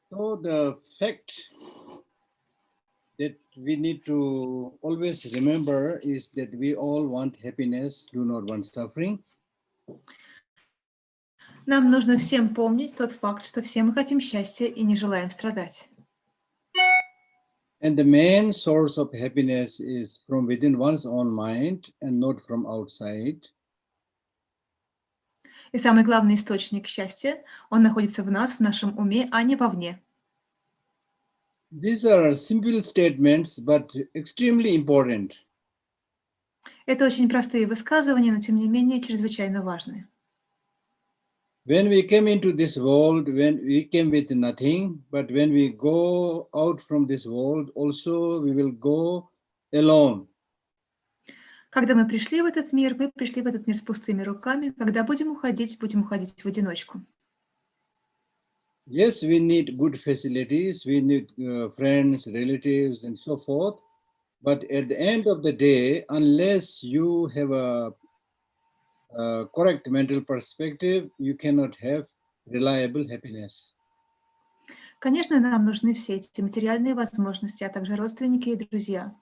So the fact that we need to always remember is that we all want happiness, do not want suffering. Нам нужно всем помнить тот факт, что все мы хотим счастья и не желаем страдать. And the main source of happiness is from within one's own mind and not from outside. И самый главный источник счастья, он находится в нас, в нашем уме, а не вовне. These are simple statements, but extremely important. Это очень простые высказывания, но тем не менее чрезвычайно важные. When we came into this world, when we came with nothing, but when we go out from this world, also we will go alone. Когда мы пришли в этот мир, мы пришли в этот мир с пустыми руками. Когда будем уходить в одиночку. Yes, we need good facilities, we need friends, relatives, and so forth. But at the end of the day, unless you have a correct mental perspective, you cannot have reliable happiness. Конечно, нам нужны все эти материальные возможности, а также родственники и друзья.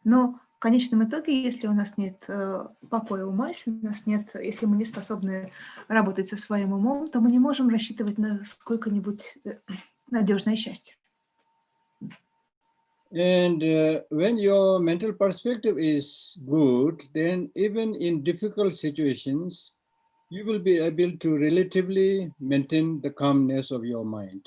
Но в конечном итоге, если у нас нет покоя ума, если мы не способны работать со своим умом, то мы не можем рассчитывать на сколько-нибудь надежное счастье. And when your mental perspective is good, then even in difficult situations, you will be able to relatively maintain the calmness of your mind.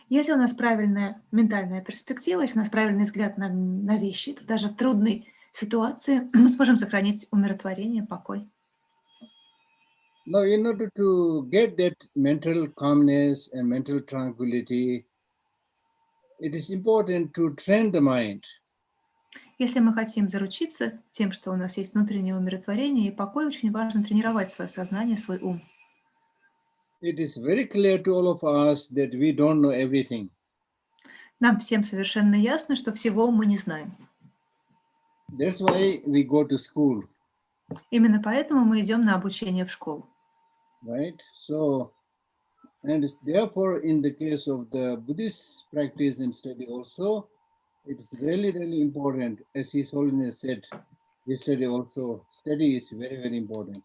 Если у нас правильная ментальная перспектива, если у нас правильный взгляд на вещи, то даже в трудной ситуации мы сможем сохранить умиротворение, покой. Now, in order to get that mental calmness and mental tranquility, it is important to train the mind. Если мы хотим заручиться тем, что у нас есть внутреннее умиротворение и покой, очень важно тренировать свое сознание, свой ум. It is very clear to all of us that we don't know everything. Нам всем совершенно ясно, что всего мы не знаем. That's why we go to school. Именно поэтому мы идем на обучение в школу. Right? So, and therefore, in the case of the Buddhist practice and study also, it is really, really important. As His Holiness said, this study also, study is very, very important.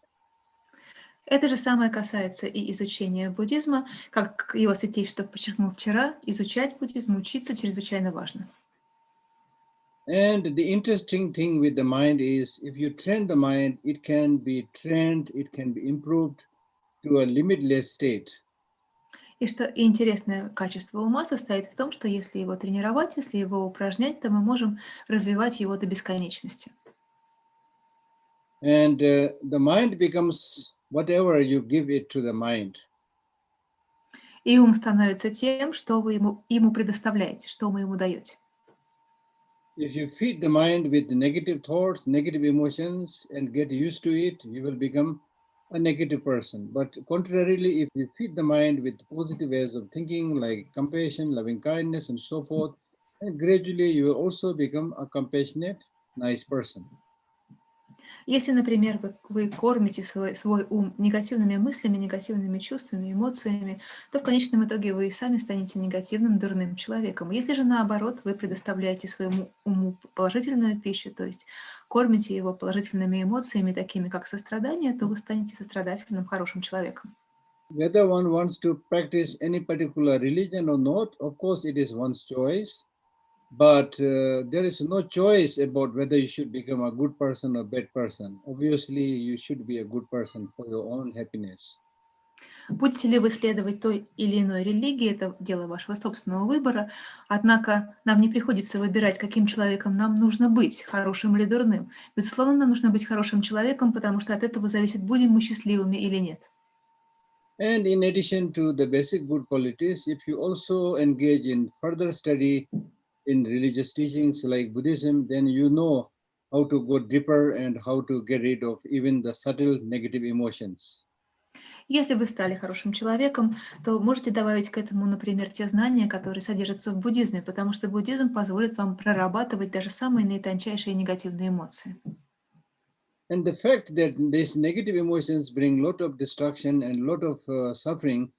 Это же самое касается и изучения буддизма, как Его Святейшество подчеркнул вчера, изучать буддизм, учиться чрезвычайно важно. And the interesting thing with the mind is, if you train the mind, it can be trained, it can be improved to a limitless state. И что и интересное качество ума состоит в том, что если его тренировать, если его упражнять, то мы можем развивать его до бесконечности. And the mind becomes whatever you give it to the mind. И ум становится тем, что вы ему предоставляете, что вы ему даете. If you feed the mind with negative thoughts, negative emotions, and get used to it, you will become a negative person. But contrarily, if you feed the mind with positive ways of thinking, like compassion, loving kindness, and so forth, and gradually you will also become a compassionate, nice person. Если, например, вы кормите свой ум негативными мыслями, негативными чувствами, эмоциями, то в конечном итоге вы и сами станете негативным, дурным человеком. Если же наоборот, вы предоставляете своему уму положительную пищу, то есть кормите его положительными эмоциями, такими как сострадание, то вы станете сострадательным, хорошим человеком. Whether one wants to practice any particular religion or not, of course it is one's choice. But there is no choice about whether you should become a good person or bad person. Obviously, you should be a good person for your own happiness. Будете ли вы следовать той или иной религии, это дело вашего собственного выбора, однако нам не приходится выбирать, каким человеком нам нужно быть, хорошим или дурным. Безусловно, нам нужно быть хорошим человеком, потому что от этого зависит, будем мы счастливыми или нет. And in addition to the basic good qualities, if you also engage in further study in religious teachings like Buddhism, then you know how to go deeper and how to get rid of even the subtle negative emotions. Если вы стали хорошим человеком, то можете добавить к этому, например, те знания, которые содержатся в буддизме, потому что буддизм позволит вам прорабатывать даже самые наитончайшие негативные эмоции. And the fact that these negative emotions bring a lot of destruction and a lot of suffering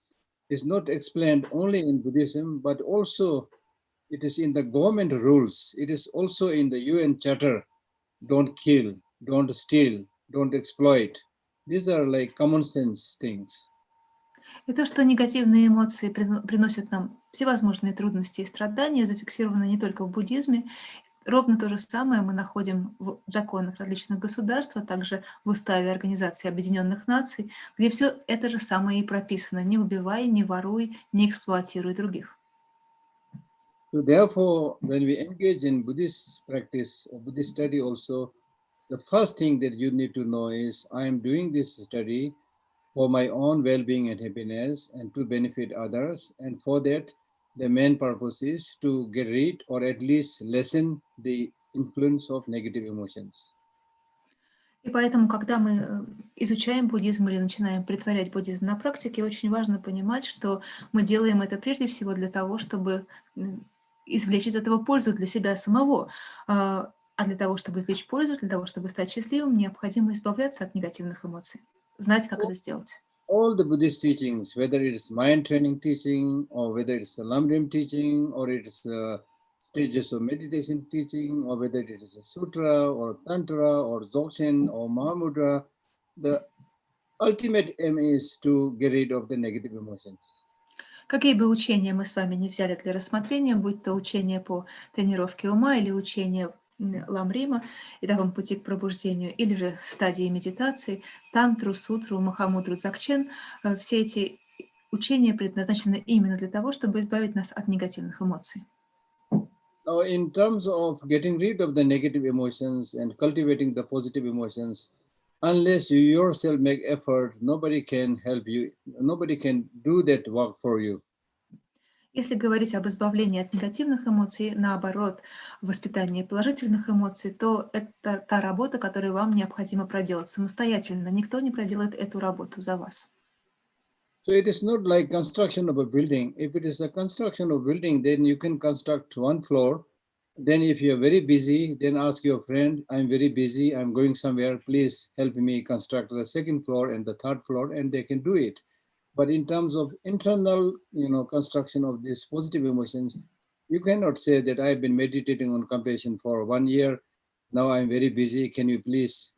is not explained only in Buddhism, but also it is in the government rules. It is also in the UN Charter. Don't kill, don't steal, don't exploit. These are like common sense things. И то, что негативные эмоции приносят нам всевозможные трудности и страдания, зафиксировано не только в буддизме. Ровно то же самое мы находим в законах различных государств, а также в Уставе Организации Объединенных Наций, где все это же самое и прописано. Не убивай, не воруй, не эксплуатируй других. So therefore, when we engage in Buddhist practice or Buddhist study also, the first thing that you need to know is I am doing this study for my own well-being and happiness and to benefit others. And for that, the main purpose is to get rid or at least lessen the influence of negative emotions. И поэтому, когда мы изучаем буддизм или начинаем претворять буддизм на практике, очень важно понимать, что мы делаем это прежде всего для того, чтобы извлечь из этого пользу для себя самого. А для того, чтобы извлечь пользу, для того, чтобы стать счастливым, необходимо избавляться от негативных эмоций. Знать, как это сделать. All the Buddhist teachings, whether it is mind training teaching, or whether it's a Lamrim teaching, or it is stages of meditation teaching, or whether it is a sutra, or tantra, or dzogchen, or mahamudra, the ultimate aim is to get rid of the negative emotions. Какие бы учения мы с вами не взяли для рассмотрения, будь то учение по тренировке ума или учение Ламрима, этапом пути к пробуждению, или же стадии медитации, тантру, сутру, махамудру, дзогчен, все эти учения предназначены именно для того, чтобы избавить нас от негативных эмоций. Now, in terms of getting rid of the negative emotions and cultivating the positive emotions, unless you yourself make effort, nobody can help you, nobody can do that work for you. Если говорить об избавлении от негативных эмоций, наоборот, воспитании положительных эмоций, то это та работа, которую вам необходимо проделать самостоятельно. Никто не проделает эту работу за вас. So it is not like construction of a building. If it is a construction of a building, then you can construct one floor. Then if you're very busy, then ask your friend, I'm very busy, I'm going somewhere, please help me construct the second floor and the third floor, and they can do it. But in terms of internal, construction of these positive emotions, you cannot say that I've been meditating on compassion for 1 year. Now I'm very busy. Can you please,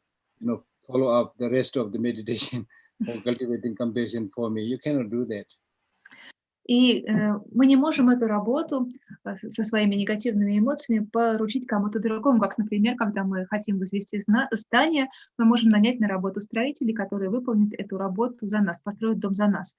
follow up the rest of the meditation for cultivating compassion for me? You cannot do that. И мы не можем эту работу со своими негативными эмоциями поручить кому-то другому, как, например, когда мы хотим возвести здание, мы можем нанять на работу строителей, которые выполнят эту работу за нас, построят дом за нас.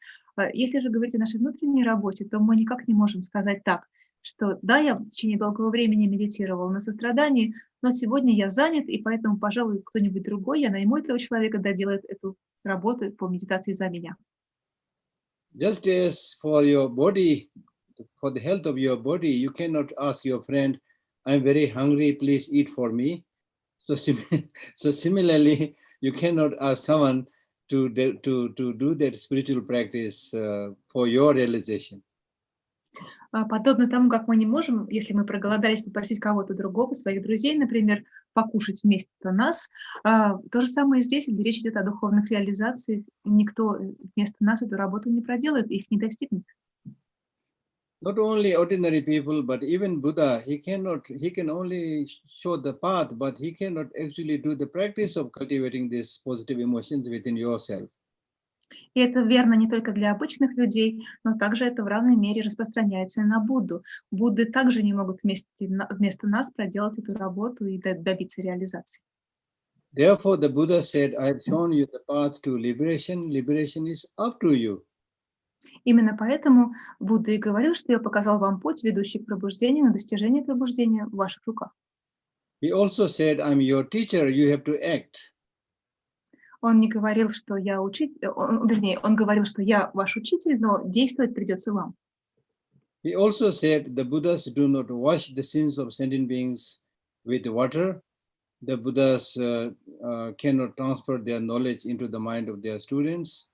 Если же говорить о нашей внутренней работе, то мы никак не можем сказать так, что да, я в течение долгого времени медитировал на сострадании, но сегодня я занят, и поэтому, пожалуй, кто-нибудь другой, я найму этого человека, доделает эту работу по медитации за меня. Just as for your body, for the health of your body, you cannot ask your friend, I'm very hungry, please eat for me. So similarly, you cannot ask someone to do that spiritual practice for your realization. Подобно тому, как мы не можем, если мы проголодались, попросить кого-то другого, своих друзей, например, покушать вместо нас. То же самое и здесь, если речь идет о духовных реализациях, никто вместо нас эту работу не проделает, их не достигнет. Not only ordinary people, but even Buddha, he can only show the path, but he cannot actually do the practice of cultivating these positive emotions within yourself. И это верно не только для обычных людей, но также это в равной мере распространяется и на Будду. Будды также не могут вместо нас проделать эту работу и добиться реализации. Therefore, the Buddha said, I have shown you the path to liberation. Liberation is up to you. Именно поэтому Будда и говорил, что я показал вам путь, ведущий к пробуждению, на достижение пробуждения в ваших руках. He also said, I'm your teacher, you have to act. Он не говорил, что я учитель, он говорил, что я ваш учитель, но действовать придется вам. He also said, the Buddhas do not wash the sins of sentient beings with water. The Buddhas cannot transfer their knowledge into the mind of their students.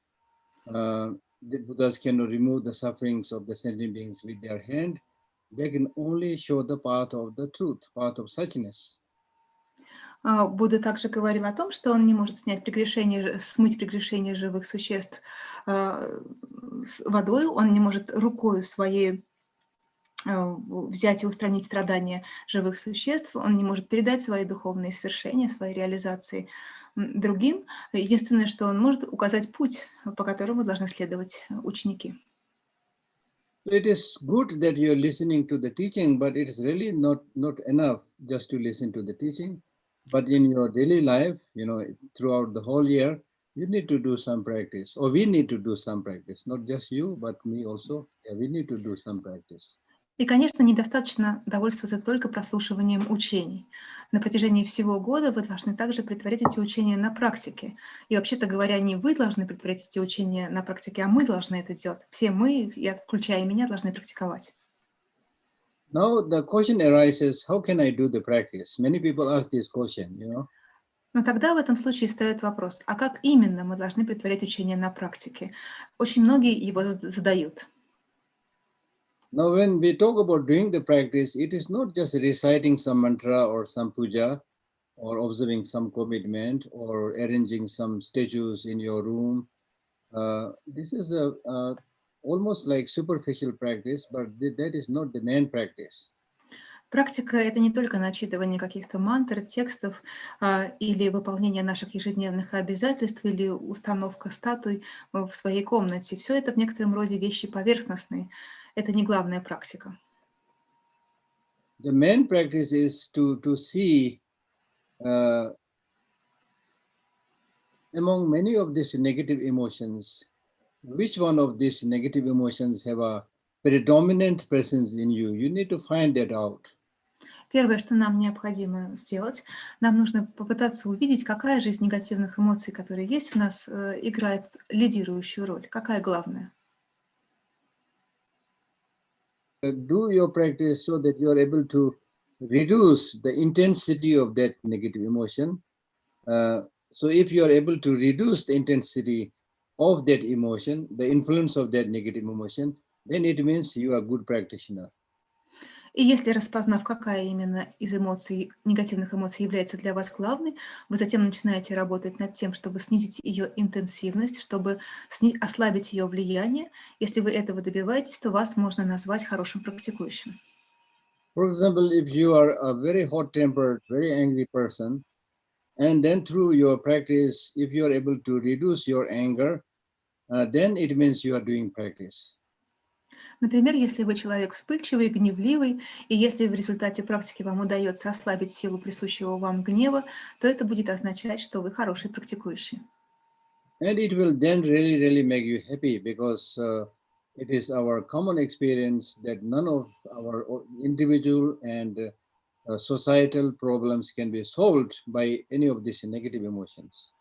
The Buddhas cannot remove the sufferings of the sentient beings with their hand. They can only show the path of the truth, path of suchness. Будда также говорил о том, что он не может смыть прегрешение живых существ с водой, он не может рукою своей взять и устранить страдания живых существ, он не может передать свои духовные свершения, свои реализации другим. Единственное, что он может указать путь, по которому должны следовать ученики. It is good that you are listening to the teaching, but it is really not enough just to listen to the teaching. But in your daily life, throughout the whole year, you need to do some practice, or we need to do some practice. Not just you, but me also. Yeah, we need to do some practice. И, конечно, недостаточно довольствоваться только прослушиванием учений. На протяжении всего года вы должны также претворять эти учения на практике. И вообще-то говоря, не вы должны претворять эти учения на практике, а мы должны это делать. Все мы, включая меня, должны практиковать. Now the question arises, how can I do the practice? Many people ask this question, Но тогда в этом случае встает вопрос, а как именно мы должны претворять учения на практике? Очень многие его задают. Now, when we talk about doing the practice, it is not just reciting some mantra or some puja, or observing some commitment, or arranging some statues in your room. This is almost like superficial practice, but that is not the main practice. Практика — это не только начитывание каких-то мантр, текстов или выполнение наших ежедневных обязательств, или установка статуй в своей комнате. Все это в некотором роде вещи поверхностные. Это не главная практика. The main practice is to see among many of these negative emotions, which one of these negative emotions have a predominant presence in you. You need to find that out. Первое, что нам необходимо сделать, нам нужно попытаться увидеть, какая же из негативных эмоций, которые есть в нас, играет лидирующую роль, какая главная. Do your practice so that you are able to reduce the intensity of that negative emotion. So if you are able to reduce the intensity of that emotion, the influence of that negative emotion, then it means you are a good practitioner. И если, распознав, какая именно из эмоций, негативных эмоций является для вас главной, вы затем начинаете работать над тем, чтобы снизить ее интенсивность, чтобы ослабить ее влияние. Если вы этого добиваетесь, то вас можно назвать хорошим практикующим. For example, if you are a very hot-tempered, very angry person, and then through your practice, if you are able to reduce your anger, then it means you are doing practice. Например, если вы человек вспыльчивый, гневливый, и если в результате практики вам удается ослабить силу присущего вам гнева, то это будет означать, что вы хороший практикующий. And it will then really make you happy, because it is our common experience that none of our individual and societal problems can be solved by any of these negative emotions.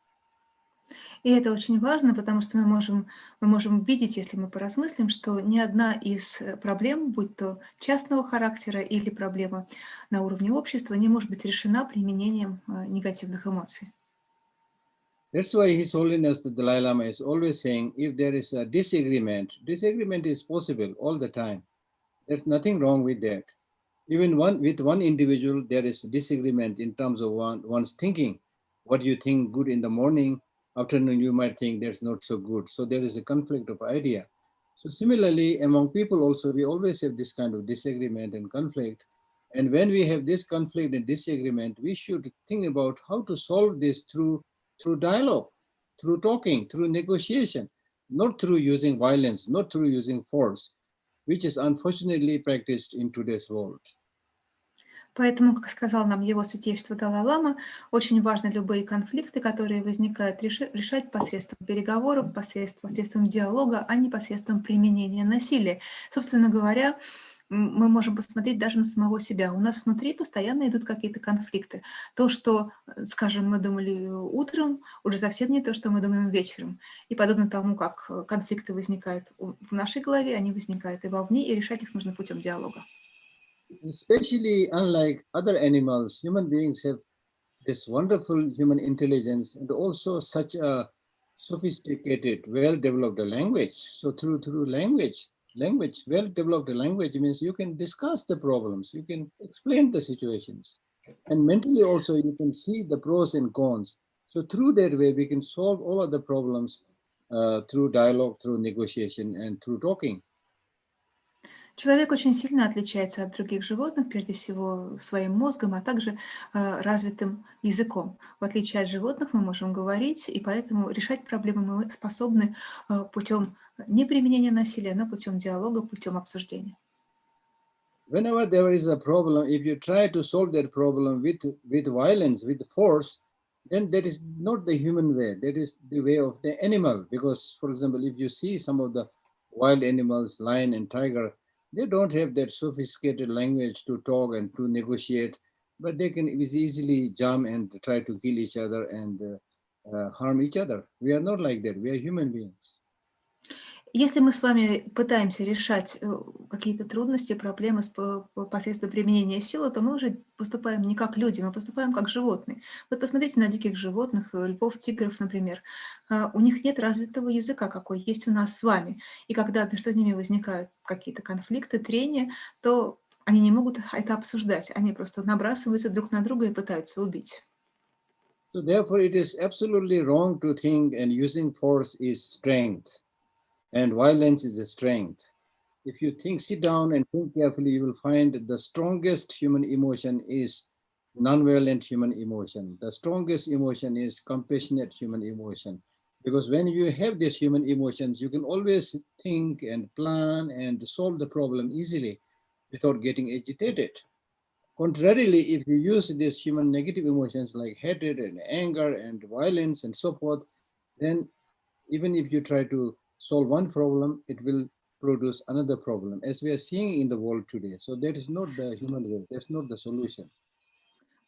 И это очень важно, потому что мы можем видеть, если мы поразмыслим, что ни одна из проблем, будь то частного характера или проблема на уровне общества, не может быть решена применением негативных эмоций. That's why His Holiness the Dalai-ламы is always saying, if there is a disagreement is possible all the time. There's nothing wrong with that. Even with one individual, there is a disagreement in terms of one's thinking. What you think good in the morning, afternoon you might think that's not so good. So there is a conflict of idea. So similarly, among people also, we always have this kind of disagreement and conflict. And when we have this conflict and disagreement, we should think about how to solve this through dialogue, through talking, through negotiation, not through using violence, not through using force, which is unfortunately practiced in today's world. Поэтому, как сказал нам Его Святейшество Далай-ламы, очень важно любые конфликты, которые возникают, решать посредством переговоров, посредством диалога, а не посредством применения насилия. Собственно говоря, мы можем посмотреть даже на самого себя. У нас внутри постоянно идут какие-то конфликты. То, что, скажем, мы думали утром, уже совсем не то, что мы думаем вечером. И подобно тому, как конфликты возникают в нашей голове, они возникают и вовне, и решать их нужно путем диалога. Especially unlike other animals, human beings have this wonderful human intelligence and also such a sophisticated, well-developed language. So through language, well-developed language means you can discuss the problems, you can explain the situations. And mentally also you can see the pros and cons. So through that way we can solve all of the problems through dialogue, through negotiation, and through talking. Человек очень сильно отличается от других животных, прежде всего своим мозгом, а также развитым языком. В отличие от животных мы можем говорить, и поэтому решать проблемы мы способны путем не применения насилия, но путем диалога, путем обсуждения. Whenever there is a problem, if you try to solve that problem with violence, with force, then that is not the human way. That is the way of the animal. Because, for example, if you see some of the wild animals, lion and tiger, they don't have that sophisticated language to talk and to negotiate, but they can easily jump and try to kill each other and harm each other. We are not like that. We are human beings. Если мы с вами пытаемся решать какие-то трудности, проблемы посредством применения силы, то мы уже поступаем не как люди, мы поступаем как животные. Вот посмотрите на диких животных, львов, тигров, например. У них нет развитого языка, какой есть у нас с вами. И когда между ними возникают какие-то конфликты, трения, то они не могут это обсуждать. Они просто набрасываются друг на друга и пытаются убить. So therefore it is absolutely wrong to think and using force is strength. And violence is a strength. If you sit down and think carefully, you will find the strongest human emotion is non-violent human emotion. The strongest emotion is compassionate human emotion. Because when you have these human emotions, you can always think and plan and solve the problem easily without getting agitated. Contrarily, if you use these human negative emotions like hatred and anger and violence and so forth, then even if you try to solve one problem, it will produce another problem, as we are seeing in the world today. So that is not the human way, that's not the solution.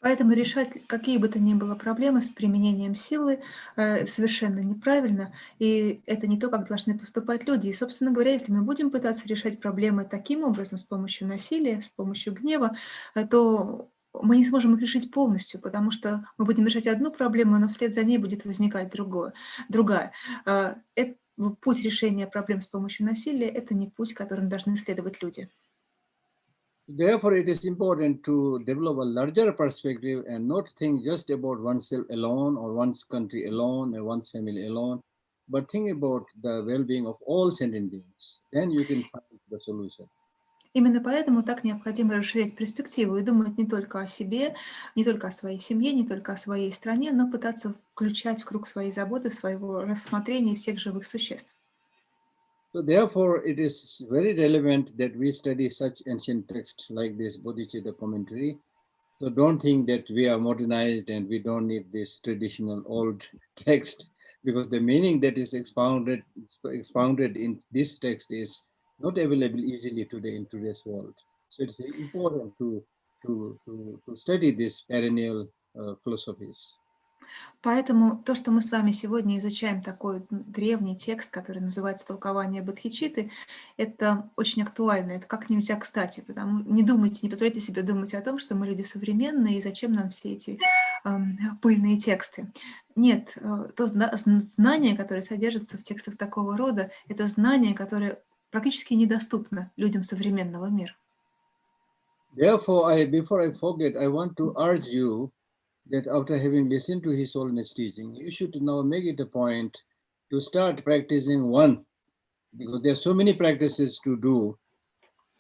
Поэтому решать какие бы то ни было проблемы с применением силы совершенно неправильно, и это не то, как должны поступать люди. И, собственно говоря, если мы будем пытаться решать проблемы таким образом, с помощью насилия, с помощью гнева, то мы не сможем их решить полностью, потому что мы будем решать одну проблему, но вслед за ней будет возникать другая. Путь решения проблем с помощью насилия – это не путь, которым должны следовать люди. Therefore, it is important to develop a larger perspective and not think just about oneself alone or one's country alone or one's family alone, but think about the well-being of all sentient beings. Then you can find the solution. Именно поэтому так необходимо расширять перспективу и думать не только о себе, не только о своей семье, не только о своей стране, но пытаться включать в круг своей заботы, своего рассмотрения всех живых существ. So therefore, it is very relevant that we study such ancient texts like this Bodhicitta the Commentary. So don't think that we are modernized and we don't need this traditional old text, because the meaning that is expounded in this text is not available easily today in today's world. So it's important to study these perennial philosophies. Поэтому то, что мы с вами сегодня изучаем такой древний текст, который называется «Толкование Бодхичитты», это очень актуально, это как нельзя кстати, потому не позволяйте себе думать о том, что мы люди современные, и зачем нам все эти пыльные тексты. Нет, то знание, которое содержится в текстах такого рода, это знание, которое практически недоступно людям современного мира. Therefore, before I forget, I want to urge you that after having listened to His Holiness teaching, you should now make it a point to start practicing one, because there are so many practices to do,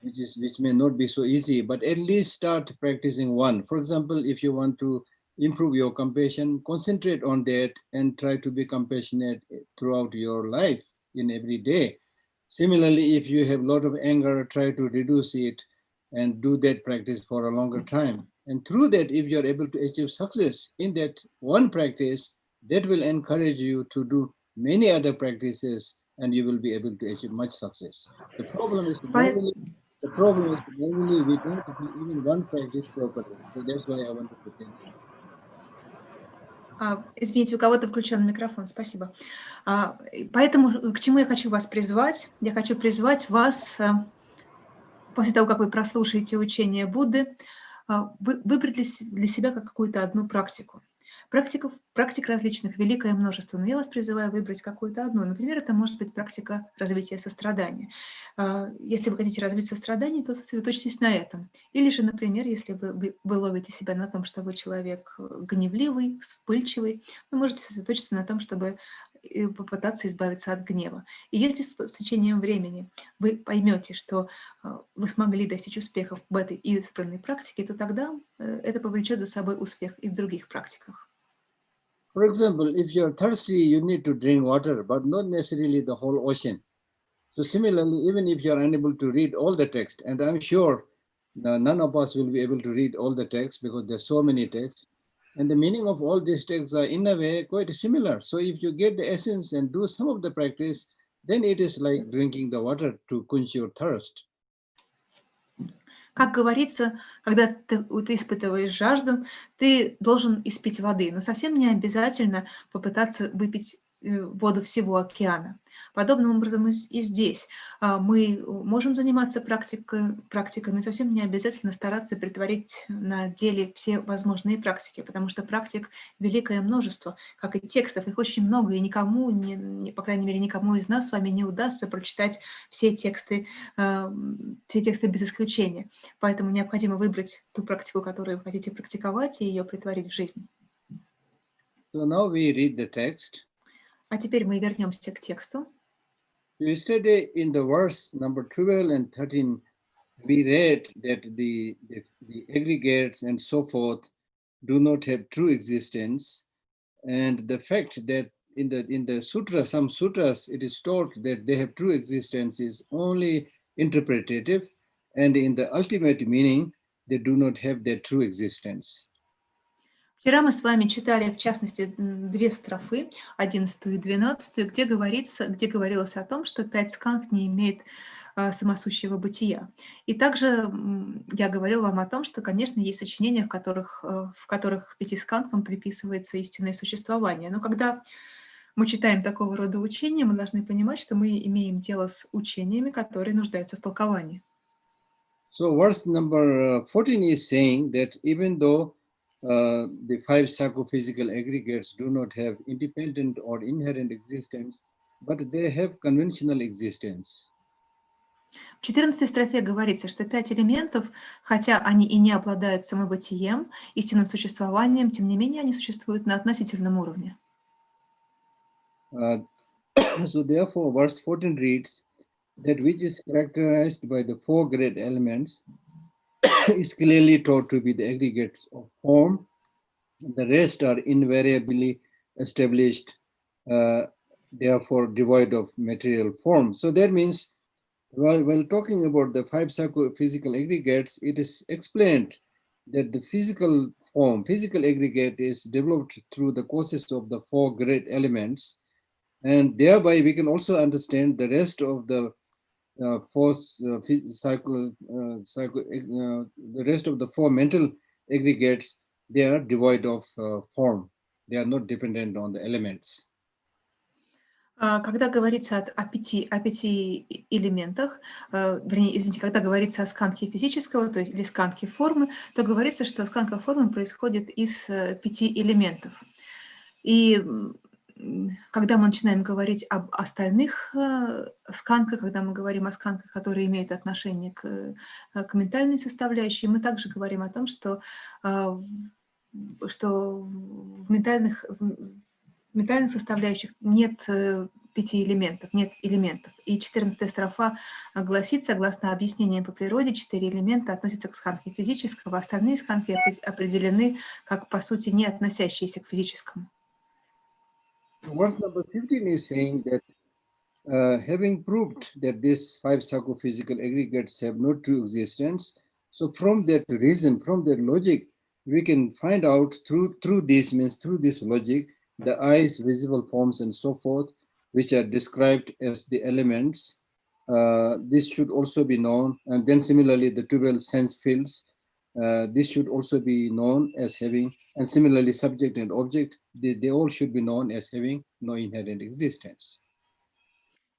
which may not be so easy, but at least start practicing one. For example, if you want to improve your compassion, concentrate on that and try to be compassionate throughout your life in every day. Similarly, if you have a lot of anger, try to reduce it and do that practice for a longer time. And through that, if you're able to achieve success in that one practice, that will encourage you to do many other practices and you will be able to achieve much success. The problem is normally we don't do even one practice properly. So that's why I wanted to tell you. Извините, у кого-то включен микрофон, спасибо. Поэтому к чему я хочу вас призвать? Я хочу призвать вас, после того, как вы прослушаете учение Будды, выбрать для себя какую-то одну практику. Практик различных великое множество, но я вас призываю выбрать какую-то одну. Например, это может быть практика развития сострадания. Если вы хотите развить сострадание, то сосредоточьтесь на этом. Или же, например, если вы ловите себя на том, что вы человек гневливый, вспыльчивый, вы можете сосредоточиться на том, чтобы попытаться избавиться от гнева. И если с течением времени вы поймете, что вы смогли достичь успехов в этой избранной практике, то тогда это повлечет за собой успех и в других практиках. For example, if you're thirsty, you need to drink water, but not necessarily the whole ocean. So similarly, even if you're unable to read all the text, and I'm sure none of us will be able to read all the text because there's so many texts, and the meaning of all these texts are in a way quite similar. So if you get the essence and do some of the practice, then it is like drinking the water to quench your thirst. Как говорится, когда ты испытываешь жажду, ты должен испить воды, но совсем не обязательно попытаться выпить воду всего океана. Подобным образом и здесь мы можем заниматься практиками, совсем не обязательно стараться притворить на деле все возможные практики, потому что практик великое множество, как и текстов, их очень много, и никому, по крайней мере, никому из нас с вами не удастся прочитать все тексты без исключения. Поэтому необходимо выбрать ту практику, которую вы хотите практиковать, и ее притворить в жизнь. So now we read the text. А теперь мы вернемся к тексту. Yesterday in the verse number 12 and 13, we read that the aggregates and so forth do not have true existence. And the fact that in the sutra, some sutras, it is taught that they have true existence is only interpretative. And in the ultimate meaning, they do not have their true existence. Вчера мы с вами читали, в частности, две строфы, 11 и 12, где говорилось о том, что 5 скандх не имеет самосущего бытия. И также я говорила вам о том, что, конечно, есть сочинения, в которых 5 скандхам приписывается истинное существование. Но когда мы читаем такого рода учения, мы должны понимать, что мы имеем дело с учениями, которые нуждаются в толковании. So verse number 14 is saying that even though the 5 psychophysical aggregates do not have independent or inherent existence, but they have conventional existence. В 14 строфе говорится, что 5 элементов, хотя они и не обладают самобытием, истинным существованием, тем не менее они существуют на относительном уровне. So therefore, verse 14 reads, that which is characterized by the 4 great elements is clearly taught to be the aggregates of form. The rest are invariably established, therefore devoid of material form. So that means, while talking about the 5 psychophysical aggregates, it is explained that the physical form, physical aggregate is developed through the causes of the 4 great elements. And thereby we can also understand the rest of the the rest of the 4 mental aggregates, they are devoid of form. They are not dependent on the elements. Когда говорится о 5 элементах, когда говорится о скандхе физического, то есть или скандхе формы, то говорится, что скандха формы происходит из 5 элементов. И когда мы начинаем говорить об остальных скандхах, когда мы говорим о скандхах, которые имеют отношение к ментальной составляющей, мы также говорим о том, что в ментальных составляющих нет 5 элементов, нет элементов. И 14 строфа гласит, согласно объяснениям по природе, 4 элемента относятся к скандхе физического, остальные скандхи определены как, по сути, не относящиеся к физическому. Verse number 15 is saying that having proved that these 5 psychophysical aggregates have no true existence, so from that reason, from that logic, we can find out through this logic, the eyes, visible forms, and so forth, which are described as the elements. This should also be known, and then similarly the 12 sense fields. This should also be known as having, and similarly subject and object, they all should be known as having no inherent existence.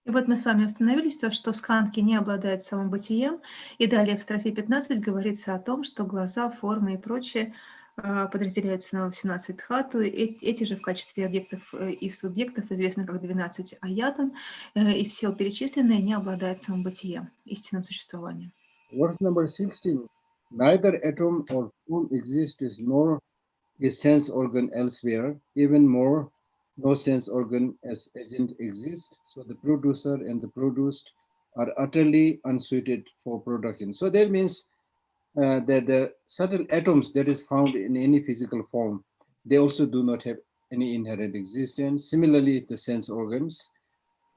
И вот мы с вами остановились, то, что скандхи не обладают самобытием, и далее в строфе 15 говорится о том, что глаза, формы и прочее подразделяются на 17 дхату. Эти же в качестве объектов и субъектов известны как 12 аятан, и все перечисленные не обладают самобытием, истинным существованием. Verse number 16. Neither atom or form exists, nor is sense organ elsewhere. Even more, no sense organ as agent exists. So the producer and the produced are utterly unsuited for production. So that means that the subtle atoms that is found in any physical form, they also do not have any inherent existence. Similarly, the sense organs.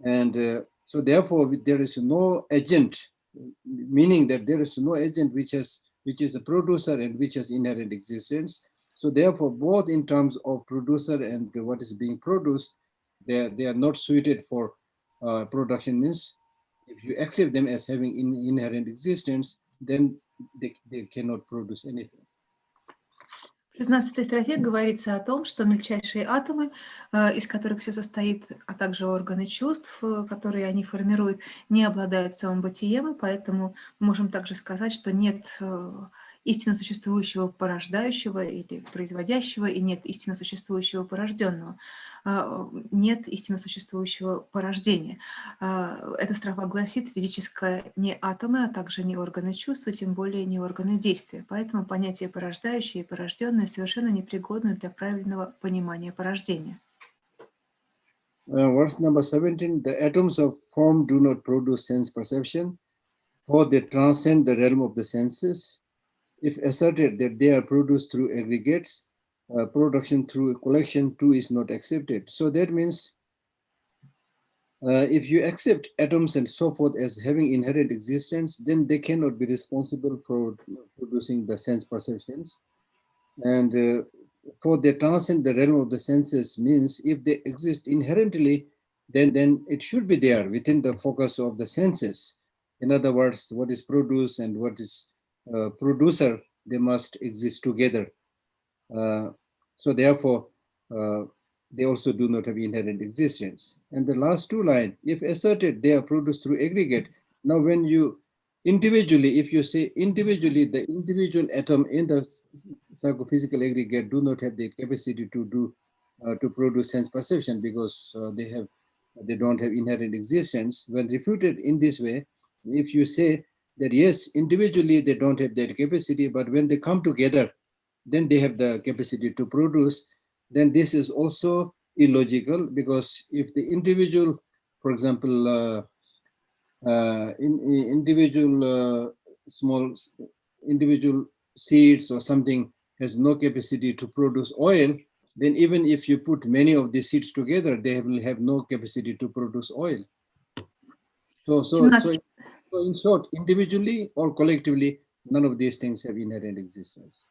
And so therefore, there is no agent, meaning that there is no agent which is a producer and which has inherent existence. So therefore, both in terms of producer and what is being produced, they are not suited for production. Means if you accept them as having inherent existence, then they cannot produce anything. В 16 строфе говорится о том, что мельчайшие атомы, из которых все состоит, а также органы чувств, которые они формируют, не обладают самобытием, и поэтому мы можем также сказать, что нет истинно существующего порождающего или производящего, и нет истинно существующего порожденного. Нет истинно существующего порождения. Эта строфа гласит: физическое не атомы, а также не органы чувства, тем более не органы действия. Поэтому понятие порождающее и порожденное совершенно непригодны для правильного понимания порождения. Verse number 17, the atoms of form do not produce sense perception, for they transcend the realm of the senses. If asserted that they are produced through aggregates, production through collection too is not accepted. So that means if you accept atoms and so forth as having inherent existence, then they cannot be responsible for producing the sense perceptions. And for they transcend the realm of the senses means if they exist inherently, then it should be there within the focus of the senses. In other words, what is produced and what is producer, they must exist together. So therefore, they also do not have inherent existence. And the last two lines, if asserted they are produced through aggregate. Now when you individually, if you say individually, the individual atom in the psychophysical aggregate do not have the capacity to produce sense perception because they don't have inherent existence. When refuted in this way, if you say that yes, individually they don't have that capacity, but when they come together, then they have the capacity to produce, then this is also illogical, because if the individual, for example, individual seeds or something has no capacity to produce oil, then even if you put many of these seeds together, they will have no capacity to produce oil. So in short, individually or collectively, none of these things have inherent existence.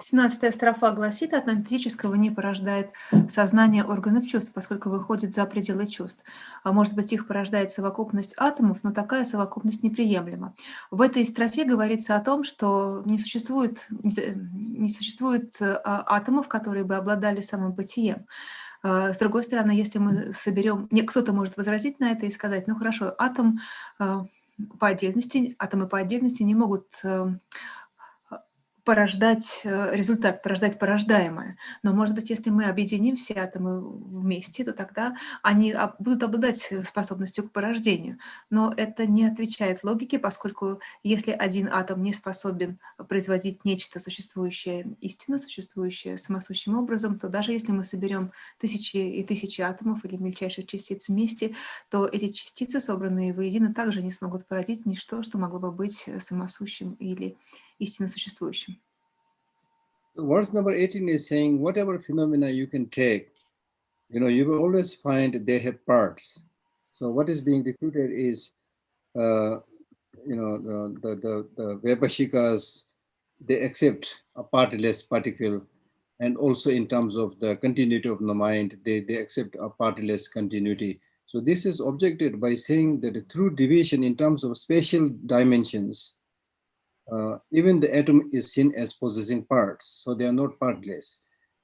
17 строфа гласит: «От физического не порождает сознание органов чувств, поскольку выходит за пределы чувств. А может быть, их порождает совокупность атомов, но такая совокупность неприемлема». В этой строфе говорится о том, что не существует атомов, которые бы обладали самобытием. С другой стороны, если мы соберем... Кто-то может возразить на это и сказать: ну хорошо, атомы по отдельности не могут порождать результат, порождать порождаемое. Но, может быть, если мы объединим все атомы вместе, то тогда они будут обладать способностью к порождению. Но это не отвечает логике, поскольку если один атом не способен производить нечто существующее, истинно существующее самосущим образом, то даже если мы соберем тысячи и тысячи атомов или мельчайших частиц вместе, то эти частицы, собранные воедино, также не смогут породить ничто, что могло бы быть самосущим или истинно существующим. Verse number 18 is saying, whatever phenomena you can take, you will always find they have parts. So what is being refuted is, the Vaibhashikas, they accept a partless particle, and also in terms of the continuity of the mind, they accept a partless continuity. So this is objected by saying that through division in terms of spatial dimensions, even the atom is seen as possessing parts, so they are not partless.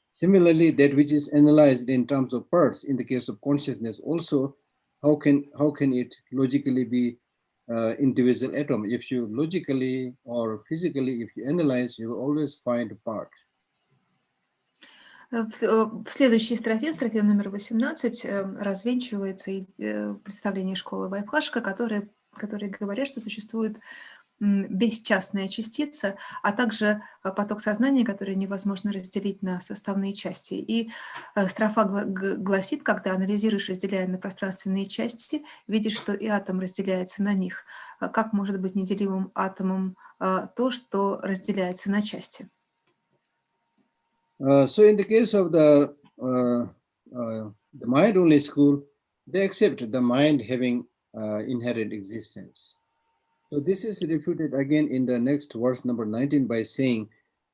Similarly, that which is analyzed in terms of parts, in the case of consciousness also, how can it logically be individual atom? If you logically or physically, if you analyze, you will always find a part. В следующей строфе, строфе номер 18, развенчивается представление школы Вайбхашка, которые говорят, что существует бесчастная частица, а также поток сознания, который невозможно разделить на составные части. И строфа гласит, когда анализируешь, разделяя на пространственные части, видишь, что и атом разделяется на них. Как может быть неделимым атомом то, что разделяется на части? So in the case of the mind-only school, they accept the mind having inherent existence. So this is refuted again in the next verse number 19 by saying,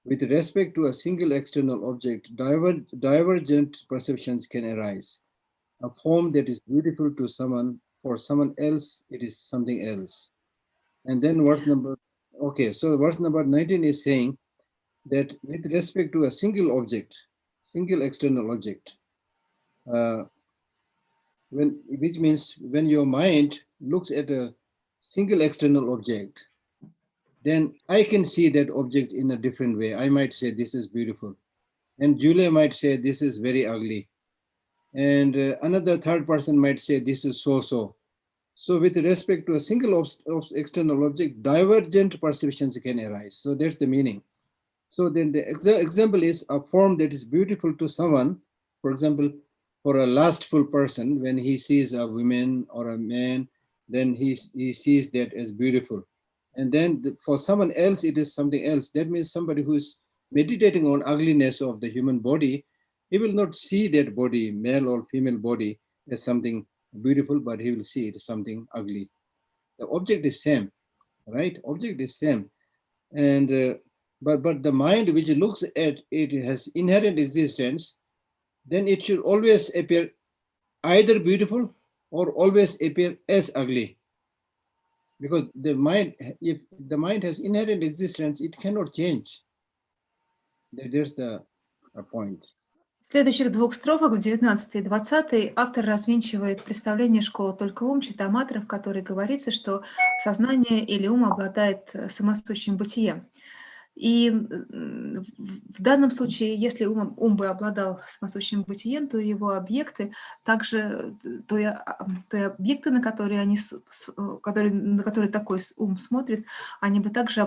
with respect to a single external object, divergent perceptions can arise. A form that is beautiful to someone, for someone else, it is something else. And then verse number 19 is saying that with respect to a single object, single external object, which means when your mind looks at a single external object, then I can see that object in a different way. I might say this is beautiful, and Julia might say this is very ugly, and another third person might say this is so-so. So with respect to a single external object, divergent perceptions can arise. So that's the meaning. So then the example is a form that is beautiful to someone. For example, for a lustful person, when he sees a woman or a man, then he sees that as beautiful. And then for someone else, it is something else. That means somebody who is meditating on ugliness of the human body, he will not see that body, male or female body, as something beautiful, but he will see it as something ugly. The object is same, right? Object is same. And but the mind which looks at it has inherent existence, then it should always appear either beautiful or always appear as ugly. Because the mind, if the mind has inherent existence, it cannot change. There's the point. В следующих двух строфах, в 19 и 20, автор развенчивает представление школы «Только ум» читаматры, в которой говорится, что сознание или ум обладает самосущим бытием. И в данном случае, если ум бы обладал самосущим бытием, то его объекты также, то и объекты, на которые такой ум смотрит, они бы также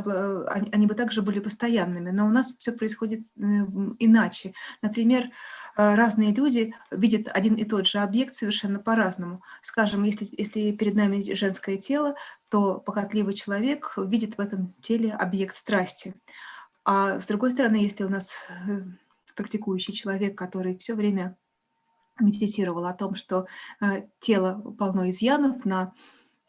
были постоянными. Но у нас все происходит иначе. Например, разные люди видят один и тот же объект совершенно по-разному. Скажем, если перед нами женское тело, то похотливый человек видит в этом теле объект страсти. А с другой стороны, если у нас практикующий человек, который все время медитировал о том, что тело полно изъянов, на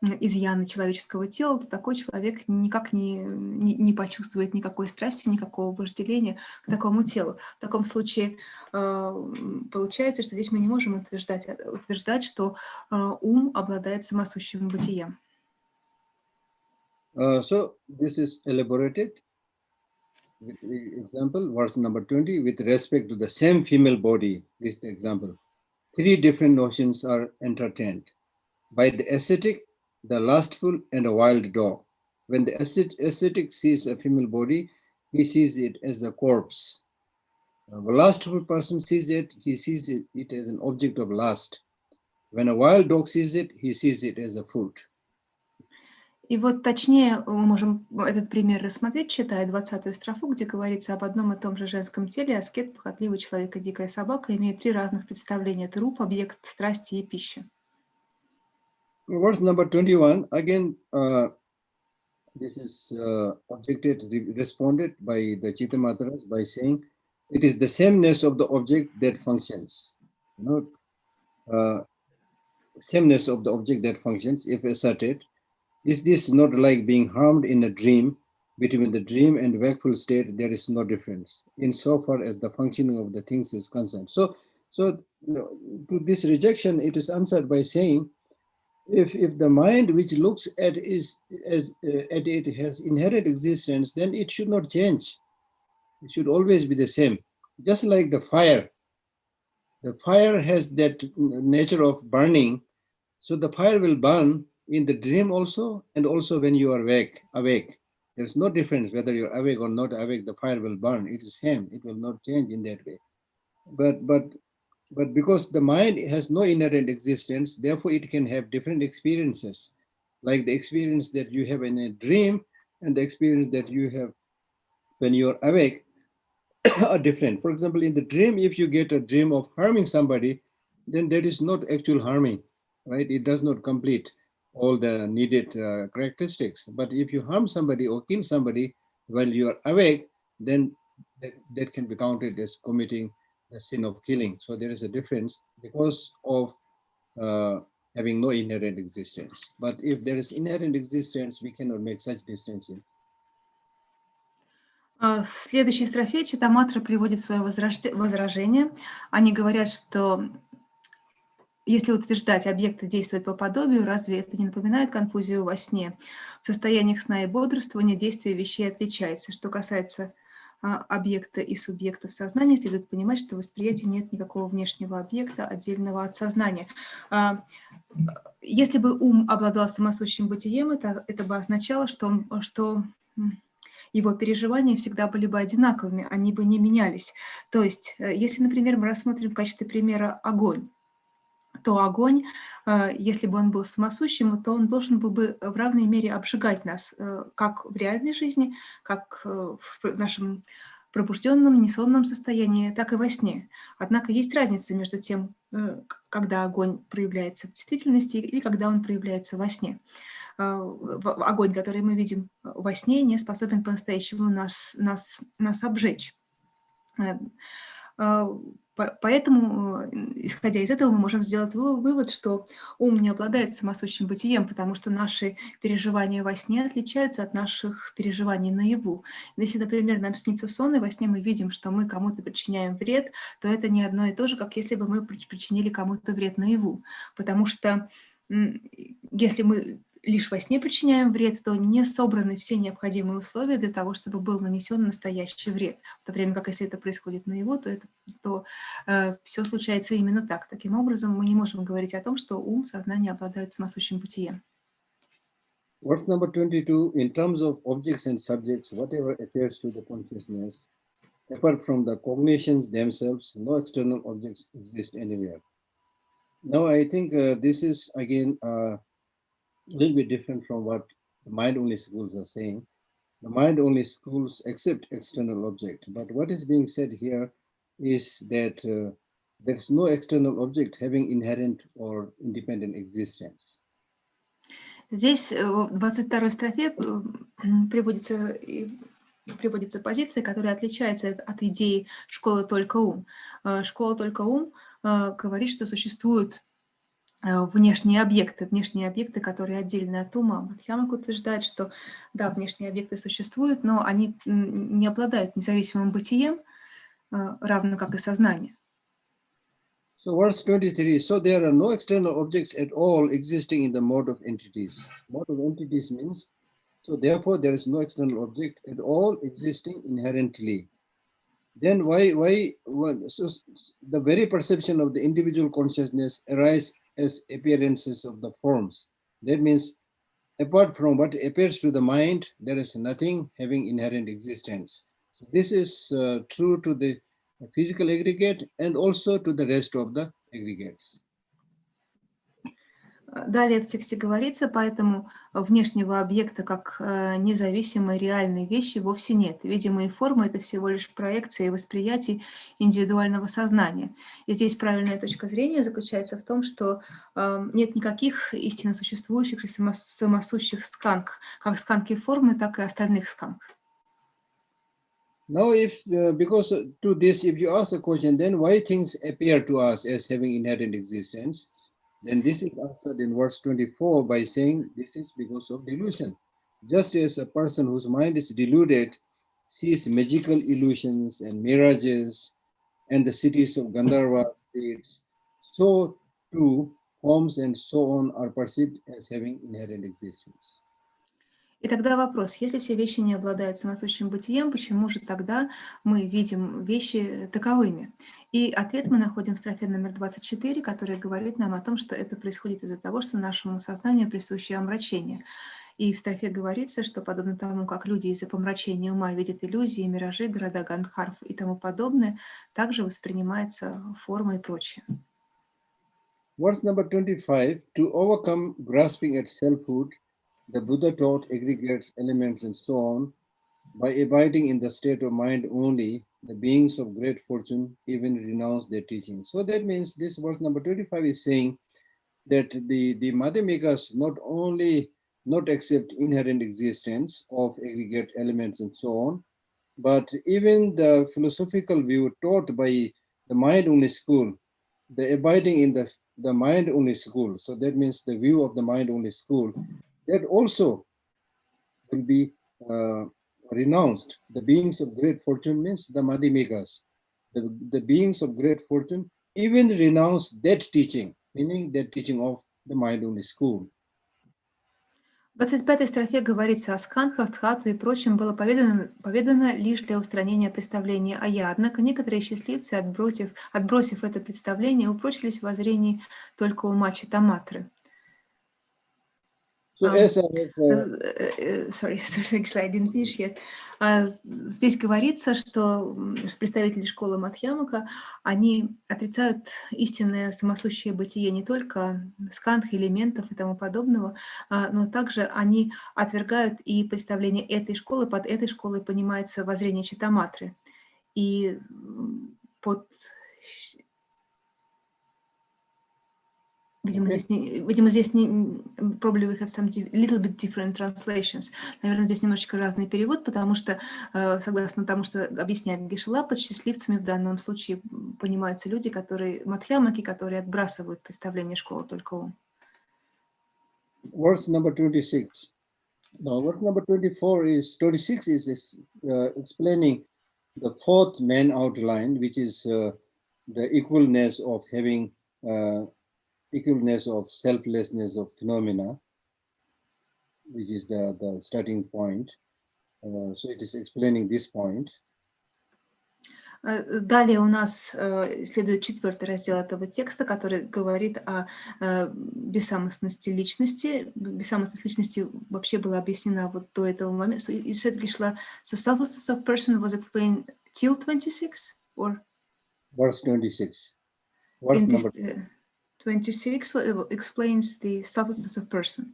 изъяны человеческого тела, то такой человек никак не почувствует никакой страсти, никакого вожделения к такому телу. В таком случае получается, что здесь мы не можем утверждать, что ум обладает самосущим бытием. So this is elaborated with the example, verse number 20, with respect to the same female body. This is the example. Three different notions are entertained by the ascetic, the lustful, and a wild dog. When the ascetic sees a female body, he sees it as a corpse. A lustful person sees it, he sees it as an object of lust. When a wild dog sees it, he sees it as a fruit. И вот точнее мы можем этот пример рассмотреть, читая 20-ю строфу, где говорится об одном и том же женском теле. Аскет, похотливый человек и дикая собака имеют три разных представления. Труп, объект страсти и пища. Verse number 21, again, this is responded by the Chitamatras by saying, it is the sameness of the object that functions. Sameness of the object that functions, if asserted. Is this not like being harmed in a dream? Between the dream and wakeful state, there is no difference, insofar as the functioning of the things is concerned. So to this rejection, it is answered by saying, if the mind which looks at it has inherent existence, then it should not change. It should always be the same. Just like the fire. The fire has that nature of burning, so the fire will burn in the dream also, and also when you are awake. There's no difference whether you're awake or not awake, the fire will burn. It is the same. It will not change in that way. But because the mind has no inherent existence, therefore it can have different experiences, like the experience that you have in a dream and the experience that you have when you're awake are different. For example, in the dream, if you get a dream of harming somebody, then that is not actual harming, right? It does not complete all the needed characteristics. But if you harm somebody or kill somebody while you are awake, then that can be counted as committing the sin of killing. So there is a difference because of having no inherent existence. But if there is inherent existence, we cannot make such distinction. В следующей строфе Читаматра приводит свое возражение. Они говорят, что если утверждать, объекты действуют по подобию, разве это не напоминает конфузию во сне? В состояниях сна и бодрствования действие вещей отличается. Что касается объекта и субъекта в сознании, следует понимать, что в восприятии нет никакого внешнего объекта, отдельного от сознания. Если бы ум обладал самосущим бытием, это бы означало, что его переживания всегда были бы одинаковыми, они бы не менялись. То есть, если, например, мы рассмотрим в качестве примера огонь, то огонь, если бы он был самосущим, то он должен был бы в равной мере обжигать нас, как в реальной жизни, как в нашем пробужденном, несонном состоянии, так и во сне. Однако есть разница между тем, когда огонь проявляется в действительности и когда он проявляется во сне. Огонь, который мы видим во сне, не способен по-настоящему нас обжечь. Поэтому, исходя из этого, мы можем сделать вывод, что ум не обладает самосущим бытием, потому что наши переживания во сне отличаются от наших переживаний наяву. Если, например, нам снится сон, и во сне мы видим, что мы кому-то причиняем вред, то это не одно и то же, как если бы мы причинили кому-то вред наяву. Потому что если мы лишь во сне причиняем вред, то не собраны все необходимые условия для того, чтобы был нанесен настоящий вред. В то время как если это происходит наяву, то все случается именно так. Таким образом, мы не можем говорить о том, что ум, сознание обладают самосущим бытием. Verse number 22, in terms of objects and subjects, whatever appears to the consciousness, apart from the cognitions themselves, no external objects exist anywhere. Now, I think this is again a little bit different from what the mind-only schools are saying. The mind-only schools accept external object, but what is being said here is that there's no external object having inherent or independent existence. Здесь в 22-й строфе приводится позиция, которая отличается от идеи «школы только ум». Школа только ум говорит, что существуют внешние объекты, которые отдельны от ума. Мадхьямак утверждает, что да, внешние объекты существуют, но они не обладают независимым бытием, равно как и сознание. So verse 23, so there are no external objects at all existing in the mode of entities. Mode of entities means, so therefore there is no external object at all existing inherently. Then why so the very perception of the individual consciousness arises as appearances of the forms. That means apart from what appears to the mind, there is nothing having inherent existence. So this is true to the physical aggregate and also to the rest of the aggregates. Далее в тексте говорится, поэтому внешнего объекта как независимой реальной вещи вовсе нет. Видимые формы – это всего лишь проекции восприятий индивидуального сознания. И здесь правильная точка зрения заключается в том, что нет никаких истинно существующих и самосущих сканг, как сканги формы, так и остальных сканг. Now, because to this, if you ask a question, then why things appear to us as having inherent existence? Then this is answered in verse 24 by saying this is because of delusion. Just as a person whose mind is deluded sees magical illusions and mirages and the cities of Gandharva states, so too forms and so on are perceived as having inherent existence. И тогда вопрос, если все вещи не обладают самосущим бытием, почему же тогда мы видим вещи таковыми? И ответ мы находим в строфе номер 24, который говорит нам о том, что это происходит из-за того, что нашему сознанию присуще омрачение. И в строфе говорится, что подобно тому, как люди из-за помрачения ума видят иллюзии, миражи, города Гандхарв и тому подобное, также воспринимается форма и прочее. Verse number 25, to overcome grasping at selfhood, the Buddha taught aggregates, elements, and so on. By abiding in the state of mind only, the beings of great fortune even renounce their teaching. So that means this verse number 25 is saying that the Madhyamikas not only not accept inherent existence of aggregate elements and so on, but even the philosophical view taught by the mind-only school, the abiding in the mind-only school, so that means the view of the mind-only school, that also will be renounced. The beings of great fortune means the Madhyamikas. The beings of great fortune even renounce that teaching, meaning that teaching of the mind-only school. В 25 строфе говорится о сканхах, дхату и прочем было поведано лишь для устранения представления о я. Однако некоторые счастливцы, отбросив это представление, упрочились в воззрении только ума Читаматры. So as I Sorry, I didn't finish yet. Здесь говорится, что представители школы Мадхьямака, они отрицают истинное самосущее бытие не только скандх, элементов и тому подобного, но также они отвергают и представление этой школы. Под этой школой понимается воззрение Читаматры. И под... Видимо, здесь probably we have some little bit different translations. Наверное, здесь немножечко разный перевод, потому что, согласно тому, что объясняет Геше Лхакдор, под счастливцами в данном случае понимаются люди, которые мадхьямаки, которые отбрасывают представление школы только ум. Verse number 26. Now, verse number 26 is explaining the fourth main outline, which is the equalness of having equalness of selflessness of phenomena, which is the starting point. So it is explaining this point. Далее у нас следует 4-й раздел этого текста, который говорит о бессамостности личности. Бессамостность личности вообще была объяснена вот до этого момента. So you said, Geshela, so selflessness of person was explained till 26? Or? Verse 26. Verse number 26 explains the selflessness of person.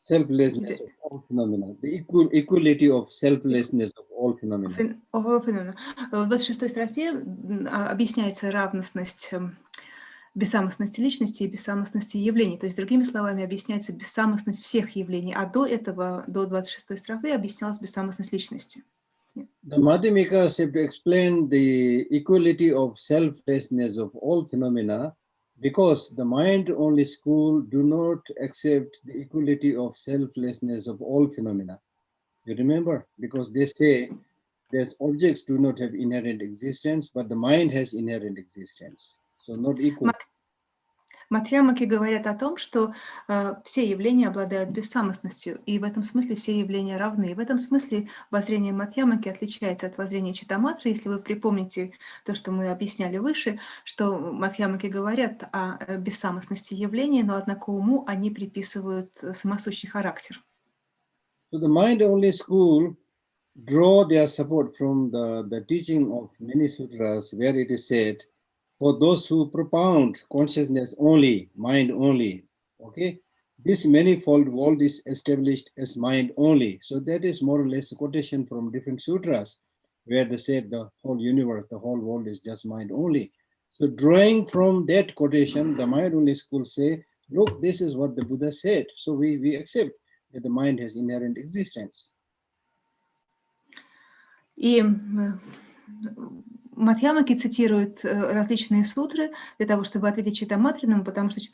Selflessness of all phenomena, the equality of selflessness of all phenomena. В 26-й строфе объясняется равностность бессамостности личности и бессамостности явлений. То есть, другими словами, объясняется бессамостность всех явлений, а до этого, до 26-й строфы, объяснялась бессамостность личности. The Madhyamikas have to explain the equality of selflessness of all phenomena, because the mind-only school do not accept the equality of selflessness of all phenomena. You remember? Because they say that objects do not have inherent existence, but the mind has inherent existence. So not equal. Мадхьямаки говорят о том, что все явления обладают бессамостностью, и в этом смысле все явления равны. И в этом смысле воззрение Мадхьямаки отличается от воззрения Читаматры. Если вы припомните то, что мы объясняли выше, что Мадхьямаки говорят о бессамостности явлений, но однако уму они приписывают самосущий характер. So the mind-only school draw their support from the teaching of many sutras, where it is said, for those who propound consciousness only, mind only, okay, this manifold world is established as mind only. So that is more or less a quotation from different sutras, where they said the whole universe, the whole world is just mind only. So drawing from that quotation, the mind only school say, look, this is what the Buddha said. So we accept that the mind has inherent existence. И Мадхьямаки цитирует различные сутры для того, чтобы ответить Читаматринам, потому что их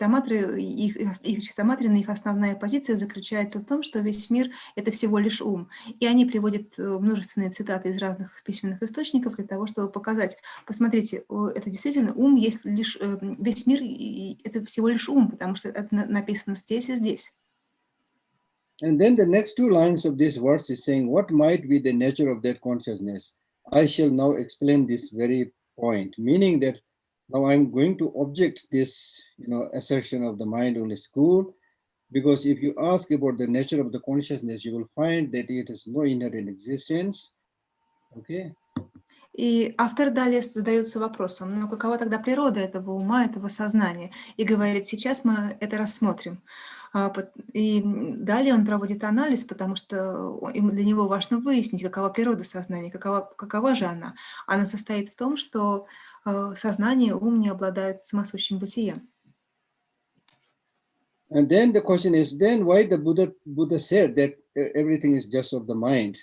Читаматрины, их основная позиция заключается в том, что весь мир – это всего лишь ум. И они приводят множественные цитаты из разных письменных источников для того, чтобы показать, посмотрите, это действительно ум, есть лишь весь мир – это всего лишь ум, потому что это написано здесь и здесь. And then the next two lines of this verse is saying, what might be the nature of that consciousness? I shall now explain this very point, meaning that now I'm going to object this, assertion of the mind-only school, Because if you ask about the nature of the consciousness, you will find that it has no inherent existence. Okay. И автор далее задается вопросом, ну какова тогда природа этого ума, этого сознания? И говорит, сейчас мы это рассмотрим. И далее он проводит анализ, потому что для него важно выяснить, какова природа сознания, какова же она. Она состоит в том, что сознание, ум не обладают самосущим бытием. And then the question is, then why the Buddha said that everything is just of the mind?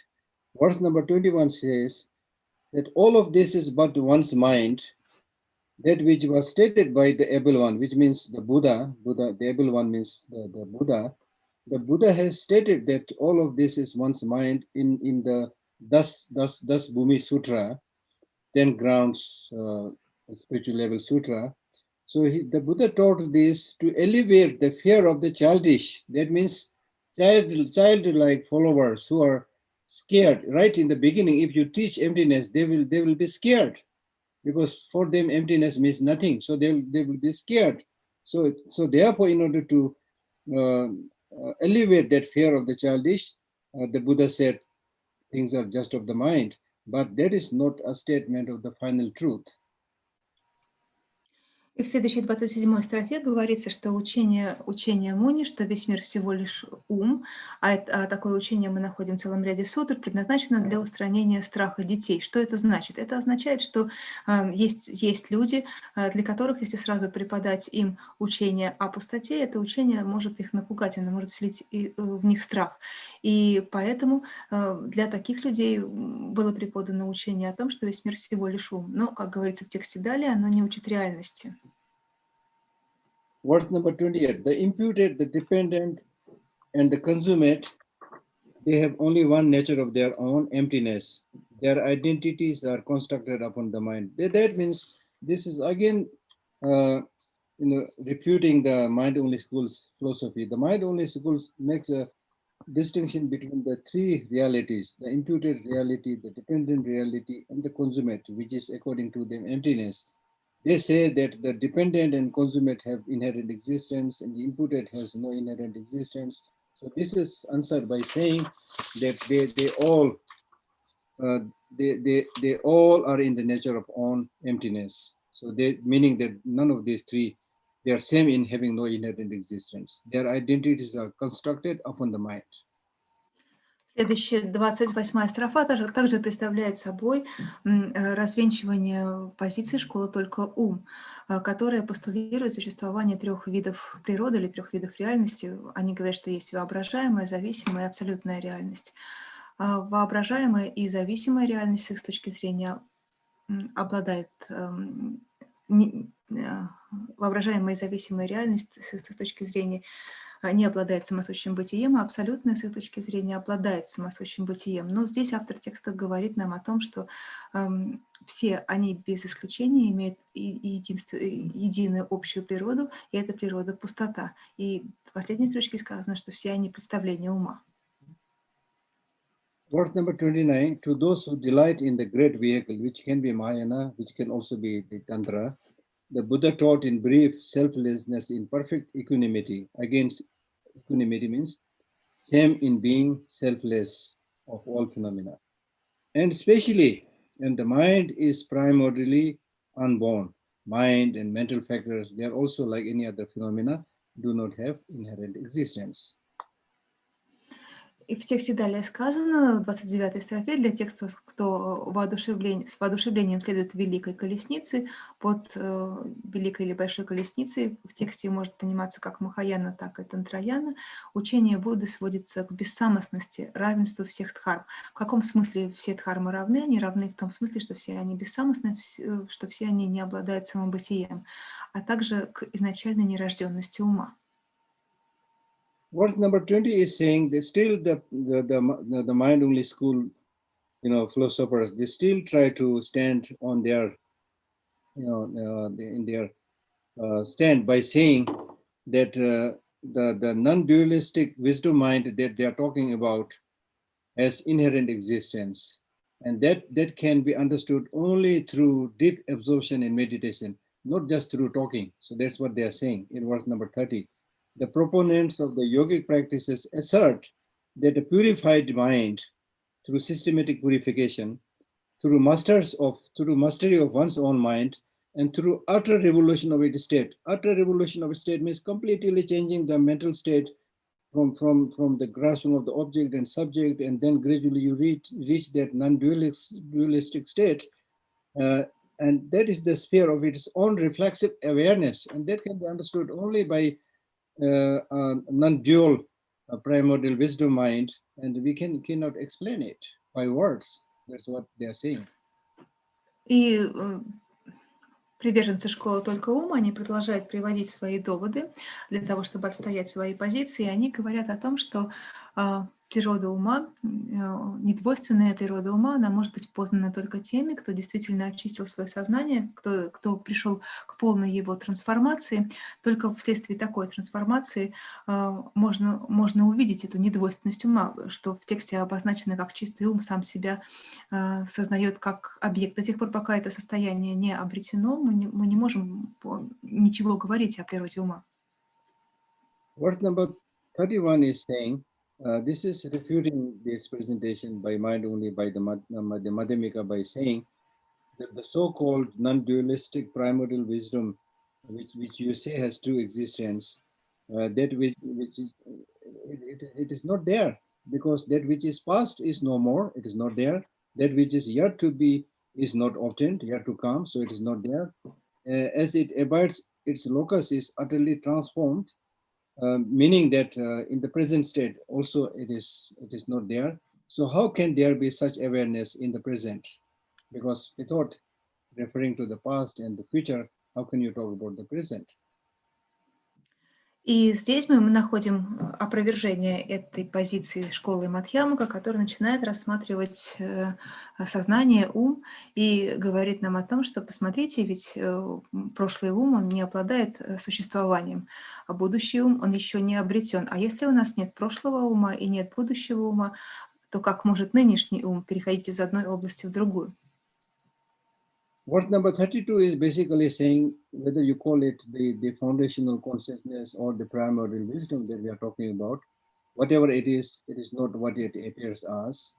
Verse number 21 says that all of this is but one's mind, that which was stated by the able one, which means the Buddha, the able one means the Buddha. The Buddha has stated that all of this is one's mind in the Das Bhumi Sutra, 10 grounds spiritual level sutra. So the Buddha taught this to alleviate the fear of the childish. That means childlike followers who are scared. Right in the beginning, if you teach emptiness, they will be scared, because for them emptiness means nothing. So they will be scared. So therefore, in order to alleviate that fear of the childish, the Buddha said things are just of the mind. But that is not a statement of the final truth. И в следующей 27-й строфе говорится, что учение Муни, что весь мир всего лишь ум, а такое учение мы находим в целом ряде сутр, предназначено для устранения страха детей. Что это значит? Это означает, что есть люди, для которых, если сразу преподать им учение о пустоте, это учение может их напугать, оно может вселить в них страх. И поэтому для таких людей было преподано учение о том, что весь мир всего лишь ум. Но, как говорится в тексте далее, оно не учит реальности. Verse number 28, the imputed, the dependent, and the consummate, they have only one nature of their own, emptiness. Their identities are constructed upon the mind. That means this is again, refuting the mind-only school's philosophy. The mind-only schools makes a distinction between the three realities: the imputed reality, the dependent reality, and the consummate, which is according to them emptiness. They say that the dependent and consummate have inherent existence, and the imputed has no inherent existence. So this is answered by saying that they all are in the nature of own emptiness. So meaning that none of these three, they are same in having no inherent existence. Their identities are constructed upon the mind. Следующая, 28-я строфа, также представляет собой развенчивание позиции школы только ум, которая постулирует существование трех видов природы или трех видов реальности. Они говорят, что есть воображаемая, зависимая и абсолютная реальность. Воображаемая и зависимая реальность с их точки зрения обладает... Воображаемая и зависимая реальность с их точки зрения не обладает самосущим бытием, а абсолютная с их точки зрения обладает самосущим бытием. Но здесь автор текста говорит нам о том, что все они без исключения имеют единую общую природу, и эта природа пустота. И в последней строчке сказано, что все они представления ума. Verse number 29, to those who delight in the great vehicle, which can be Mahayana, which can also be the Tantra, the Buddha taught in brief selflessness in perfect equanimity. Again, equanimity means same in being selfless of all phenomena. And especially, and the mind is primordially unborn. Mind and mental factors, they are also like any other phenomena, do not have inherent existence. И в тексте далее сказано, в 29-й строфе, для тех, кто с воодушевлением следует великой колеснице, под великой или большой колесницей в тексте может пониматься как Махаяна, так и Тантраяна. Учение Будды сводится к бессамостности, равенству всех дхарм. В каком смысле все дхармы равны? Они равны в том смысле, что все они бессамостны, что все они не обладают самобытием, а также к изначальной нерожденности ума. Verse number 20 is saying that still the mind-only school, philosophers, they still try to stand on their, in their stand by saying that the non-dualistic wisdom mind that they are talking about has inherent existence, and that can be understood only through deep absorption in meditation, not just through talking. So that's what they are saying in verse number 30. the proponents of the yogic practices assert that a purified mind through systematic purification, through mastery of one's own mind, and through utter revolution of its state. Utter revolution of its state means completely changing the mental state from the grasping of the object and subject, and then gradually you reach that non-dualistic state. And that is the sphere of its own reflexive awareness, and that can be understood only by non-dual primordial wisdom mind, and we cannot explain it by words. That's what they are saying. И приверженцы школы только ума, они продолжают приводить свои доводы для того, чтобы отстоять свои позиции. И они говорят о том, что природа ума, недвойственная природа ума, она может быть познана только теми, кто действительно очистил свое сознание, кто пришел к полной его трансформации. Только вследствие такой трансформации можно увидеть эту недвойственность ума, что в тексте обозначено как чистый ум сам себя сознает как объект. До тех пор, пока это состояние не обретено, мы не можем ничего говорить о природе ума. Verse number 31 is saying, this is refuting this presentation by mind only by the Madhyamika by saying that the so-called non-dualistic primordial wisdom, which you say has true existence, that which is it is not there, because that which is past is no more, it is not there. That which is yet to be is not obtained, yet to come, so it is not there. As it abides, its locus is utterly transformed. Meaning that in the present state also it is not there. So how can there be such awareness in the present? Because without referring to the past and the future, how can you talk about the present? И здесь мы находим опровержение этой позиции школы Мадхьямака, которая начинает рассматривать сознание, ум, и говорит нам о том, что, посмотрите, ведь прошлый ум, он не обладает существованием, а будущий ум, он еще не обретен. А если у нас нет прошлого ума и нет будущего ума, то как может нынешний ум переходить из одной области в другую? Verse number 32 is basically saying, whether you call it the foundational consciousness or the primordial wisdom that we are talking about, whatever it is not what it appears as.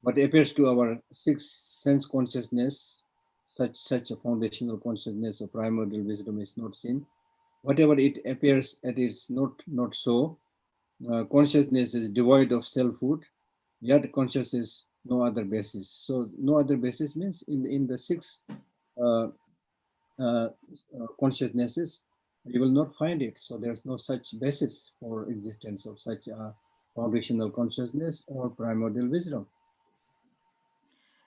What appears to our sixth sense consciousness, such a foundational consciousness or primordial wisdom is not seen. Whatever it appears, it is not so. Consciousness is devoid of selfhood, yet consciousness no other basis. So no other basis means in the six consciousnesses, you will not find it. So there's no such basis for existence of such a foundational consciousness or primordial wisdom.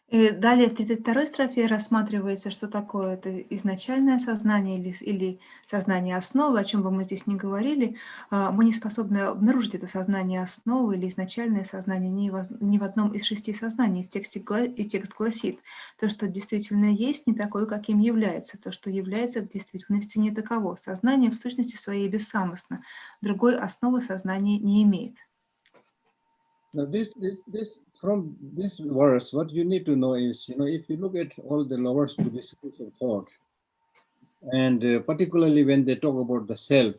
И далее в 32-й строфе рассматривается, что такое это изначальное сознание или сознание основы, о чем бы мы здесь ни говорили. Мы не способны обнаружить это сознание основы или изначальное сознание ни в одном из 6 сознаний. Текст гласит, то, что действительно есть, не такое, каким является. То, что является в действительности не таково. Сознание в сущности своей бессамостно. Другой основы сознания не имеет. Now from this verse, what you need to know is, if you look at all the lower Buddhist schools of thought, and particularly when they talk about the self,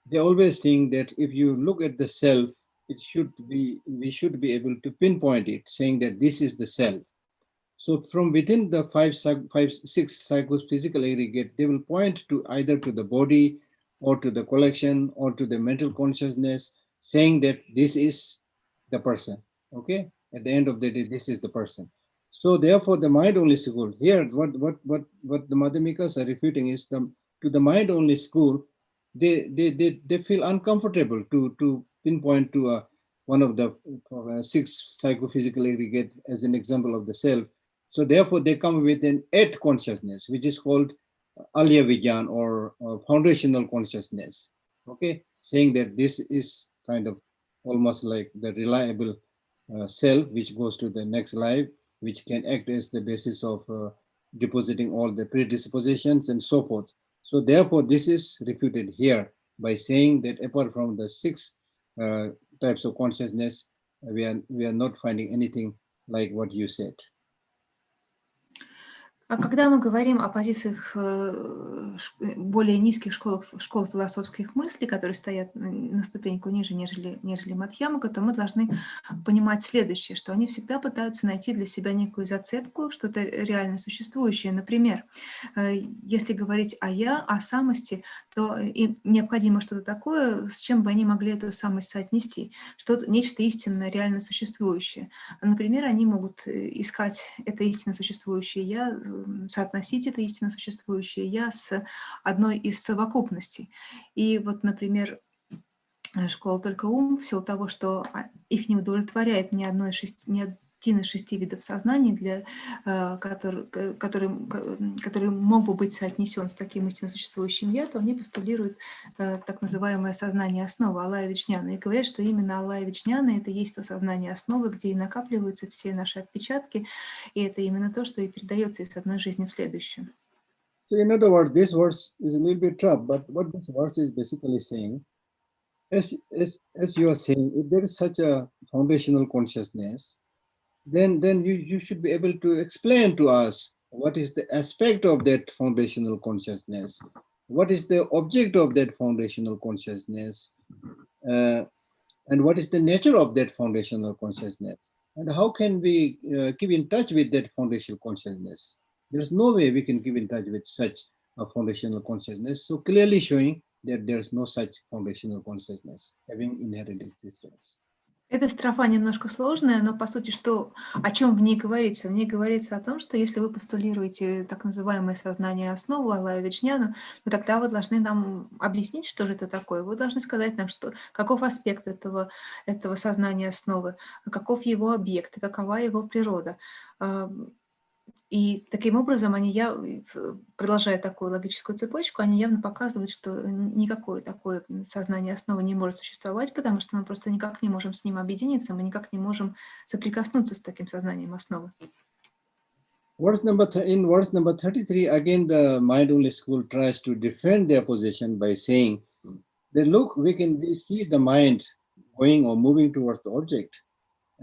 they always think that if you look at the self, we should be able to pinpoint it, saying that this is the self. So from within the six psychophysical aggregate, they will point to either to the body or to the collection or to the mental consciousness, saying that this is the person. Okay, at the end of the day, this is the person. So therefore, the mind-only school here, what the Madhyamikas are refuting is to the mind-only school, they feel uncomfortable to pinpoint to one of the six psychophysical aggregate as an example of the self. So therefore, they come with an eighth consciousness, which is called Alya Vijnan or foundational consciousness. Okay, saying that this is kind of almost like the reliable self, which goes to the next life, which can act as the basis of depositing all the predispositions and so forth. So therefore, this is refuted here by saying that apart from the six types of consciousness, we are not finding anything like what you said. А когда мы говорим о позициях более низких школ философских мыслей, которые стоят на ступеньку ниже, нежели Мадхьямака, то мы должны понимать следующее, что они всегда пытаются найти для себя некую зацепку, что-то реально существующее. Например, если говорить о «я», о самости, то им необходимо что-то такое, с чем бы они могли эту самость соотнести, нечто истинно, реально существующее. Например, они могут искать это истинно существующее «я», соотносить это истинно существующее «я» с одной из совокупностей. И вот, например, школа «Только ум», в силу того, что их не удовлетворяет ни один из 6 видов сознания, который мог бы быть соотнесен с таким истинно существующим «я», то они постулируют так называемое сознание основы, алая-вичняна, и говорят, что именно алая-вичняна — это есть то сознание основы, где и накапливаются все наши отпечатки, и это именно то, что и передается из одной жизни в следующую. So in other words, this verse is a little bit tough, but what this verse is basically saying, as you are saying, if there is such a foundational consciousness, then you should be able to explain to us what is the aspect of that foundational consciousness, what is the object of that foundational consciousness, and what is the nature of that foundational consciousness, and how can we keep in touch with that foundational consciousness. There's no way we can keep in touch with such a foundational consciousness, so clearly showing that there's no such foundational consciousness having inherent existence. Эта строфа немножко сложная, но по сути, о чем в ней говорится? В ней говорится о том, что если вы постулируете так называемое сознание основу, алая-вичняну, то тогда вы должны нам объяснить, что же это такое. Вы должны сказать нам, каков аспект этого сознания основы, каков его объект, какова его природа. И таким образом продолжая такую логическую цепочку, они явно показывают, что никакое такое сознание основы не может существовать, потому что мы просто никак не можем с ним объединиться, мы никак не можем соприкоснуться с таким сознанием основы. In verse number 33, again the mind-only school tries to defend their position by saying that, look, we see the mind going or moving towards the object.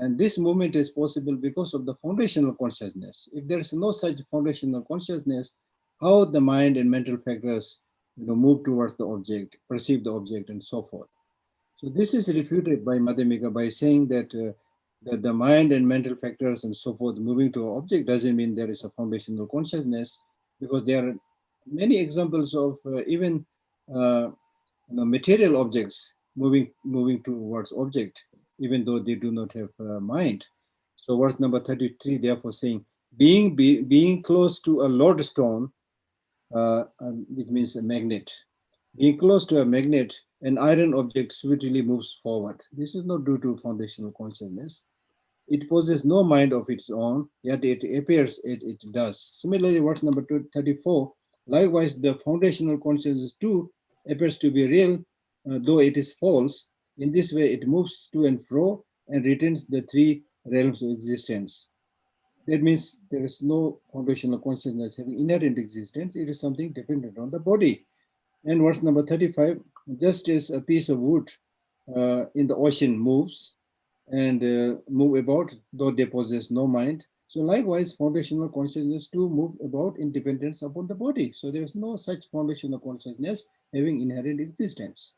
And this movement is possible because of the foundational consciousness. If there is no such foundational consciousness, how the mind and mental factors move towards the object, perceive the object, and so forth. So this is refuted by Madhyamika by saying that the mind and mental factors and so forth moving to an object doesn't mean there is a foundational consciousness, because there are many examples of even material objects moving towards object, even though they do not have mind. So verse number 33, therefore saying, being close to a lodestone, which means a magnet. Being close to a magnet, an iron object swiftly moves forward. This is not due to foundational consciousness. It possesses no mind of its own, yet it appears it does. Similarly, verse number 34, likewise the foundational consciousness too appears to be real, though it is false. In this way, it moves to and fro and retains the three realms of existence. That means there is no foundational consciousness having inherent existence. It is something dependent on the body. And verse number 35, just as a piece of wood in the ocean moves and move about, though they possess no mind, so likewise foundational consciousness too move about in dependence upon the body. So there is no such foundational consciousness having inherent existence.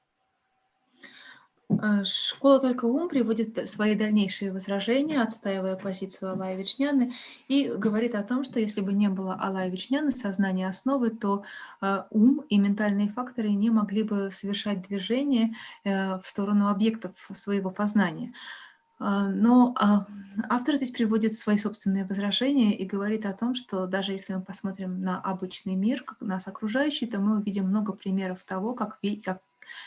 Школа «Только ум» приводит свои дальнейшие возражения, отстаивая позицию алая-вичняны, и говорит о том, что если бы не было алая-вичняны, сознания основы, то ум и ментальные факторы не могли бы совершать движение в сторону объектов своего познания. Но автор здесь приводит свои собственные возражения и говорит о том, что даже если мы посмотрим на обычный мир, как нас окружающий, то мы увидим много примеров того, как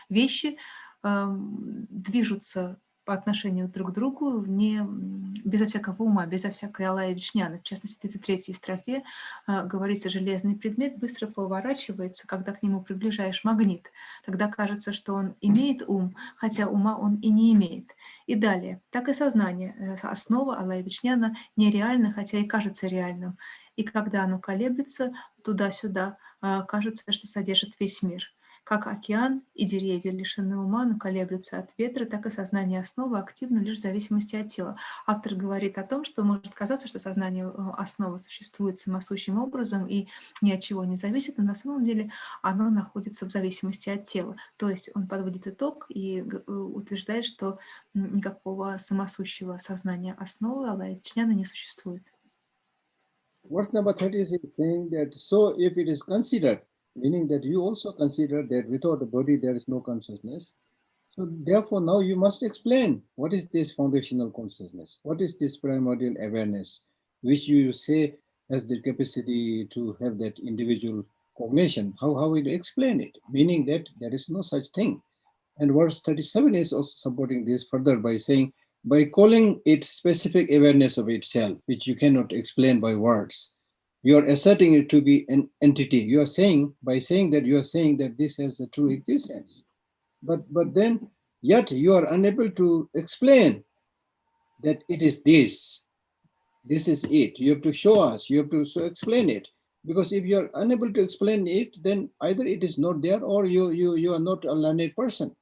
вещи движутся по отношению друг к другу безо всякого ума, безо всякой алая-вичняны. В частности, в 33-й строфе говорится: железный предмет быстро поворачивается, когда к нему приближаешь магнит. Тогда кажется, что он имеет ум, хотя ума он и не имеет. И далее. Так и сознание, основа алая-вичняна, нереально, хотя и кажется реальным. И когда оно колеблется туда-сюда, кажется, что содержит весь мир. Как океан и деревья лишены ума, но колеблются от ветра, так и сознание основы активно лишь в зависимости от тела. Автор говорит о том, что может казаться, что сознание основы существует самосущим образом и ни от чего не зависит, но на самом деле оно находится в зависимости от тела. То есть он подводит итог и утверждает, что никакого самосущего сознания основы Аллая-Вичняна не существует. Verse number 36 is saying that, so if it is considered, meaning that you also consider that without the body there is no consciousness, so therefore now you must explain what is this foundational consciousness, what is this primordial awareness, which you say has the capacity to have that individual cognition. How will you explain it? Meaning that there is no such thing. And verse 37 is also supporting this further by saying, by calling it specific awareness of itself, which you cannot explain by words, you are asserting it to be an entity. You are saying, by saying that, you are saying that this has a true existence. But then, yet you are unable to explain that it is this. This is it. You have to show us, you have to explain it. Because if you are unable to explain it, then either it is not there or you are not a learned person.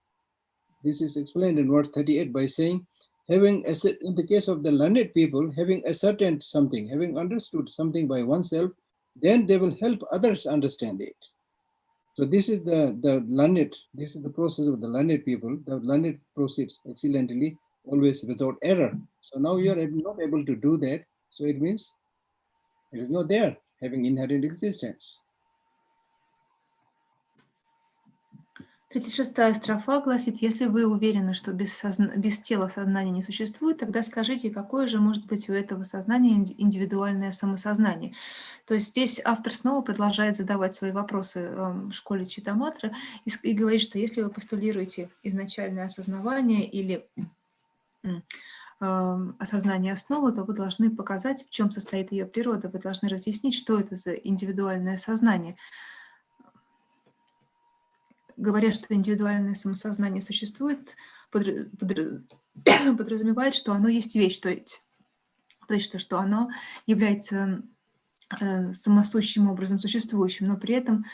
This is explained in verse 38 by saying, having in the case of the learned people, having ascertained something, having understood something by oneself, then they will help others understand it. So this is the learned, this is the process of the learned people. The learned proceeds excellently, always without error. So now you are not able to do that. So it means it is not there, having inherent existence. 36-я строфа гласит: если вы уверены, что без тела сознания не существует, тогда скажите, какое же может быть у этого сознания индивидуальное самосознание. То есть здесь автор снова продолжает задавать свои вопросы в школе Читаматра и говорит, что если вы постулируете изначальное осознавание или осознание основы, то вы должны показать, в чем состоит ее природа, вы должны разъяснить, что это за индивидуальное сознание. Говоря, что индивидуальное самосознание существует, подразумевает, что оно есть вещь, то есть что оно является самосущим образом существующим, но при этом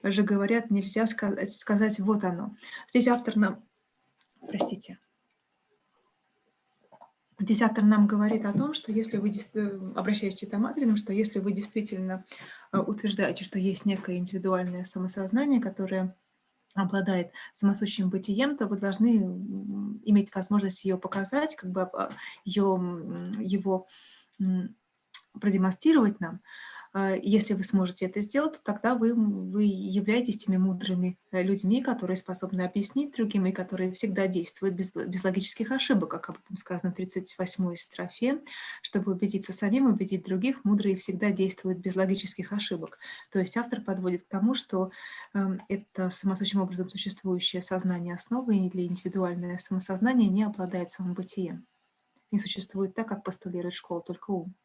же говорят, нельзя сказать «вот оно». Здесь автор нам, Здесь автор нам говорит о том, что если вы, обращаясь к Читаматриным, что если вы действительно утверждаете, что есть некое индивидуальное самосознание, которое обладает самосущим бытием, то вы должны иметь возможность ее показать, как бы его продемонстрировать нам. Если вы сможете это сделать, то тогда вы являетесь теми мудрыми людьми, которые способны объяснить другим и которые всегда действуют без логических ошибок, как об этом сказано в 38-й строфе. Чтобы убедиться самим, убедить других, мудрые всегда действуют без логических ошибок. То есть автор подводит к тому, что это самосущим образом существующее сознание основы или индивидуальное самосознание не обладает самобытием. Не существует так, как постулирует школа, только ум.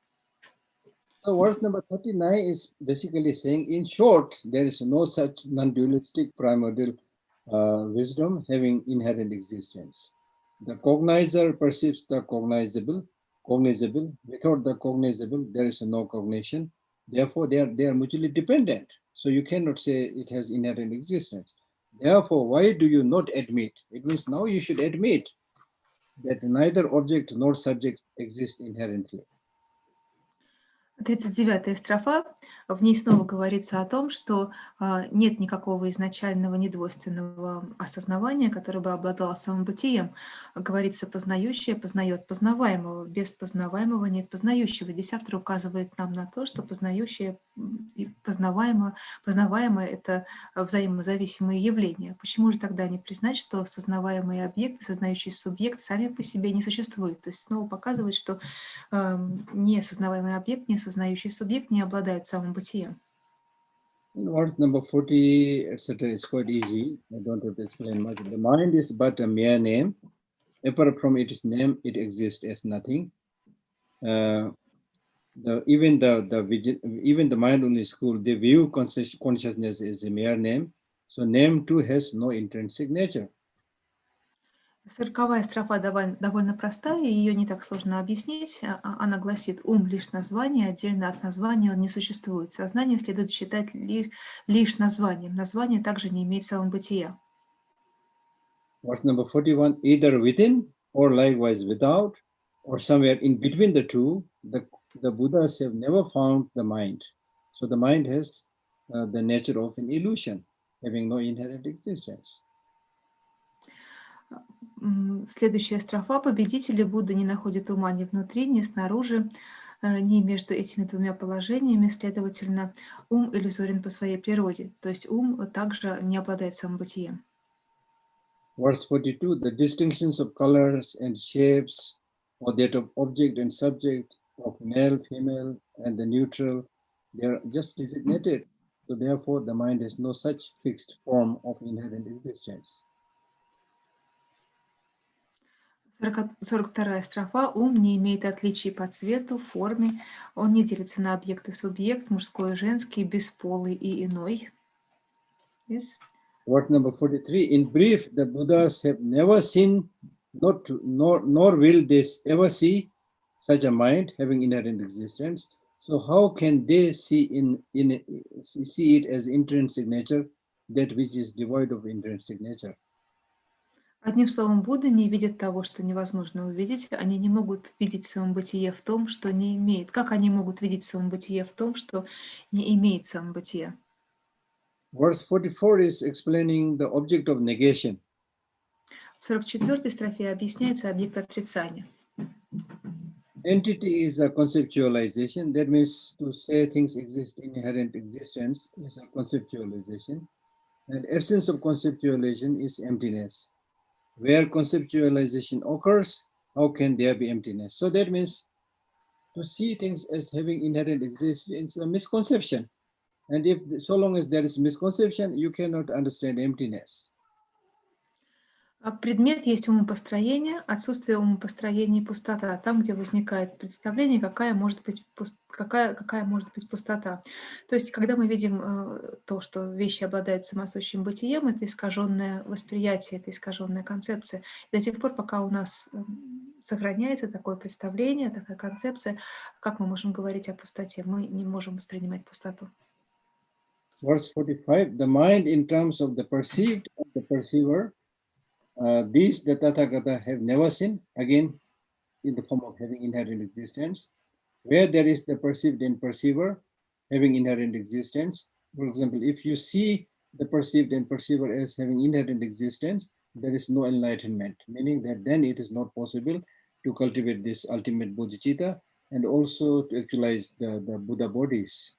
So verse number 39 is basically saying, in short, there is no such non-dualistic primordial wisdom having inherent existence. The cognizer perceives the cognizable. Without the cognizable, there is no cognition. Therefore, they are mutually dependent. So you cannot say it has inherent existence. Therefore, why do you not admit? It means now you should admit that neither object nor subject exist inherently. 39-я строфа, в ней снова говорится о том, что нет никакого изначального недвойственного осознавания, которое бы обладало самобытием. Говорится, познающее познает познаваемого, без познаваемого нет познающего. Здесь автор указывает нам на то, что познающее и познаваемое – это взаимозависимые явления. Почему же тогда не признать, что сознаваемый объект, сознающий субъект сами по себе не существуют? То есть снова показывает, что неосознаваемый объект, несознающий субъект не обладает самобытием. Verse number 40, etc. is quite easy. I don't have to explain much. The mind is but a mere name. Apart from its name, it exists as nothing. Even the mind-only school, they view consciousness as a mere name. So name too has no intrinsic nature. 40-я строфа довольно простая, ее не так сложно объяснить. Она гласит: ум лишь название, отдельно от названия он не существует. Сознание следует считать лишь названием. Название также не имеет самобытия. Verse number 41, either within or likewise without, or somewhere in between the two, the Buddhas have never found the mind. So the mind has the nature of an illusion, having no inherent existence. Следующая строфа: победители Будды не находят ума ни внутри, ни снаружи, ни между этими двумя положениями. Следовательно, ум иллюзорен по своей природе, то есть ум также не обладает самобытием. Verse 42, the distinctions of colors and shapes, or that of object and subject, of male, female, and the neutral, they are just designated. So therefore, the mind has no such fixed form of inherent existence. 42-я строфа: ум не имеет отличий по цвету, форме, он не делится на объект и субъект, мужской и женский, бесполый и иной. Yes. Verse number 43, in brief, the Buddhas have never seen, nor will they ever see such a mind having inherent existence. So how can they see it as intrinsic nature, that which is devoid of intrinsic nature? Одним словом, Будды не видят того, что невозможно увидеть. Они не могут видеть самобытие в том, что не имеет. Как они могут видеть самобытие в том, что не имеет самобытия? Verse 44 is explaining the object of negation. В 44-й строфе объясняется объект отрицания. Entity is a conceptualization. That means to say things exist in inherent existence is a conceptualization. And essence of conceptualization is emptiness. Where conceptualization occurs, how can there be emptiness? So that means to see things as having inherent existence is a misconception. And if so long as there is misconception, you cannot understand emptiness. Предмет есть умопостроение, отсутствие умопостроения и пустота. Там, где возникает представление, какая может быть пустота. То есть, когда мы видим то, что вещи обладают самосущим бытием, это искаженное восприятие, это искаженная концепция. И до тех пор, пока у нас сохраняется такое представление, такая концепция, как мы можем говорить о пустоте? Мы не можем воспринимать пустоту. Verse 45, the mind in terms of the perceived and the perceiver, these the Tathagata have never seen, again, in the form of having inherent existence. Where there is the perceived and perceiver having inherent existence, for example, if you see the perceived and perceiver as having inherent existence, there is no enlightenment, meaning that then it is not possible to cultivate this ultimate bodhicitta and also to actualize the Buddha bodies.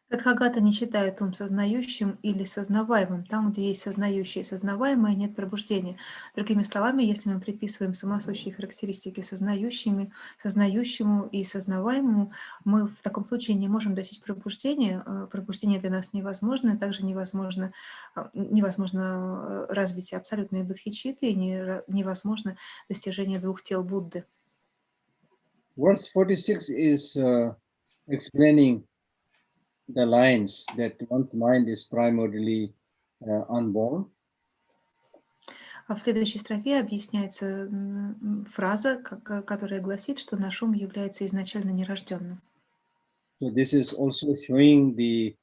Тадхагата не считает ум сознающим или сознаваемым. Там, где есть сознающее и сознаваемое, нет пробуждения. Другими словами, если мы приписываем самосущие характеристики сознающему и сознаваемому, мы в таком случае не можем достичь пробуждения. Пробуждение для нас невозможно. Также невозможно развитие абсолютной бодхичитты и невозможно достижение двух тел Будды. Verse 46 is explaining the lines that one's mind is primarily unborn. В следующей строфе объясняется фраза, которая гласит, что наш ум является изначально нерожденным. So this is also showing the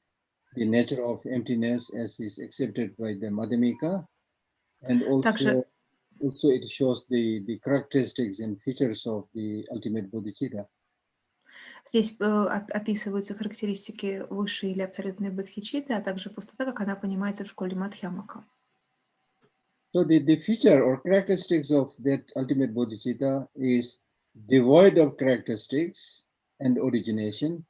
nature of emptiness as is accepted by the Madhyamika, and also it shows the characteristics and features of the ultimate bodhicitta. Здесь описываются характеристики высшей или абсолютной бодхичитты, а также пустота, как она понимается в школе Мадхьямака. So the feature or characteristics of that ultimate bodhicitta is devoid of characteristics and origination,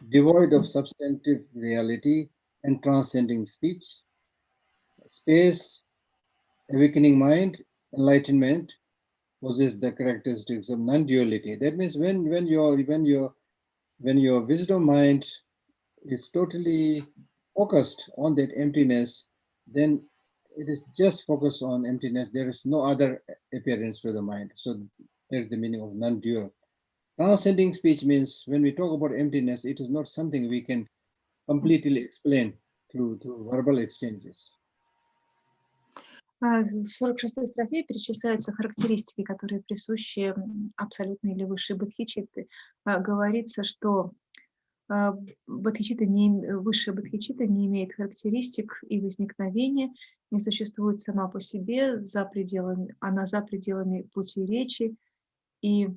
devoid of substantive reality and transcending speech, space, awakening mind, enlightenment possess the characteristics of non-duality. That means when your wisdom mind is totally focused on that emptiness, then it is just focused on emptiness. There is no other appearance to the mind. So there's the meaning of non-dual. Transcending speech means when we talk about emptiness, it is not something we can completely explain through verbal exchanges. В 46-й строфе перечисляются характеристики, которые присущи абсолютной или высшей бодхичитты. Говорится, что высшая бодхичитта не имеет характеристик и возникновения, не существует сама по себе, она за пределами пути речи, и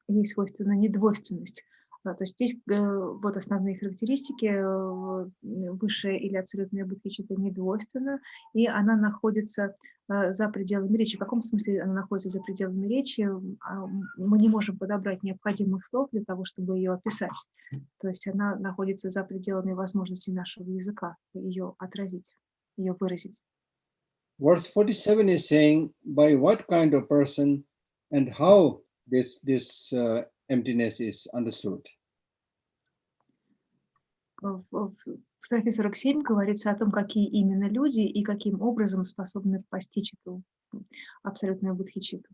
ей свойственна недвойственность. То есть здесь вот основные характеристики. Высшая или абсолютная бодхичитта недвойственна, и она находится за пределами речи. В каком смысле она находится за пределами речи? Мы не можем подобрать необходимых слов для того, чтобы ее описать. То есть она находится за пределами возможностей нашего языка, ее отразить, ее выразить. Verse 47 is saying, by what kind of person and how this emptiness is understood. В строфе 47 говорится о том, какие именно люди и каким образом способны постичь эту абсолютную бодхичитту.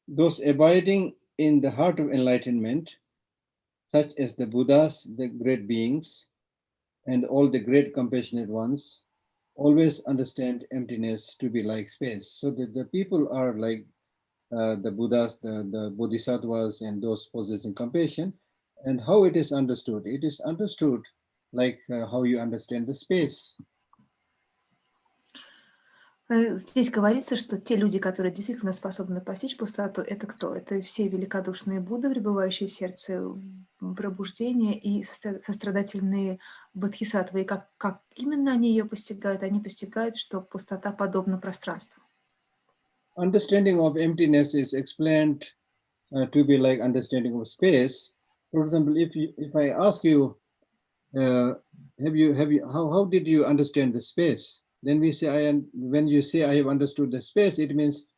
Those abiding in the heart of enlightenment, such as the Buddhas, the great beings, and all the great compassionate ones, always understand emptiness to be like space. So that the people are like the Buddhas, the Bodhisattvas, and those possessing compassion. And how it is understood? It is understood like how you understand the space. Здесь говорится, что те люди, которые действительно способны постичь пустоту, это кто? Это все великодушные Будды, пребывающие в сердце пробуждения, и сострадательные бодхисаттвы. И как именно они ее постигают? Они постигают, что пустота подобна пространству. Understanding of emptiness is explained to be like understanding of space. For example, if I ask you, how did you understand the space? Then we say, when you say I have understood the space, it means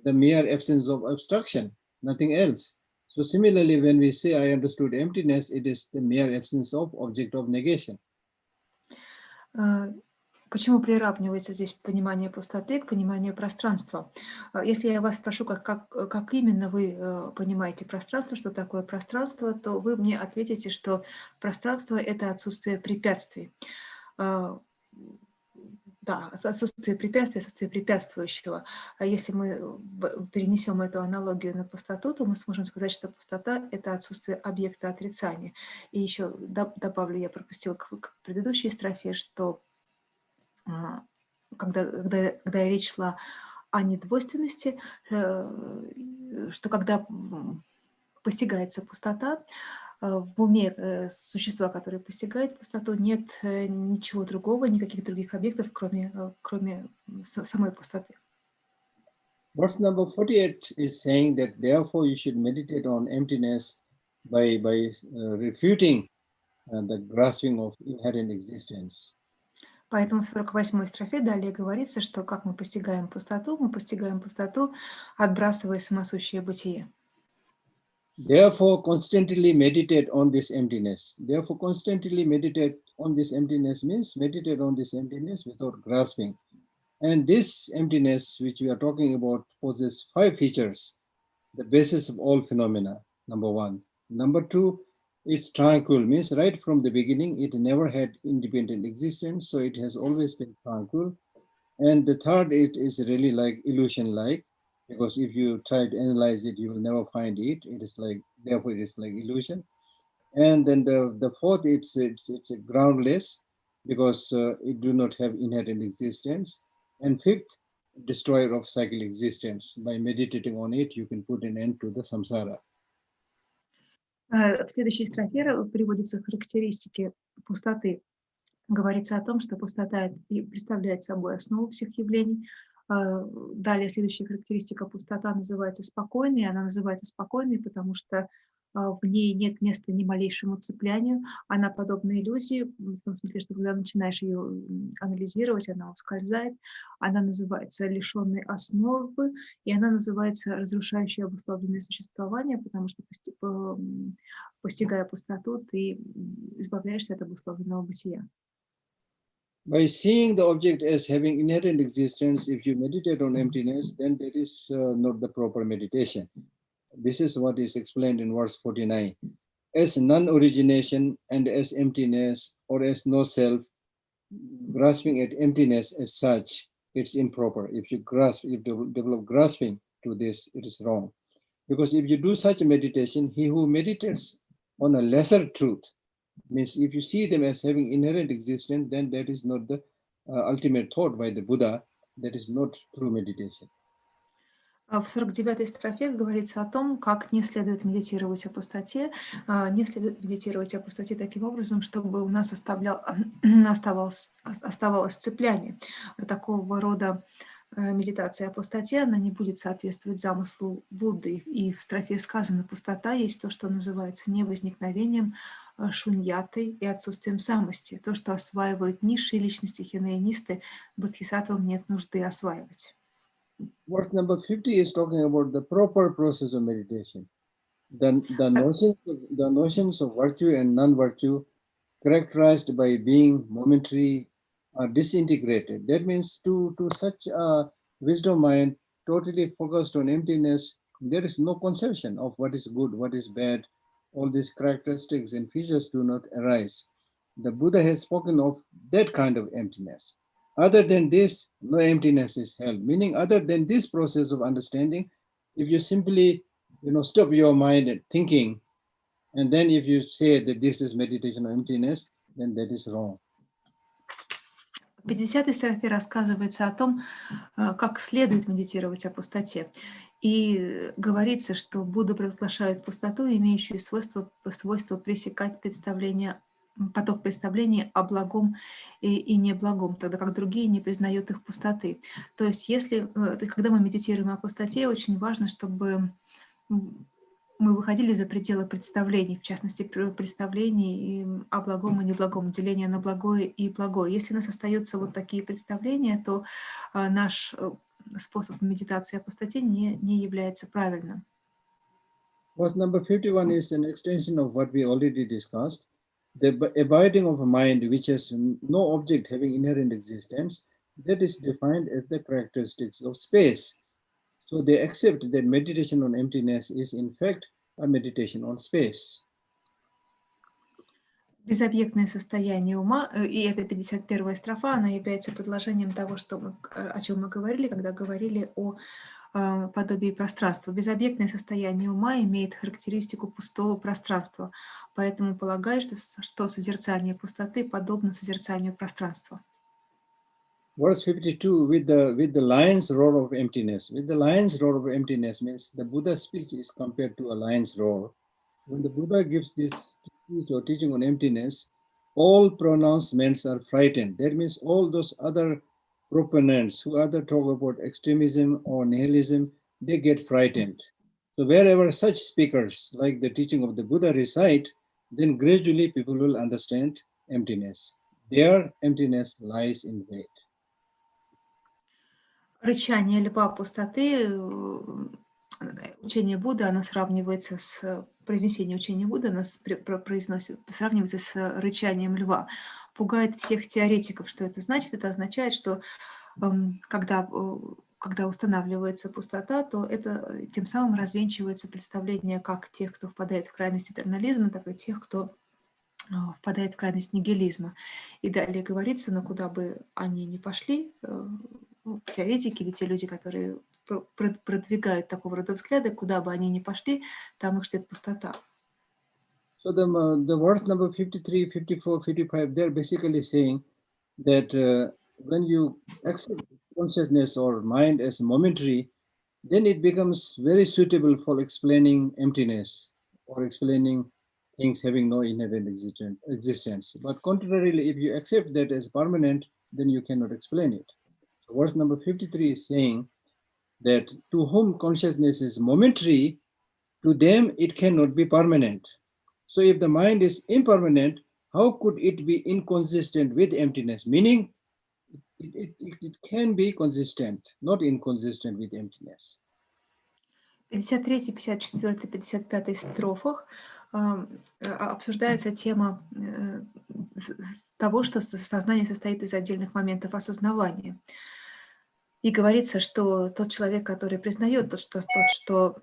the mere absence of obstruction, nothing else. So similarly, when we say I understood emptiness, it is the mere absence of object of negation. Почему приравнивается здесь понимание пустоты к пониманию пространства? Если я вас спрошу, как именно вы понимаете пространство, что такое пространство, то вы мне ответите, что пространство – это отсутствие препятствий. Да, отсутствие препятствий, отсутствие препятствующего. А если мы перенесем эту аналогию на пустоту, то мы сможем сказать, что пустота – это отсутствие объекта отрицания. И еще добавлю, я пропустила к предыдущей строфе, что когда речь шла о недвойственности, что когда постигается пустота, в уме существа, которые постигают пустоту, нет ничего другого, никаких других объектов, кроме самой пустоты. Verse number 48 is saying that therefore you should meditate on emptiness by refuting the grasping of inherent existence. Поэтому в 48-й строфе далее говорится, что как мы постигаем пустоту, отбрасывая самосущее бытие. Therefore, constantly meditate on this emptiness. Therefore, constantly meditate on this emptiness means meditate on this emptiness without grasping. And this emptiness, which we are talking about, possesses 5 features, the basis of all phenomena, number 1. Number 2, it's tranquil, means right from the beginning, it never had independent existence, so it has always been tranquil. And the third, it is really like illusion-like, because if you try to analyze it, you will never find it. It is like, therefore it is like illusion. And then the fourth, it's a groundless, because it do not have inherent existence. And fifth, destroyer of cycle existence. By meditating on it, you can put an end to the samsara. В следующей строфе приводятся характеристики пустоты. Говорится о том, что пустота представляет собой основу всех явлений. Далее следующая характеристика: пустота называется спокойной. Она называется спокойной, потому что в ней нет места ни малейшему цеплянию. Она подобна иллюзии, в том смысле, что когда начинаешь ее анализировать, она ускользает. Она называется лишенной основы, и она называется разрушающей обусловленное существование, потому что, постигая пустоту, ты избавляешься от обусловленного бытия. By seeing the object as having inherent existence, if you meditate on emptiness, then that is not the proper meditation. This is what is explained in verse 49. As non-origination and as emptiness or as no self, grasping at emptiness as such, it's improper. If you develop grasping to this, it is wrong. Because if you do such a meditation, he who meditates on a lesser truth, means if you see them as having inherent existence, then that is not the ultimate thought by the Buddha. That is not true meditation. В 49-й строфе говорится о том, как не следует медитировать о пустоте. Не следует медитировать о пустоте таким образом, чтобы у нас оставалось цепляние. Такого рода медитация о пустоте, она не будет соответствовать замыслу Будды. И в строфе сказано, пустота есть то, что называется невозникновением, шуньятой и отсутствием самости. То, что осваивают низшие личности, хинаянисты, бодхисаттвам нет нужды осваивать. Verse number 50 is talking about the proper process of meditation. The notions of virtue and non-virtue, characterized by being momentary, are disintegrated. That means to such a wisdom mind, totally focused on emptiness, there is no conception of what is good, what is bad. All these characteristics and features do not arise. The Buddha has spoken of that kind of emptiness. Other than this, no emptiness is held. Meaning, other than this process of understanding, if you simply, stop your mind at thinking, and then if you say that this is meditation on emptiness, then that is wrong. В 50-й строфе рассказывается о том, как следует медитировать о пустоте. И говорится, что Будда провозглашает пустоту, имеющую свойство пресекать поток представлений о благом и неблагом, тогда как другие не признают их пустоты. То есть, когда мы медитируем о пустоте, очень важно, чтобы мы выходили за пределы представлений, в частности, представлений о благом и неблагом, деления на благое и благое. Если у нас остаются вот такие представления, то наш способ медитации о пустоте не является правильным. Verse number 51 is an extension of what we already discussed. The abiding of a mind which has no object having inherent existence, that is defined as the characteristics of space. So they accept that meditation on emptiness is in fact a meditation on space. Безобъектное состояние ума, и это 51-я строфа, она является предложением того, о чем мы говорили, когда говорили о подобии пространства. Безобъектное состояние ума имеет характеристику пустого пространства, поэтому полагаю, что созерцание пустоты подобно созерцанию пространства. Verse 52, with the lion's roar of emptiness. With the lion's roar of emptiness means the Buddha's speech is compared to a lion's roar. When the Buddha gives this speech or teaching on emptiness, all pronouncements are frightened. That means all those other proponents who either talk about extremism or nihilism, they get frightened. So wherever such speakers like the teaching of the Buddha recite, then gradually people will understand emptiness. Their emptiness lies in wait. Рычание льва пустоты, учение Будды, оно сравнивается произнесение учения Будды, оно сравнивается с рычанием льва. Пугает всех теоретиков. Что это значит? Это означает, что когда устанавливается пустота, то это тем самым развенчивается представление как тех, кто впадает в крайность этернализма, так и тех, кто впадает в крайность нигилизма. И далее говорится, но куда бы они ни пошли, теоретики или те люди, которые продвигают такого рода взгляды, куда бы они ни пошли, там их ждет пустота. So the verse number 53, 54, 55, they're basically saying that when you accept consciousness or mind as momentary, then it becomes very suitable for explaining emptiness or explaining things having no inherent existence. But contrarily, if you accept that as permanent, then you cannot explain it. So verse number 53 is saying that to whom consciousness is momentary, to them it cannot be permanent. So if the mind is impermanent, how could it be inconsistent with emptiness? Meaning, it can be consistent, not inconsistent with emptiness. В 53, 54, 55 строфах обсуждается тема того, что сознание состоит из отдельных моментов осознавания. И говорится, что тот человек, который признает то, что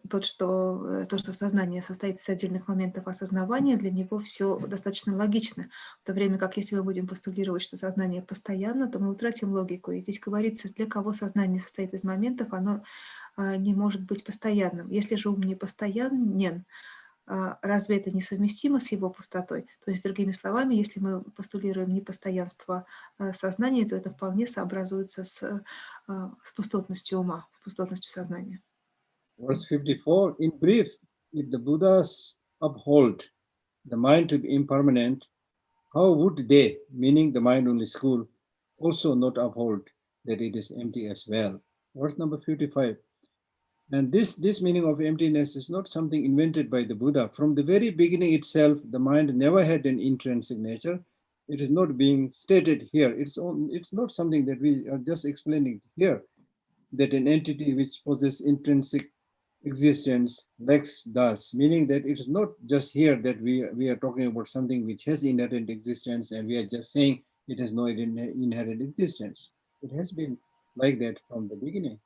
сознание состоит из отдельных моментов осознавания, для него все достаточно логично. В то время как если мы будем постулировать, что сознание постоянно, то мы утратим логику. И здесь говорится, для кого сознание состоит из моментов, оно не может быть постоянным. Если же ум не постоянен, разве это несовместимо с его пустотой? То есть, другими словами, если мы постулируем непостоянство сознания, то это вполне сообразуется с пустотностью ума, с пустотностью сознания. Verse 54, in brief, if the Buddhas uphold the mind to be impermanent, how would they, meaning the mind-only school, also not uphold that it is empty as well? Verse number 55. And this meaning of emptiness is not something invented by the Buddha. From the very beginning itself, the mind never had an intrinsic nature. It is not being stated here. It's not something that we are just explaining here, that an entity which possesses intrinsic existence lacks thus, meaning that it is not just here that we are talking about something which has inherent existence and we are just saying it has no inherent existence. It has been like that from the beginning.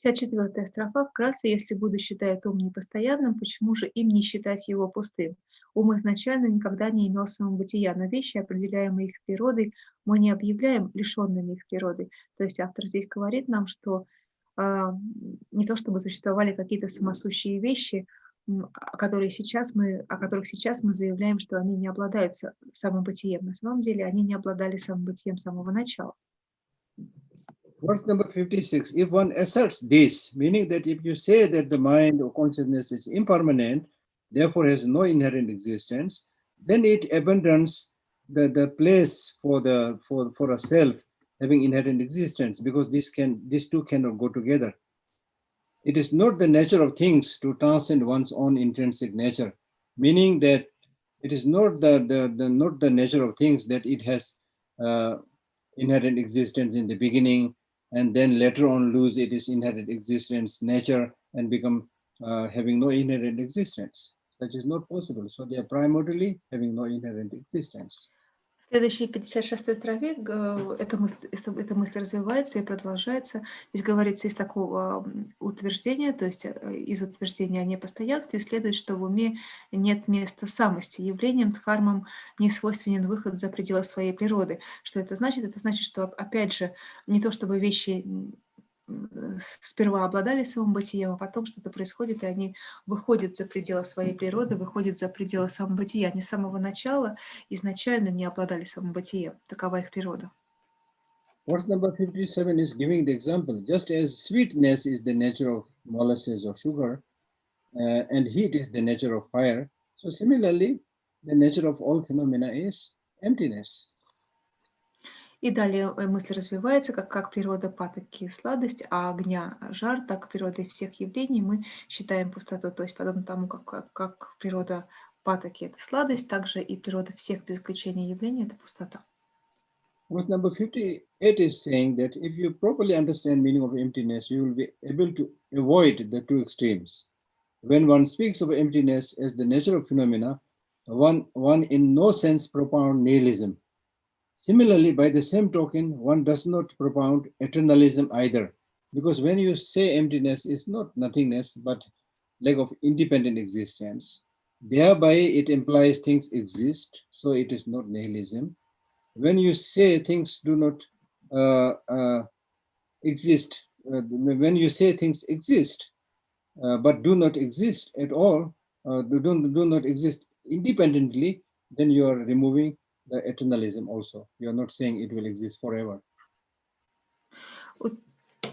54-я строфа. Вкратце, если Будда считает ум непостоянным, почему же им не считать его пустым? Ум изначально никогда не имел самобытия, но вещи, определяемые их природой, мы не объявляем лишенными их природы. То есть автор здесь говорит нам, что не то чтобы существовали какие-то самосущие вещи, о которых сейчас мы заявляем, что они не обладают самобытием. На самом деле они не обладали самобытием с самого начала. Verse number 56, if one asserts this, meaning that if you say that the mind or consciousness is impermanent, therefore has no inherent existence, then it abandons the place for a self having inherent existence, because these two cannot go together. It is not the nature of things to transcend one's own intrinsic nature, meaning that it is not the nature of things that it has inherent existence in the beginning, and then later on lose its inherent existence, nature, and become having no inherent existence. Such is not possible. So they are primarily having no inherent existence. В следующей 56-й строфе эта мысль развивается и продолжается. Здесь говорится из такого утверждения, то есть из утверждения о непостоянстве следует, что в уме нет места самости. Явлением дхармам не свойственен выход за пределы своей природы. Что это значит? Это значит, что, опять же, не то чтобы вещи сперва обладали самобытием, а потом что-то происходит, и они выходят за пределы своей природы, выходят за пределы самобытия. Они с самого начала изначально не обладали самобытием. Такова их природа. Verse number 57 is giving the example. Just as sweetness is the nature of molasses or sugar, and heat is the nature of fire, so similarly, the nature of all phenomena is emptiness. И далее мысль развивается, как природа патоки сладость, а огня жар, так природа всех явлений мы считаем пустоту. То есть подобно тому, как природа патоки это сладость, также и природа всех без исключения явлений это пустота. Verse number 58 is saying that if you properly understand meaning of emptiness, you will be able to avoid the two extremes. When one speaks of emptiness as the nature of phenomena, one in no sense propound nihilism. Similarly, by the same token, one does not propound eternalism either, because when you say emptiness is not nothingness, but lack of independent existence, thereby it implies things exist, so it is not nihilism. When you say things do not exist, when you say things exist, but do not exist at all, do not exist independently, then you are removing the eternalism also. You are not saying it will exist forever.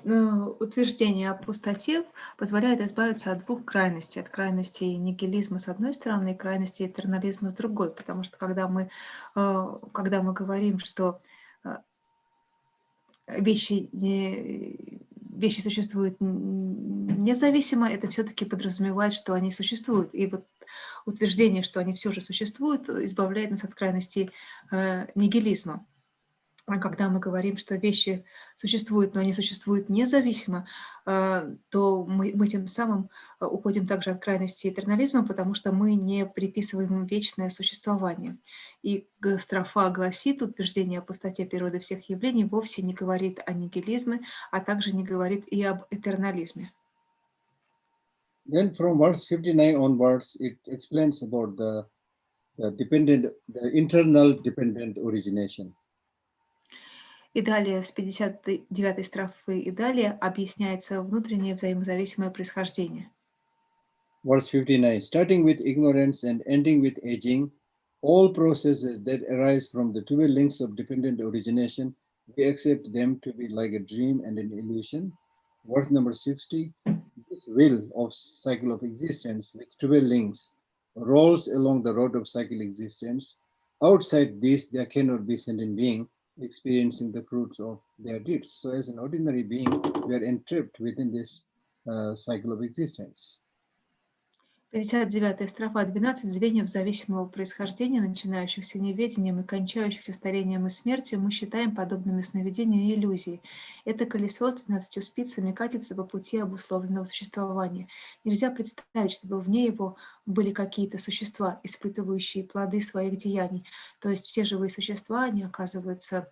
Утверждение о пустоте позволяет избавиться от двух крайностей. От крайности нигилизма с одной стороны и крайности этернализма с другой. Потому что когда мы говорим, что вещи существуют независимо, это все-таки подразумевает, что они существуют. И вот утверждение, что они все же существуют, избавляет нас от крайности нигилизма. когда мы говорим, что вещи существуют, но они существуют независимо, то мы тем самым уходим также от крайности этернализма, потому что мы не приписываем им вечное существование. И строфа гласит: утверждение о пустоте природы всех явлений вовсе не говорит о нигилизме, а также не говорит и об этернализме. Then from verse 59 onwards, it explains about the internal dependent origination. И далее, с 59-й строфы и далее, объясняется внутреннее взаимозависимое происхождение. Verse 59, starting with ignorance and ending with aging, all processes that arise from the 12 links of dependent origination, we accept them to be like a dream and an illusion. Verse number 60, this wheel of cycle of existence with 12 links rolls along the road of cycle existence. Outside this, there cannot be sentient being experiencing the fruits of their deeds. So as an ordinary being, we are entrapped within this cycle of existence. 59-я строфа, 12 звеньев зависимого происхождения, начинающихся неведением и кончающихся старением и смертью, мы считаем подобными сновидению и иллюзии. Это колесо с 12 спицами катится по пути обусловленного существования. Нельзя представить, чтобы вне его были какие-то существа, испытывающие плоды своих деяний. То есть все живые существа, они оказываются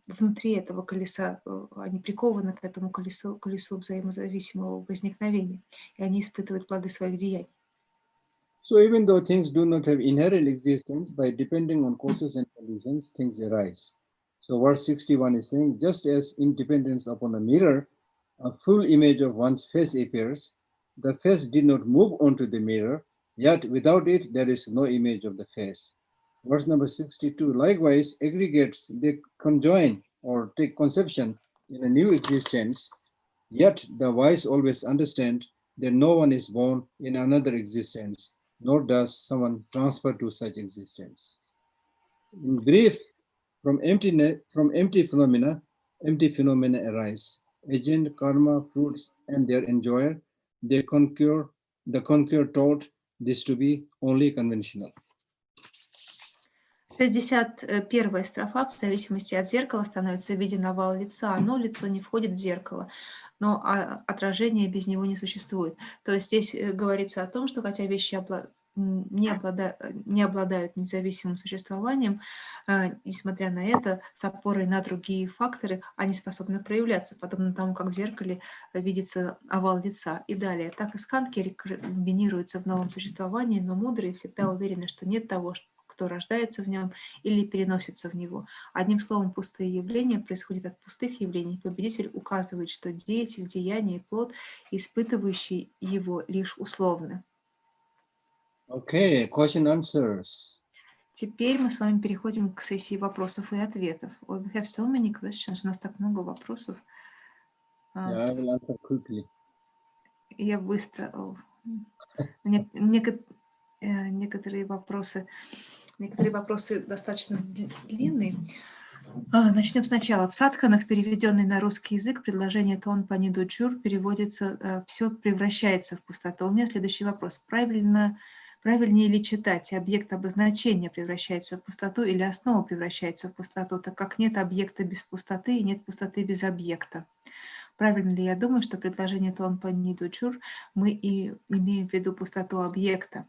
внутри этого колеса, они прикованы к этому колесу взаимозависимого возникновения, и они испытывают плоды своих деяний. So even though things do not have inherent existence, by depending on causes and conditions, things arise. So verse 61 is saying, just as in dependence upon a mirror, a full image of one's face appears, the face did not move onto the mirror, yet without it there is no image of the face. Verse number 62, likewise, aggregates, they conjoin or take conception in a new existence, yet the wise always understand that no one is born in another existence, nor does someone transfer to such existence. In brief, from empty phenomena arise. Agent, karma, fruits, and their enjoyer, the conqueror taught this to be only conventional. 61-я строфа, в зависимости от зеркала становится виден овал лица, но лицо не входит в зеркало, но отражение без него не существует. То есть здесь говорится о том, что хотя вещи не обладают независимым существованием, несмотря на это, с опорой на другие факторы, они способны проявляться, подобно тому, как в зеркале видится овал лица. И далее, так и сканки рекомбинируются в новом существовании, но мудрые всегда уверены, что нет того, кто рождается в нем или переносится в него. Одним словом, пустые явления происходят от пустых явлений. Победитель указывает, что деятель, деяние и плод, испытывающий его, лишь условны. Okay, question answers. Теперь мы с вами переходим к сессии вопросов и ответов. We have so many questions. У нас так много вопросов. Yeah, I will answer quickly. Я быстро... Некоторые вопросы достаточно длинные. Начнем сначала. В садханах, переведенный на русский язык, предложение «тон пани дуджур» переводится «все превращается в пустоту». У меня следующий вопрос. Правильнее ли читать «объект обозначения превращается в пустоту» или «основа превращается в пустоту», так как нет объекта без пустоты и нет пустоты без объекта? Правильно ли я думаю, что предложение «тон пани дуджур» мы и имеем в виду пустоту объекта?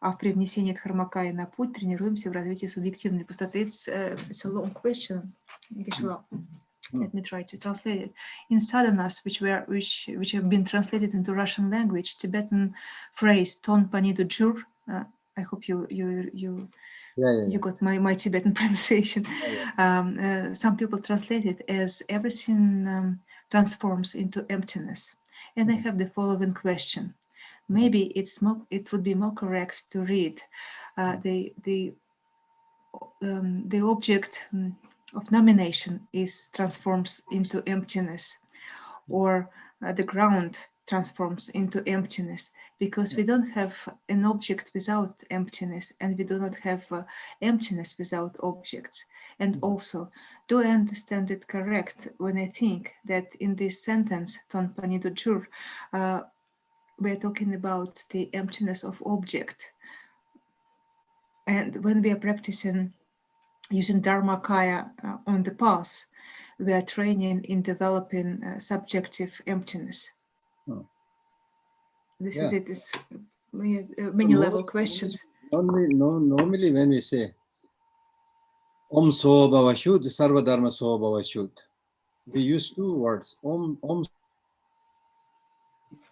А в привнесении Дхармакаи на путь тренируемся в развитии субъективной пустоты. It's a long question. Let me try to translate it. In sadhanas, which have been translated into Russian language, Tibetan phrase "ton pani dujur." I hope you got my Tibetan pronunciation. Some people translate it as everything transforms into emptiness. And I have the following question. Maybe it would be more correct to read the object of nomination transforms into emptiness, or the ground transforms into emptiness, because we don't have an object without emptiness, and we do not have emptiness without objects. And also, do I understand it correct when I think that in this sentence, ton pani dujur, we're talking about the emptiness of object. And when we are practicing using Dharmakaya on the path, we are training in developing subjective emptiness. This is it. Is many level questions. Normally when we say Om So Bhavashud, Sarva Dharma So Bhavashud, we use two words. Om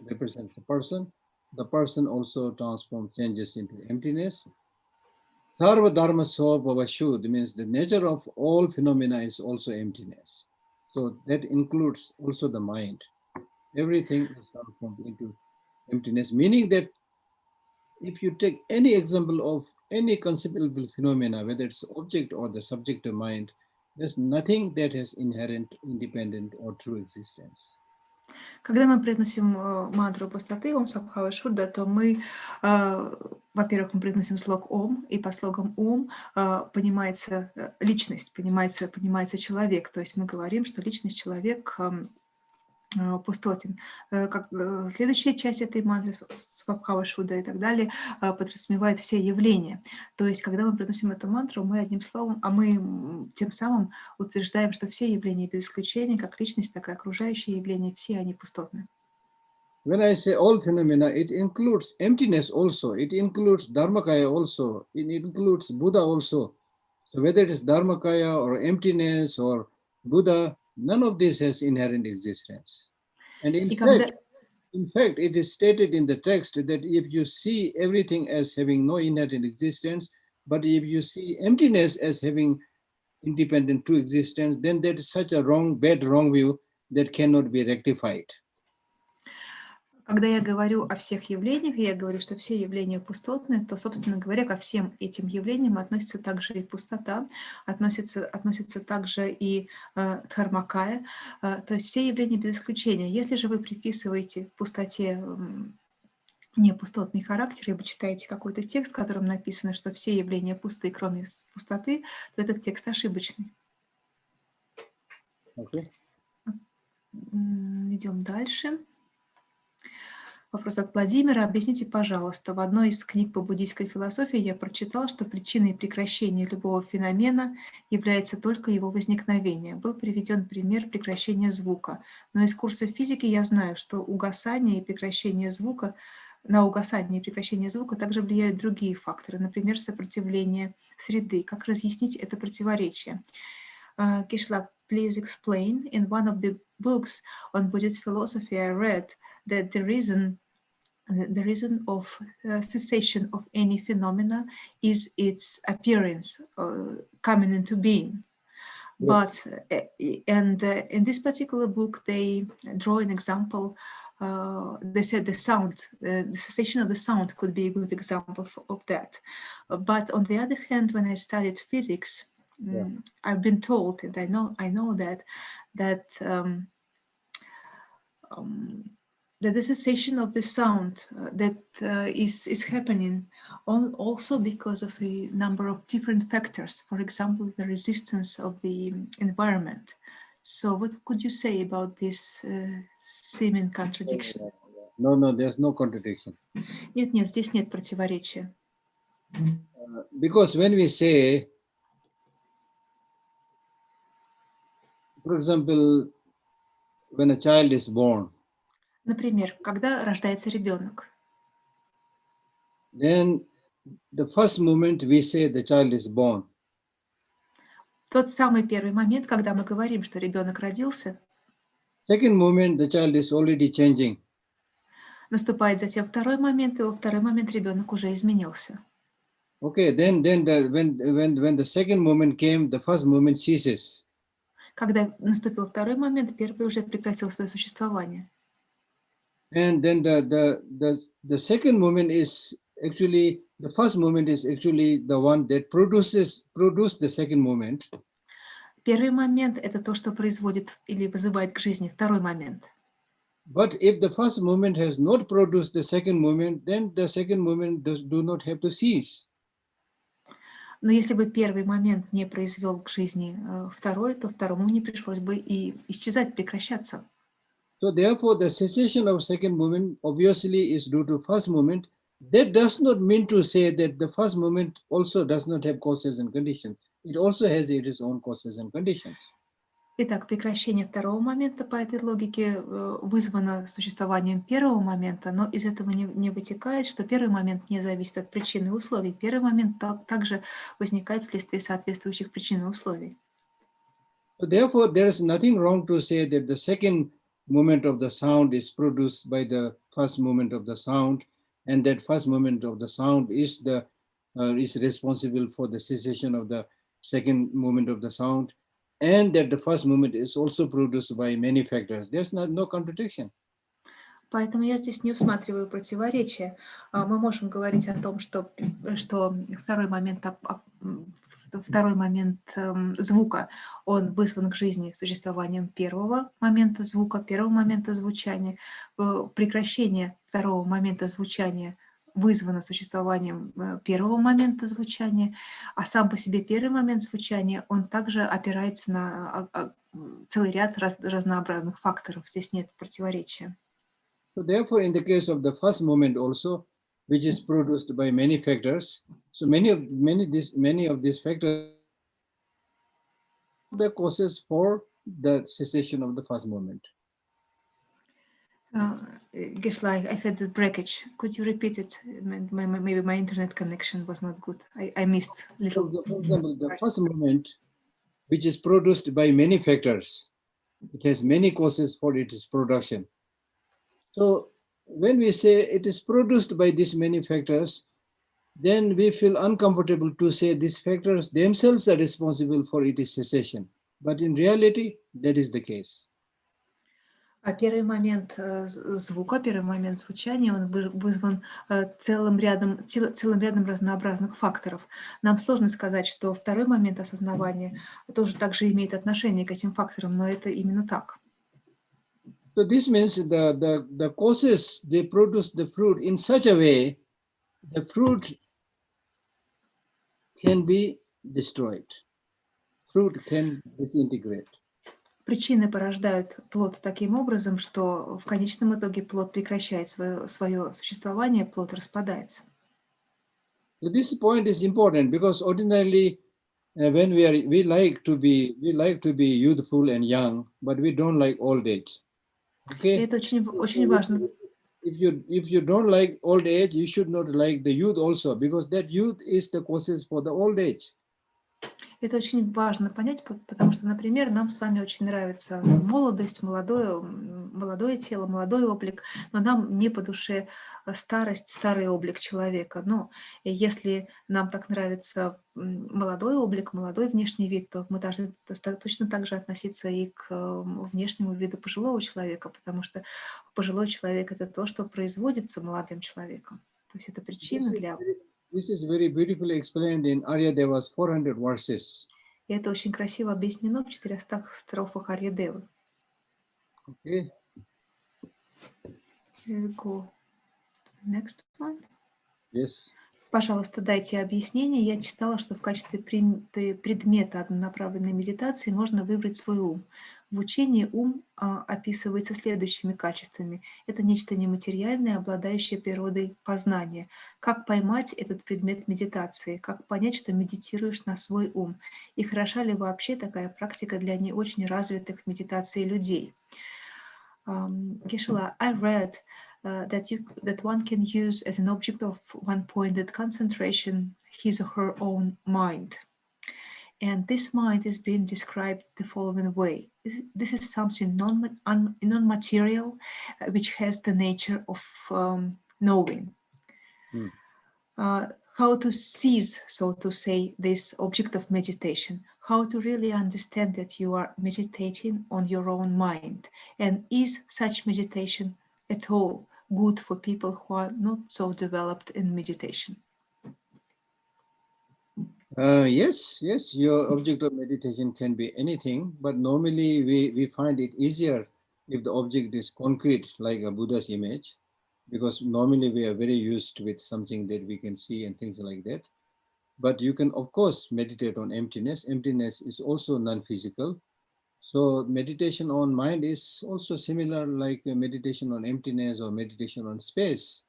represents the person. The person also transforms, changes into emptiness. Sarva Dharma So Bhavashud means the nature of all phenomena is also emptiness. So that includes also the mind. Everything is transformed into emptiness, meaning that if you take any example of any conceivable phenomena, whether it's object or the subject of mind, there's nothing that has inherent, independent or true existence. Когда мы произносим мантру пустоты, Ом Сабхава Шудда, то мы, во-первых, мы произносим слог Ом, и по слогам Ом понимается личность, понимается человек. То есть мы говорим, что личность, человек пустотен. Следующая часть этой мантры, Свабхава Шудда и так далее, подразумевает все явления. То есть, когда мы произносим эту мантру, мы одним словом, мы тем самым утверждаем, что все явления без исключения, как личность, так и окружающие явления, все они пустотны. When I say all phenomena, it includes emptiness also, it includes Dharmakaya also, it includes Buddha also. So whether it is Dharmakaya or emptiness or Buddha, none of this has inherent existence. And in fact, it is stated in the text that if you see everything as having no inherent existence, but if you see emptiness as having independent true existence, then that is such a wrong view that cannot be rectified. Когда я говорю о всех явлениях, я говорю, что все явления пустотны, то, собственно говоря, ко всем этим явлениям относится также и пустота, относится также и дхармакая, то есть все явления без исключения. Если же вы приписываете пустоте не пустотный характер, и вы читаете какой-то текст, в котором написано, что все явления пусты, кроме пустоты, то этот текст ошибочный. Okay. Идем дальше. Вопрос от Владимира. Объясните, пожалуйста, в одной из книг по буддийской философии я прочитал, что причиной прекращения любого феномена является только его возникновение. Был приведен пример прекращения звука. Но из курса физики я знаю, что на угасание и прекращение звука также влияют другие факторы, например, сопротивление среды. Как разъяснить это противоречие? Geshe, please explain. In one of the books on Buddhist philosophy, I read that the reason of cessation of any phenomena is its appearance, coming into being. Yes. But in this particular book, they draw an example. They said the cessation of the sound could be a good example of that. But on the other hand, when I studied physics, I've been told, and I know that the cessation of the sound that is happening also because of a number of different factors. For example, the resistance of the environment. So, what could you say about this seeming contradiction? No, there's no contradiction. Нет, здесь нет противоречия. Because when we say, for example, when a child is born, например, когда рождается ребенок, then the first moment we say the child is born. Тот самый первый момент, когда мы говорим, что ребенок родился, second moment the child is already changing. Наступает затем второй момент, и во второй момент ребенок уже изменился. Okay, then when the second moment came, the first moment ceases. Когда наступил второй момент, первый уже прекратил свое существование. And then the second moment is actually, the first moment is actually the one that produced the second moment. Первый момент – это то, что производит или вызывает к жизни второй момент. But if the first moment has not produced the second moment, then the second moment do not have to cease. Но если бы первый момент не произвел к жизни второй, то второму не пришлось бы и исчезать, прекращаться. So therefore, the cessation of second moment obviously is due to first moment. That does not mean to say that the first moment also does not have causes and conditions. it also has its own causes and conditions. Итак, прекращение второго момента по этой логике вызвано существованием первого момента, но из этого не вытекает, что первый момент не зависит от причин и условий. Первый момент также возникает вследствие соответствующих причин и условий. So therefore, there is nothing wrong to say that the second movement of the sound is produced by the first movement of the sound, and that first movement of the sound is responsible for the cessation of the second movement of the sound, and that the first movement is also produced by many factors. There's no contradiction. Поэтому я здесь не усматриваю противоречия. Мы можем говорить о том, что второй момент звука, он вызван к жизни существованием первого момента звука, первого момента звучания. Прекращение второго момента звучания вызвано существованием первого момента звучания, а сам по себе первый момент звучания, он также опирается на целый ряд разнообразных факторов. Здесь нет противоречия. So therefore, in the case of the first movement also, which is produced by many factors, so many of these factors are the causes for the cessation of the first movement. Geshe, I had the breakage. Could you repeat it? Maybe my internet connection was not good. I missed little. For example, the first movement, which is produced by many factors, it has many causes for its production. So when we say it is produced by these many factors, then we feel uncomfortable to say these factors themselves are responsible for its cessation. But in reality, that is the case. А первый момент звука, первый момент звучания, он вызван целым рядом разнообразных факторов. Нам сложно сказать, что второй момент осознавания тоже также имеет отношение к этим факторам, но это именно так. So this means the causes, they produce the fruit in such a way, the fruit can be destroyed. Fruit can disintegrate. Причины порождают плод таким образом, что в конечном итоге плод прекращает свое существование, плод распадается. So this point is important because ordinarily, when we like to be youthful and young, but we don't like old age. Okay. Это очень важно. If you don't like old age, you should not like the youth also, because that youth is the causes for the old age. Это очень важно понять, потому что, например, нам с вами очень нравится молодость, молодое тело, молодой облик, но нам не по душе старость, старый облик человека. Но если нам так нравится молодой облик, молодой внешний вид, то мы должны точно так же относиться и к внешнему виду пожилого человека, потому что пожилой человек – это то, что производится молодым человеком. То есть это причина для... This is very beautifully explained in Aryadeva's 400 verses. И это очень красиво объяснено в 400 строфах Арьядевы. Okay. Here we go to the next one. Yes. Пожалуйста, дайте объяснение. Я читала, что в качестве предмета однонаправленной медитации можно выбрать свой ум. В учении ум описывается следующими качествами. Это нечто нематериальное, обладающее природой познания. Как поймать этот предмет медитации? Как понять, что медитируешь на свой ум? И хороша ли вообще такая практика для не очень развитых в медитации людей? Geshe, I read that one can use as an object of one-pointed concentration his or her own mind. And this mind is being described the following way. This is something non-material, which has the nature of knowing. How to seize, so to say, this object of meditation, how to really understand that you are meditating on your own mind. And is such meditation at all good for people who are not so developed in meditation? Yes, your object of meditation can be anything, but normally we find it easier if the object is concrete, like a Buddha's image, because normally we are very used with something that we can see and things like that. But you can, of course, meditate on emptiness. Emptiness is also non-physical. So meditation on mind is also similar, like meditation on emptiness or meditation on space.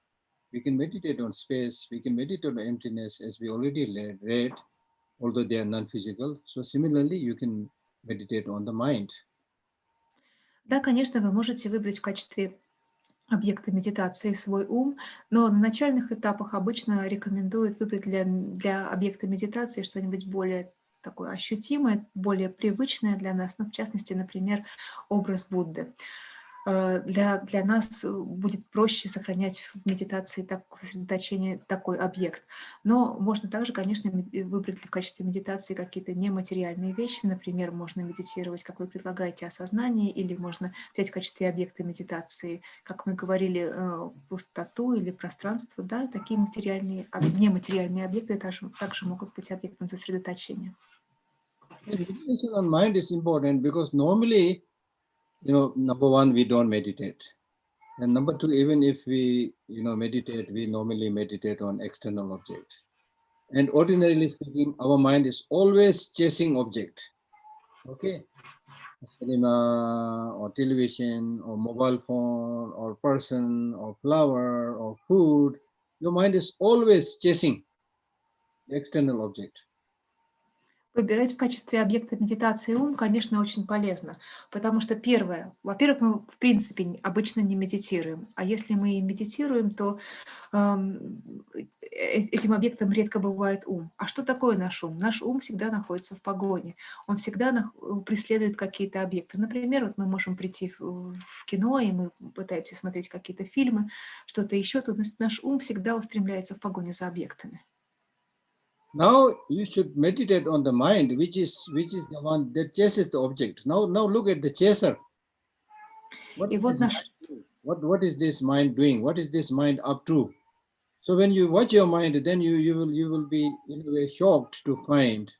We can meditate on space, we can meditate on emptiness, as we already read. although they are non-physical. So similarly, you can meditate on the mind. Да, конечно, вы можете выбрать в качестве объекта медитации свой ум, но на начальных этапах обычно рекомендуют выбрать для объекта медитации что-нибудь более такое ощутимое, более привычное для нас, ну, в частности, например, образ Будды. Для нас будет проще сохранять в медитации, в сосредоточении такой объект. Но можно также, конечно, выбрать в качестве медитации какие-то нематериальные вещи. Например, можно медитировать, как вы предлагаете, осознание, или можно взять в качестве объекта медитации, как мы говорили, пустоту или пространство. Да, такие нематериальные объекты также могут быть объектом сосредоточения. Meditation on mind is important because normally, number one, we don't meditate. And number two, even if we, meditate, we normally meditate on external objects. And ordinarily speaking, our mind is always chasing object. Okay? Cinema or television or mobile phone or person or flower or food. Your mind is always chasing the external object. Выбирать в качестве объекта медитации ум, конечно, очень полезно, потому что первое, во-первых, мы в принципе обычно не медитируем, а если мы и медитируем, то этим объектом редко бывает ум. А что такое наш ум? Наш ум всегда находится в погоне, он всегда преследует какие-то объекты. Например, вот мы можем прийти в кино, и мы пытаемся смотреть какие-то фильмы, что-то еще, то наш ум всегда устремляется в погоню за объектами. Now you should meditate on the mind, which is the one that chases the object. Now look at the chaser. What is this mind doing? What is this mind up to? So when you watch your mind, then you will be in a way shocked to find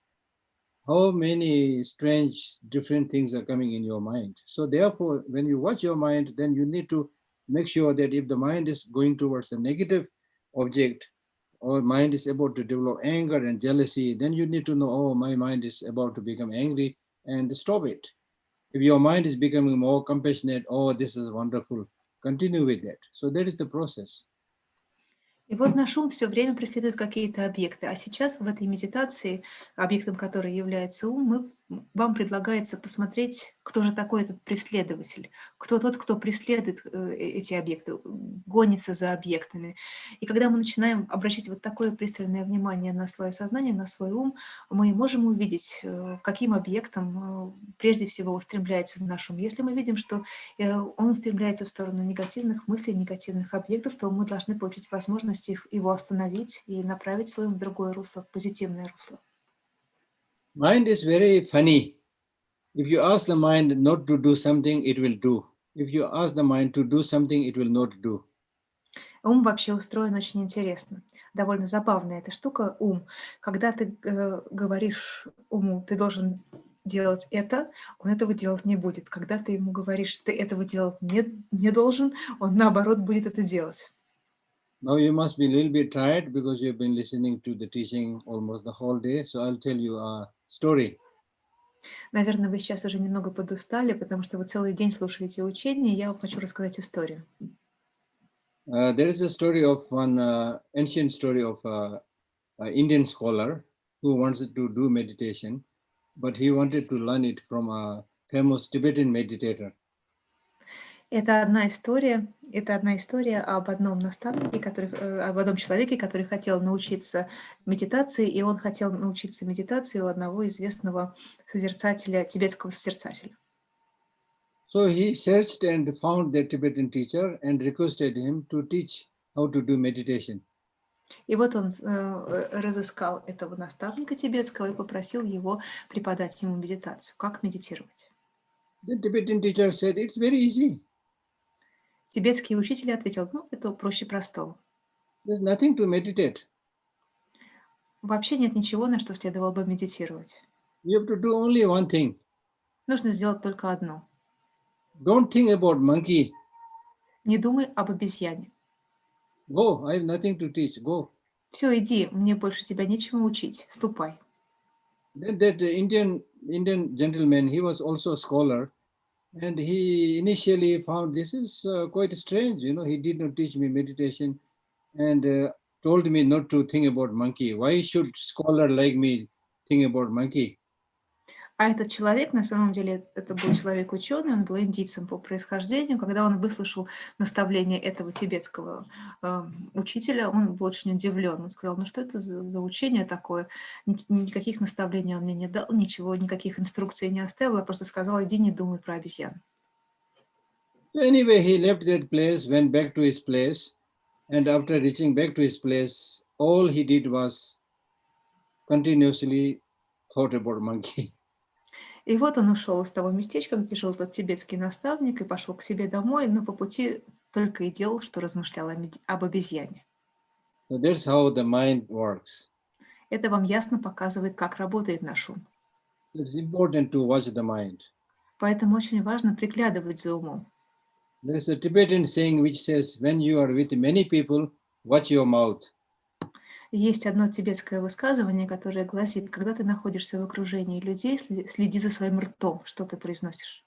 how many strange different things are coming in your mind. So therefore, when you watch your mind, then you need to make sure that if the mind is going towards a negative object, or mind is about to develop anger and jealousy, then you need to know, oh, my mind is about to become angry, and stop it. If your mind is becoming more compassionate, oh, this is wonderful, continue with that. So that is the process. И вот наш ум все время преследует какие-то объекты. А сейчас в этой медитации, объектом которой является ум, вам предлагается посмотреть, кто же такой этот преследователь, кто тот, кто преследует эти объекты, гонится за объектами. И когда мы начинаем обращать вот такое пристальное внимание на свое сознание, на свой ум, мы можем увидеть, каким объектом прежде всего устремляется наш ум. Если мы видим, что он устремляется в сторону негативных мыслей, негативных объектов, то мы должны получить возможность его остановить и направить свой ум в другое русло, в позитивное русло. Mind is very funny. If you ask the mind not to do something, it will do. If you ask the mind to do something, it will not do. Ум вообще устроен очень интересно. Довольно забавная эта штука, ум. Когда ты говоришь уму, ты должен делать это, он этого делать не будет. Когда ты ему говоришь, ты этого делать не должен, он наоборот будет это делать. Now you must be a little bit tired because you've been listening to the teaching almost the whole day. So I'll tell you a story. Наверное, вы сейчас уже немного подустали, потому что вы целый день слушаете учения, и я вам хочу рассказать историю. There is a story of one ancient story of an Indian scholar who wanted to do meditation, but he wanted to learn it from a famous Tibetan meditator. Это одна история об одном наставнике, об одном человеке, который хотел научиться медитации, и он хотел научиться медитации у одного известного созерцателя, тибетского созерцателя. So he searched and found the Tibetan teacher and requested him to teach how to do meditation. И вот он разыскал этого наставника тибетского и попросил его преподать ему медитацию, как медитировать. The Tibetan teacher said, it's very easy. Тибетский учитель ответил, это проще простого. There's nothing to meditate. Вообще нет ничего, на что следовало бы медитировать. You have to do only one thing. Нужно сделать только одно. Don't think about monkey. Не думай об обезьяне. Go, I have nothing to teach, go. Все, иди, мне больше тебя нечему учить, ступай. Then that Indian gentleman, he was also a scholar. And he initially found this is quite strange, he did not teach me meditation and told me not to think about monkey. Why should scholar like me thing about monkey. А этот человек, на самом деле, это был человек-ученый, он был индийцем по происхождению. Когда он выслушал наставление этого тибетского учителя, он был очень удивлен. Он сказал, ну что это за учение такое? Никаких наставлений он мне не дал, ничего, никаких инструкций не оставил, а просто сказал, иди не думай про обезьян. So anyway, he left that place, went back to his place, and after reaching back to his place, all he did was continuously thought about monkey. И вот он ушел из того местечка, где жил тот тибетский наставник, и пошел к себе домой, но по пути только и делал, что размышлял об обезьяне. So that's how the mind works. Это вам ясно показывает, как работает наш ум. It's important to watch the mind. Поэтому очень важно приглядывать за умом. There is a Tibetan saying which says, when you are with many people, watch your mouth. Есть одно тибетское высказывание, которое гласит, когда ты находишься в окружении людей, следи за своим ртом, что ты произносишь.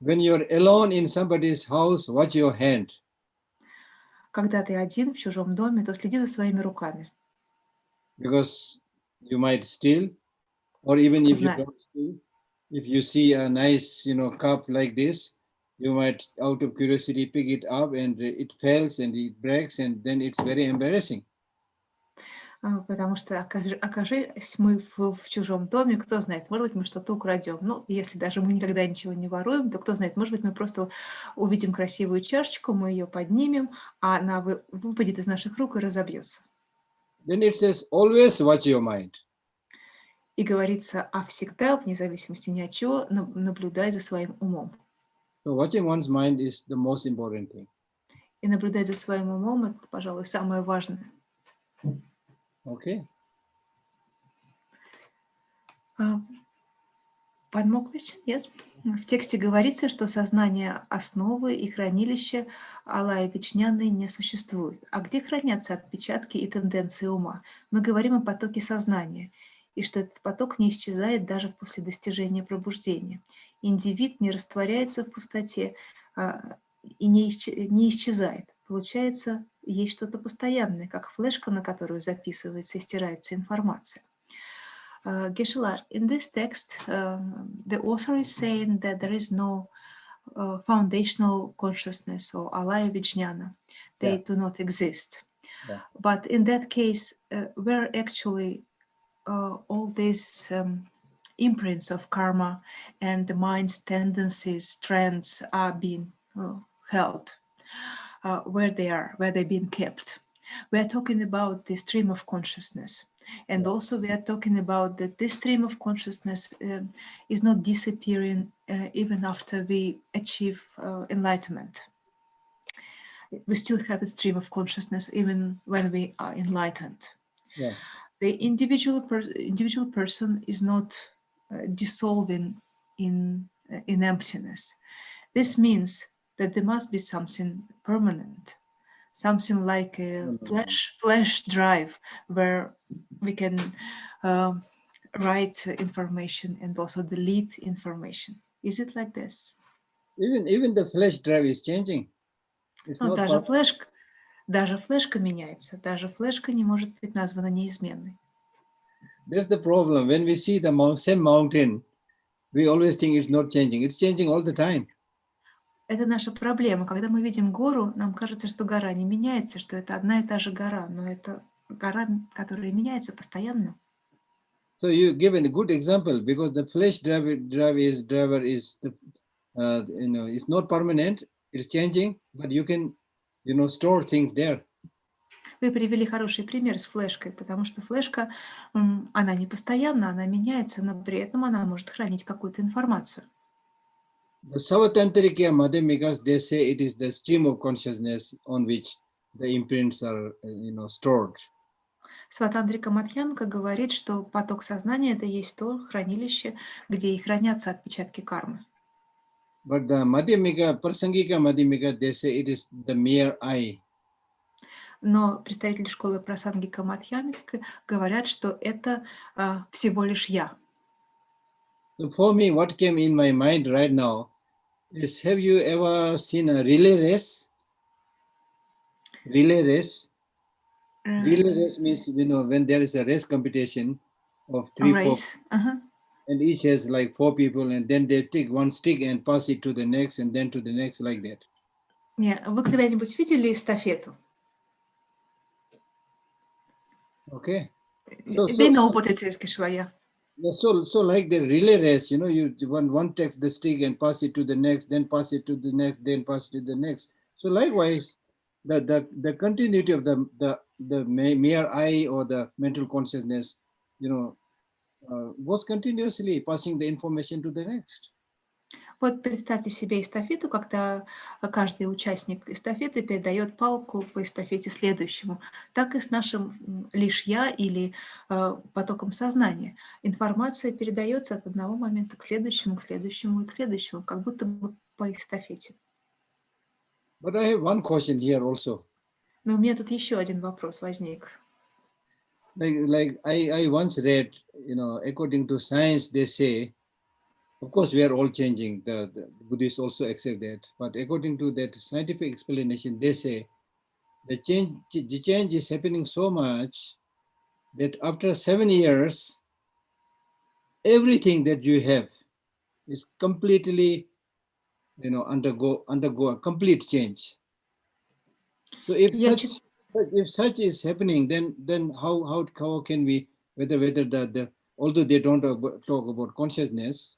When you are alone in somebody's house, watch your hand. Когда ты один в чужом доме, то следи за своими руками. Because you might steal, or even if you Знаю. don't steal, if you see a nice, cup like this, you might, out of curiosity, pick it up and it fails and it breaks, and then it's very embarrassing. Потому что окажись мы в чужом доме, кто знает, может быть, мы что-то украдем. Ну, если даже мы никогда ничего не воруем, то кто знает, может быть, мы просто увидим красивую чашечку, мы ее поднимем, а она выпадет из наших рук и разобьется. Then it says, always watch your mind. И говорится, а всегда, вне зависимости ни от чего, наблюдай за своим умом. So watching one's mind is the most important thing. И наблюдать за своим умом – это, пожалуй, самое важное. Okay. One more question? Yes. В тексте говорится, что сознание основы и хранилище Аллаи Вечняны не существует. А где хранятся отпечатки и тенденции ума? Мы говорим о потоке сознания, и что этот поток не исчезает даже после достижения пробуждения. Индивид не растворяется в пустоте и не исчезает. Получается, есть что-то постоянное, как флешка, на которую записывается и стирается информация. Geshe, in this text, the author is saying that there is no foundational consciousness or alaya vijnana. They do not exist. Yeah. But in that case, where actually all these imprints of karma and the mind's tendencies, trends are being held, where they're being kept. We are talking about the stream of consciousness. And also we are talking about that this stream of consciousness is not disappearing even after we achieve enlightenment. We still have a stream of consciousness even when we are enlightened. Yeah. The individual person is not dissolving in emptiness. This means that there must be something permanent, something like a flash drive where we can write information and also delete information. Is it like this? Even the flash drive is changing. It's Но not даже флешка меняется, даже флешка не может быть названа неизменной. That's the problem. When we see the same mountain, we always think it's not changing. It's changing all the time. Это наша проблема. Когда мы видим гору, нам кажется, что гора не меняется, что это одна и та же гора, но это гора, которая меняется постоянно. So you give a good example because the flash driver is it's not permanent. It's changing, but you can store things there. Вы привели хороший пример с флешкой, потому что флешка, она не постоянна, она меняется, но при этом она может хранить какую-то информацию. The Savatantrika Madhyamikas, they say it is the stream of consciousness on which the imprints are, stored. Сватантрика Мадхьямка говорит, что поток сознания – это есть то хранилище, где и хранятся отпечатки кармы. But the Madhyamika, Prasangika Madhyamika, they say it is the mere I. Но представители школы Прасангика Мадхьямика говорят, что это всего лишь я. So for me, what came in my mind right now is, have you ever seen a relay race? Relay race? Relay race means, when there is a race competition, of A 3-4, race. and each has like 4 people, and then they take one stick and pass it to the next, and then to the next, like that. Yeah. Вы когда-нибудь видели эстафету? Okay. They know what it is, Geshe-la, yeah. So like the relay race, you know, one takes the stick and pass it to the next, then pass it to the next, then pass it to the next. So likewise, the continuity of the mere eye or the mental consciousness, you know, was continuously passing the information to the next. Вот представьте себе эстафету, когда каждый участник эстафеты передает палку по эстафете следующему. Так и с нашим лишь я или потоком сознания. Информация передается от одного момента к следующему, к следующему и к следующему, как будто бы по эстафете. But I have one question here also. Но у меня тут еще один вопрос возник. Like I once read, you know, according to science, they say, of course, we are all changing. The Buddhists also accept that. But according to that scientific explanation, they say the change is happening so much that after 7 years, everything that you have is completely, you know, undergo a complete change. So if such is happening, then how can we, whether the although they don't talk about consciousness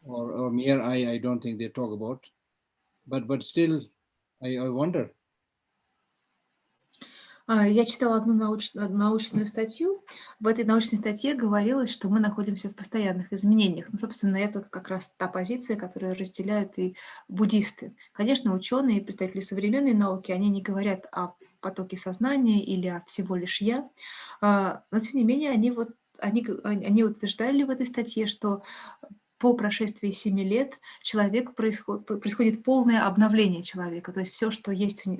or mere I don't think they talk about, but still I wonder. Я читала одну научную статью. В этой научной статье говорилось, что мы находимся в постоянных изменениях. Ну, собственно, это как раз та позиция, которую разделяют и буддисты. Конечно, ученые и представители современной науки, они не говорят о потоке сознания или о всего лишь я, но тем не менее они утверждали в этой статье, что по прошествии 7 лет происходит полное обновление человека. То есть все, что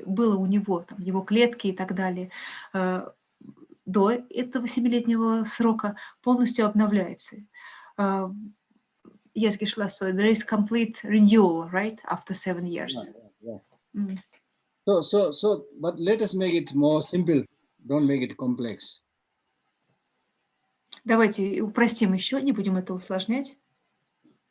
было у него, там, его клетки и так далее, до этого 7-летнего срока полностью обновляется. Yes, Geshe-la, so there is complete renewal, right, after 7 years. Yeah. So, but let us make it more simple. Don't make it complex. Давайте упростим еще, не будем это усложнять.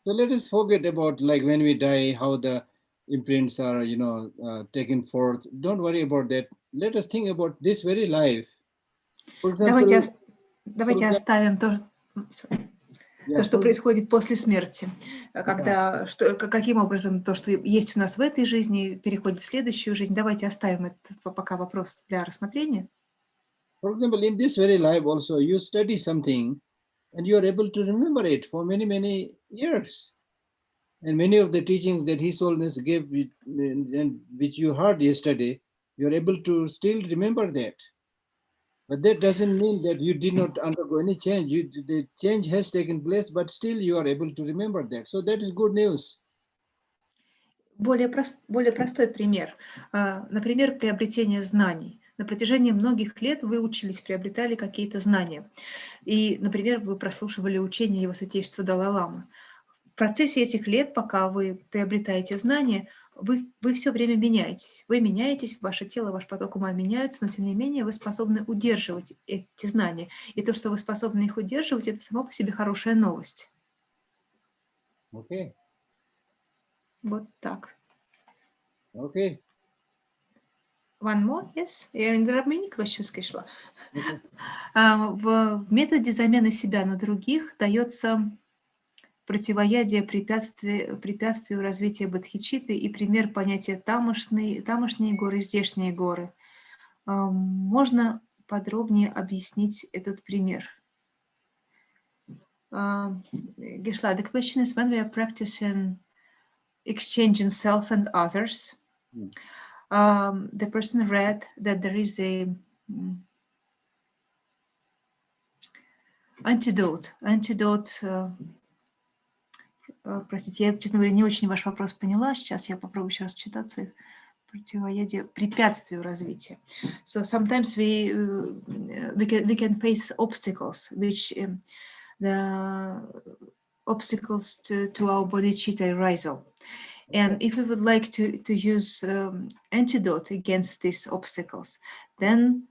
So let us forget about like when we die, how the imprints are, you know, taken forth. Don't worry about that. Let us think about this very life. For example, давайте оставим то, что происходит после смерти. Каким образом то, что есть у нас в этой жизни, переходит в следующую жизнь. Давайте оставим это пока вопрос для рассмотрения. For example, in this very life also, you study something and you are able to remember it for many, many years. And many of the teachings that His Holiness gave, and which you heard yesterday, you are able to still remember that. But that doesn't mean that you did not undergo any change. The change has taken place, but still you are able to remember that. So that is good news. Более простой пример. Например, приобретение знаний. На протяжении многих лет вы учились, приобретали какие-то знания. И, например, вы прослушивали учения Его Святейшества Далай-ламы. В процессе этих лет, пока вы приобретаете знания, вы все время меняетесь. Вы меняетесь, ваше тело, ваш поток ума меняются, но тем не менее вы способны удерживать эти знания. И то, что вы способны их удерживать, это само по себе хорошая новость. Okay. Вот так. Okay. One more, yes? There are many questions, Geshe-la. В методе замены себя на других дается противоядие препятствию развития бодхичитты и пример понятия тамошние горы, здешние горы. Можно подробнее объяснить этот пример? Geshe-la, the question is when we are practicing exchanging self and others, the person read that there is a antidote. Простите, я, честно говоря, не очень ваш вопрос поняла. Сейчас я попробую еще раз читаться. Противоядие препятствию развития. So sometimes we can face obstacles, which the obstacles to our bodhicitta arisal. And if we would like to use antidote against these obstacles, then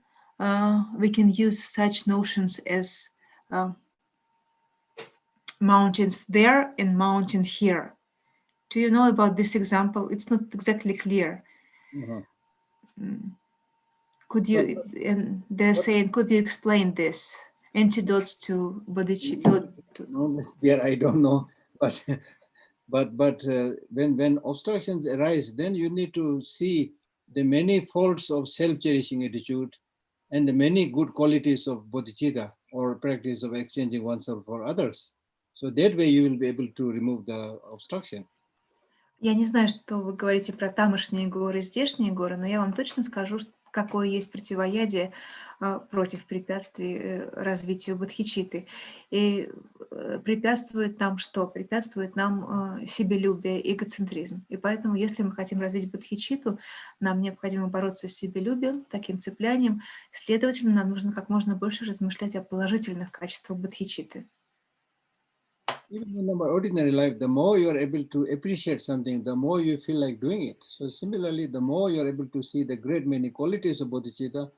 we can use such notions as mountains there and mountain here. Do you know about this example? It's not exactly clear. Could you, and they're saying, could you explain this? Antidotes to bodhicitta. No, there I don't know, but when obstructions arise, then you need to see the many faults of self-cherishing attitude and the many good qualities of bodhicitta, or practice of exchanging oneself for others. So that way you will be able to remove the obstruction. Я не знаю, что вы говорите про тамошние горы, здешние горы, но я вам точно скажу, какое есть противоядие против препятствий развитию бодхичитты. И препятствует нам что? Препятствует нам себелюбие, эгоцентризм. И поэтому, если мы хотим развить бодхичитту, нам необходимо бороться с себелюбием, таким цеплянием. Следовательно, нам нужно как можно больше размышлять о положительных качествах бодхичитты. Even in our ordinary life, the more you are able to appreciate something, the more you feel like doing it. So similarly, the more you are able to see the great many qualities of bodhicitta,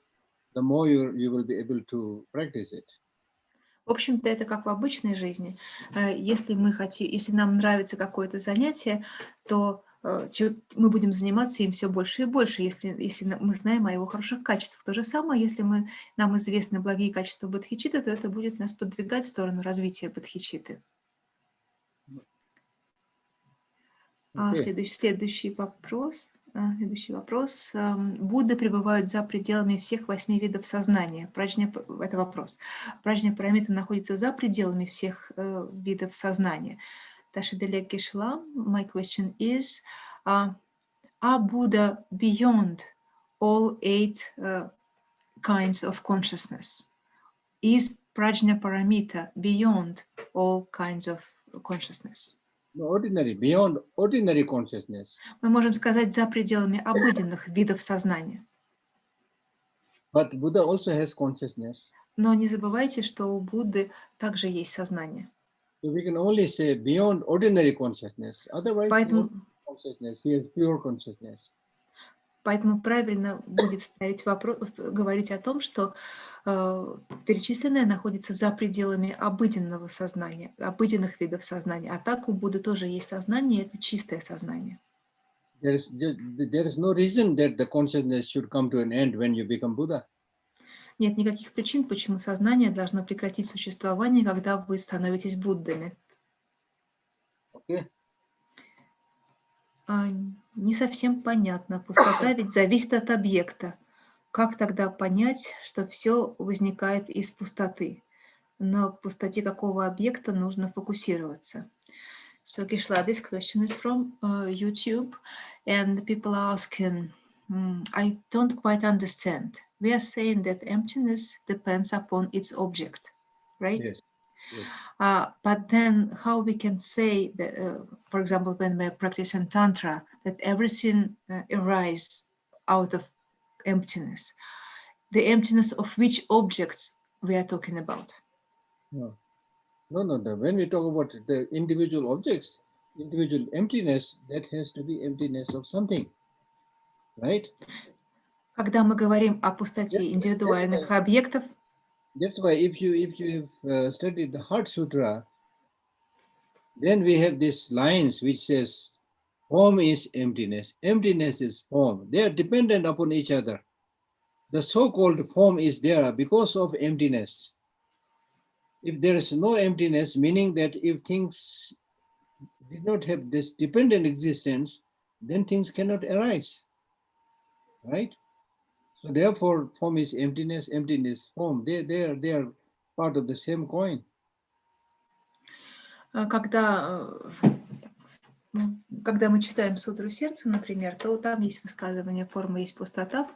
the more you will be able to practice it. В общем-то, это как в обычной жизни. Если нам нравится какое-то занятие, то мы будем заниматься им все больше и больше, если мы знаем о его хороших качествах. То же самое, если нам известны благие качества бодхичитты, то это будет нас подвигать в сторону развития бодхичитты. Следующий вопрос. Будды пребывают за пределами всех 8 видов сознания. Это вопрос. Праджня Парамита находится за пределами всех видов сознания. Tashadelek Geshe-lam, my question is, are Buddha beyond all 8 kinds of consciousness? Is Prajna Paramita beyond all kinds of consciousness? Beyond ordinary consciousness. Мы можем сказать за пределами обыденных видов сознания. But Buddha also has consciousness. Но не забывайте, что у Будды также есть сознание. So we can only say beyond ordinary consciousness. Otherwise, consciousness. He has pure consciousness. Поэтому правильно будет ставить вопрос, говорить о том, что перечисленное находится за пределами обыденного сознания, обыденных видов сознания. А так у Будды тоже есть сознание, это чистое сознание. There is no reason that the consciousness should come to an end when you become Buddha. Нет никаких причин, почему сознание должно прекратить существование, когда вы становитесь Буддами. Okay. Не совсем понятно. Пустота ведь зависит от объекта. Как тогда понять, что все возникает из пустоты? На пустоте какого объекта нужно фокусироваться? So Geshe-la, this question is from YouTube, and people are asking, I don't quite understand. We are saying that emptiness depends upon its object, right? Yes. Yes. But then how we can say that, for example, when we're practicing Tantra, that everything arises out of emptiness. The emptiness of which objects we are talking about? No. When we talk about the individual objects, individual emptiness, that has to be emptiness of something, right? Когда мы говорим о пустоте индивидуальных объектов, that's why if you have studied the Heart Sutra, then we have these lines which says, form is emptiness, emptiness is form. They are dependent upon each other. The so-called form is there because of emptiness. If there is no emptiness, meaning that if things did not have this dependent existence, then things cannot arise, right? So therefore, form is emptiness, emptiness, form. They are part of the same coin. Когда мы читаем сутру сердца, например, то там есть высказывание «форма есть пустота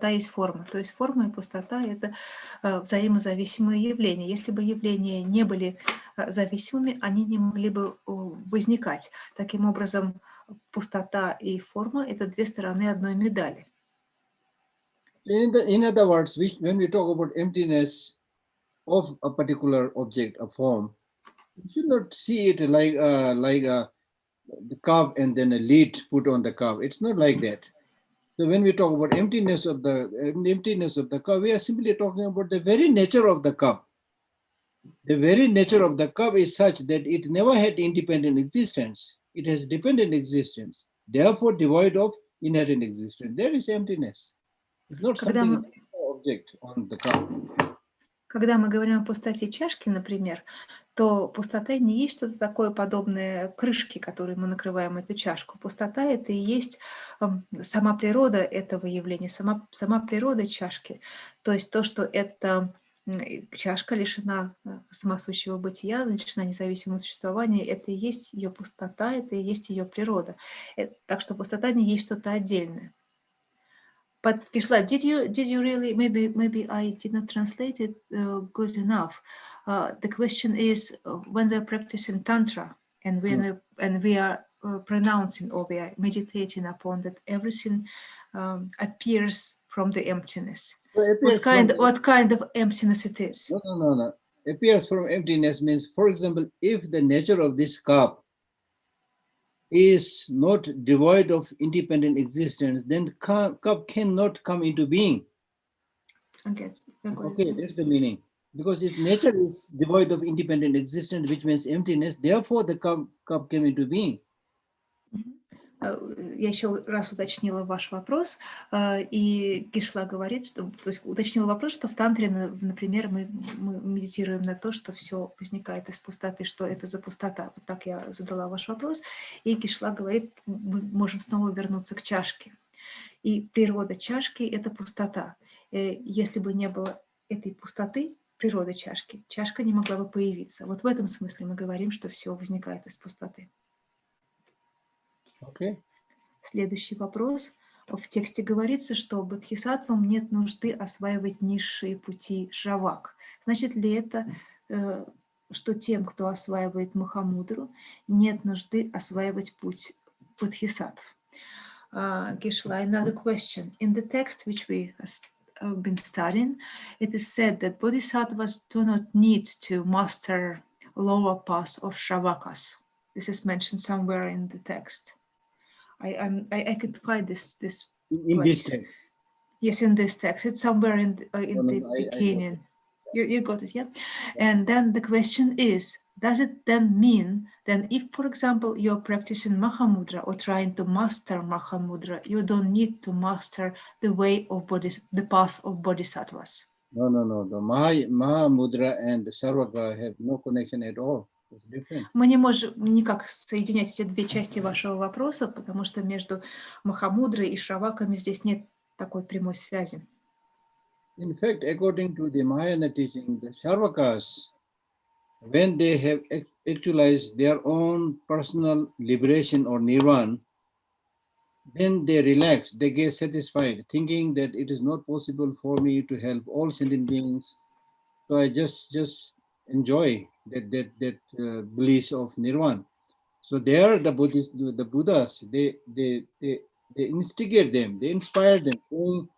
есть форма». То есть форма и пустота – это взаимозависимые явления. Если бы явления не были зависимыми, они не могли бы возникать. Таким образом, пустота и форма – это две стороны одной медали. In other words, when we talk about emptiness of a particular object, a form, you should not see it like the cup and then a lid put on the cup. It's not like that. So when we talk about emptiness of the cup, we are simply talking about the very nature of the cup. The very nature of the cup is such that it never had independent existence. It has dependent existence, therefore devoid of inherent existence. There is emptiness. It's not something object on the cup. Когда мы говорим о пустоте чашки, например, то пустота не есть что-то такое подобное крышке, которой мы накрываем эту чашку. Пустота – это и есть сама природа этого явления, сама природа чашки. То есть то, что эта чашка лишена самосущего бытия, лишена независимого существования, это и есть ее пустота, это и есть ее природа. Так что пустота не есть что-то отдельное. But Gishla, did you really, maybe I did not translate it good enough. The question is, when we are practicing Tantra and we are pronouncing or we are meditating upon that everything appears from the emptiness. What kind of emptiness it is? No. Appears from emptiness means, for example, if the nature of this cup is not devoid of independent existence, then cup cannot come into being. Okay, that's the meaning. Because its nature is devoid of independent existence, which means emptiness, therefore the cup came into being. Я еще раз уточнила ваш вопрос, и Гешла говорит, что, то есть уточнила вопрос, что в тантре, например, мы медитируем на то, что все возникает из пустоты, что это за пустота. Вот так я задала ваш вопрос, и Гешла говорит, мы можем снова вернуться к чашке. И природа чашки – это пустота. Если бы не было этой пустоты, природы чашки, чашка не могла бы появиться. Вот в этом смысле мы говорим, что все возникает из пустоты. Okay. Следующий вопрос. В тексте говорится, что бодхисаттвам нет нужды осваивать низшие пути шравак. Значит ли это, что тем, кто осваивает махамудру, нет нужды осваивать путь бодхисаттв? Geshla, another question. In the text which we have been studying, it is said that bodhisattvas do not need to master lower paths of shravakas. This is mentioned somewhere in the text. I could find this in place. This text. Yes, in this text. It's somewhere in the beginning. You got it, yeah? And then the question is, does it then mean that if, for example, you're practicing Mahamudra or trying to master Mahamudra, you don't need to master the way of the path of bodhisattvas? No. The Mahamudra and the Sarvaka have no connection at all. It's different. Мы не можем никак соединять эти две части вашего вопроса, потому что между Махамудрой и Шраваками здесь нет такой прямой связи. In fact, according to the Mahayana teaching, the Sarvakas, when they have actualized their own personal liberation or nirvana, then they relax, they get satisfied, thinking that it is not possible for me to help all sentient beings. So I just enjoy that bliss of nirvana. So there, the Buddhas, they instigate them, they inspire them, saying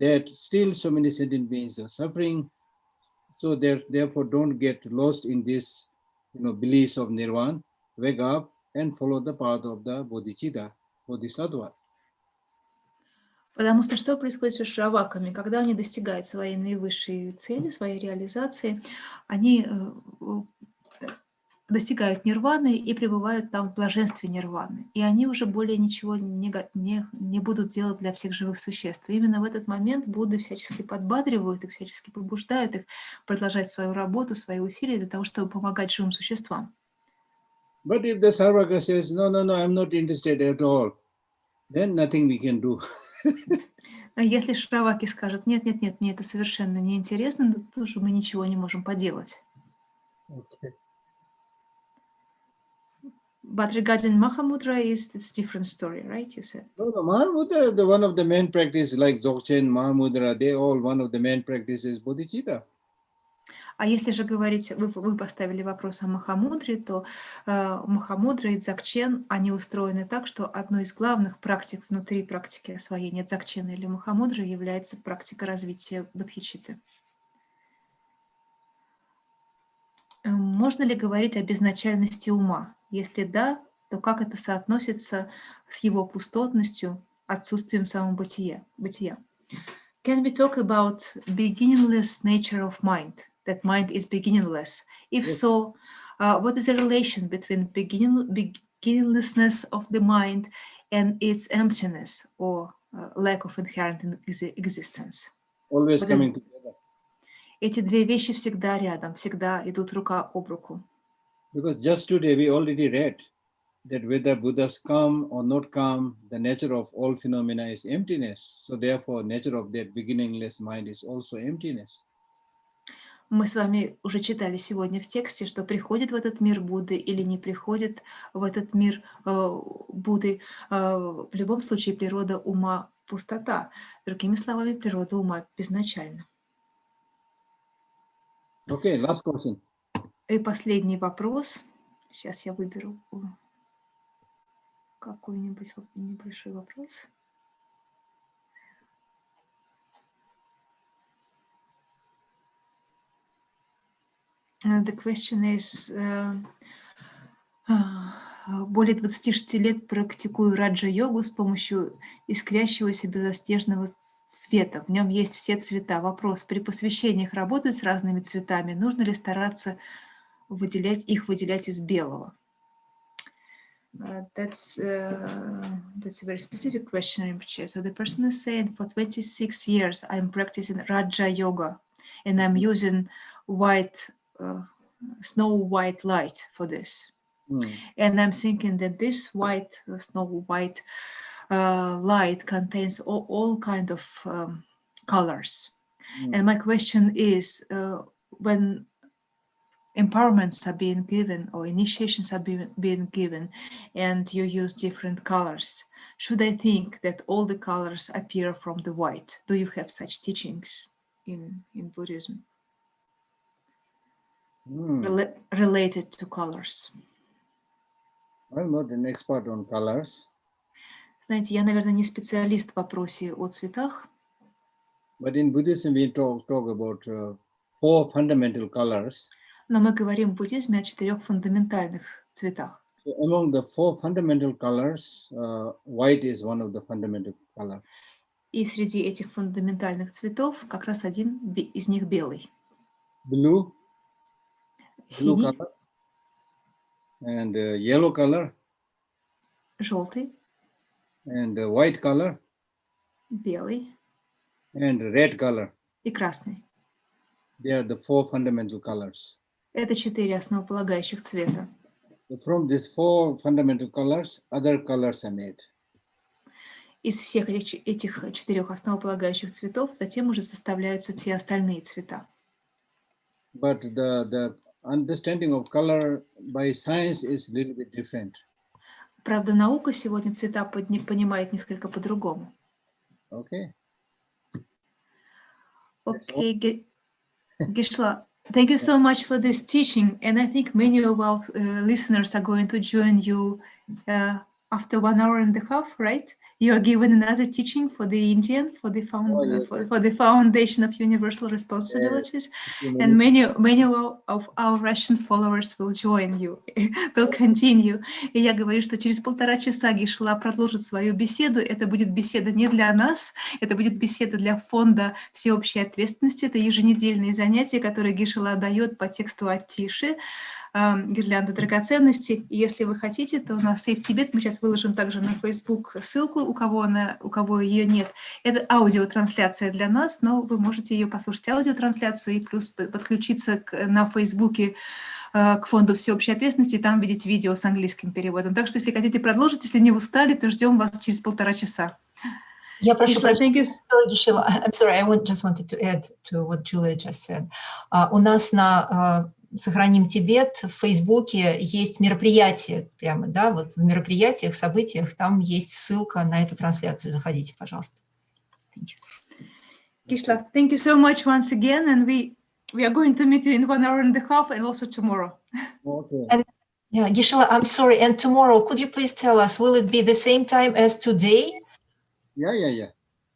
that still so many sentient beings are suffering. So therefore, don't get lost in this, bliss of nirvana. Wake up and follow the path of the bodhisattva. Потому что происходит с шраваками? Когда они достигают своей наивысшей цели, своей реализации, они достигают нирваны и пребывают там в блаженстве нирваны. И они уже более ничего не будут делать для всех живых существ. И именно в этот момент Будды всячески подбадривают их, всячески побуждают их продолжать свою работу, свои усилия для того, чтобы помогать живым существам. But if the Sarvaka says, no, I'm not interested at all, then nothing we can do. А если Шраваки скажут, нет, мне это совершенно неинтересно, то тоже мы ничего не можем поделать. Okay. But regarding Mahamudra, it's different story, right? You said. No, Mahamudra, one of the main practice, like Dzogchen, Mahamudra, they all one of the main practices bodhicitta. А если же говорить, вы поставили вопрос о Махамудре, то Махамудра и Дзогчен, они устроены так, что одной из главных практик внутри практики освоения Дзогчена или Махамудры является практика развития бодхичитты. Можно ли говорить о безначальности ума? Если да, то как это соотносится с его пустотностью, отсутствием самобытия? Can we talk about beginningless nature of mind? that mind is beginningless? If Yes. so, what is the relation between beginninglessness of the mind and its emptiness or lack of inherent existence? Always What is- coming together. Эти две вещи всегда рядом, всегда идут рука об руку. Because just today we already read that whether Buddhas come or not come, the nature of all phenomena is emptiness. So therefore, nature of that beginningless mind is also emptiness. Мы с вами уже читали сегодня в тексте, что приходит в этот мир Будды или не приходит в этот мир Будды. В любом случае природа ума – пустота. Другими словами, природа ума безначальна. Okay, last question. И последний вопрос. Сейчас я выберу какой-нибудь небольшой вопрос. The question is, более 26 лет практикую раджа-йогу с помощью искрящегося белоснежного света. В нем есть все цвета. Вопрос: при посвящениях работать с разными цветами, нужно ли стараться выделять из белого? That's a very specific question, Rинпоче. So the person is saying, for 26 years I'm practicing Raja Yoga and I'm using snow white light for this. And I'm thinking that this snow white light contains all kind of colors. And my question is, when empowerments are being given or initiations are being given and you use different colors, should I think that all the colors appear from the white? Do you have such teachings in Buddhism related to colors? I'm not an expert on colors. Знаете, я, наверное, не специалист в вопросе о цветах. But in Buddhism we talk about 4 fundamental colors. Но мы говорим в буддизме о 4 фундаментальных цветах. So among the 4 fundamental colors, white is one of the fundamental colors. И среди этих фундаментальных цветов как раз один из них белый. Blue Синий, color, and yellow color, желтый, and white color, белый and red color. и красный. They are the 4 fundamental colors. Это 4 основополагающих цвета. So from these 4 fundamental colors, other colors are made. Из всех этих 4 основополагающих цветов затем уже составляются все остальные цвета. But the understanding of color by science is a little bit different. Правда, наука сегодня цвета понимает несколько по-другому. Okay. Okay, Gishla, thank you so much for this teaching, and I think many of our listeners are going to join you after 1 hour and a half, right? You are given another teaching for the Indian, for the Foundation of Universal Responsibilities, and many of our Russian followers will join you, will continue. И я говорю, что через 1,5 часа Гешела продолжит свою беседу. Это будет беседа не для нас, это будет беседа для Фонда всеобщей ответственности. Это еженедельные занятия, которые Гешела дает по тексту Аттиши, гирлянда драгоценностей. И если вы хотите, то на Save Tibet мы сейчас выложим также на Facebook ссылку, у кого ее нет. Это аудиотрансляция для нас, но вы можете ее послушать аудиотрансляцию и плюс подключиться на Фейсбуке к Фонду всеобщей ответственности и там видеть видео с английским переводом. Так что, если хотите продолжить, если не устали, то ждем вас через 1,5 часа. Я прошу прощения. I'm sorry, I just wanted to add to what Julia just said. У нас на «Сохраним Тибет» в Фейсбуке есть мероприятие прямо, да, вот в мероприятиях, событиях, там есть ссылка на эту трансляцию. Заходите, пожалуйста. Thank you. Gishla, thank you so much once again, and we are going to meet you in 1 hour and a half and also tomorrow. Okay. And, yeah, Gishla, I'm sorry, and tomorrow, could you please tell us, will it be the same time as today? Yeah.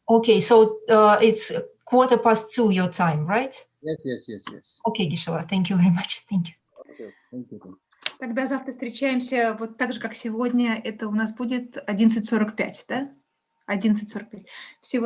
Okay, so it's 2:15 your time, right? Yes. Okay, Gishela, thank you very much. Thank you. Okay, thank you. Тогда завтра встречаемся вот так же, как сегодня. Это у нас будет 11:45, да? 11:45. Всего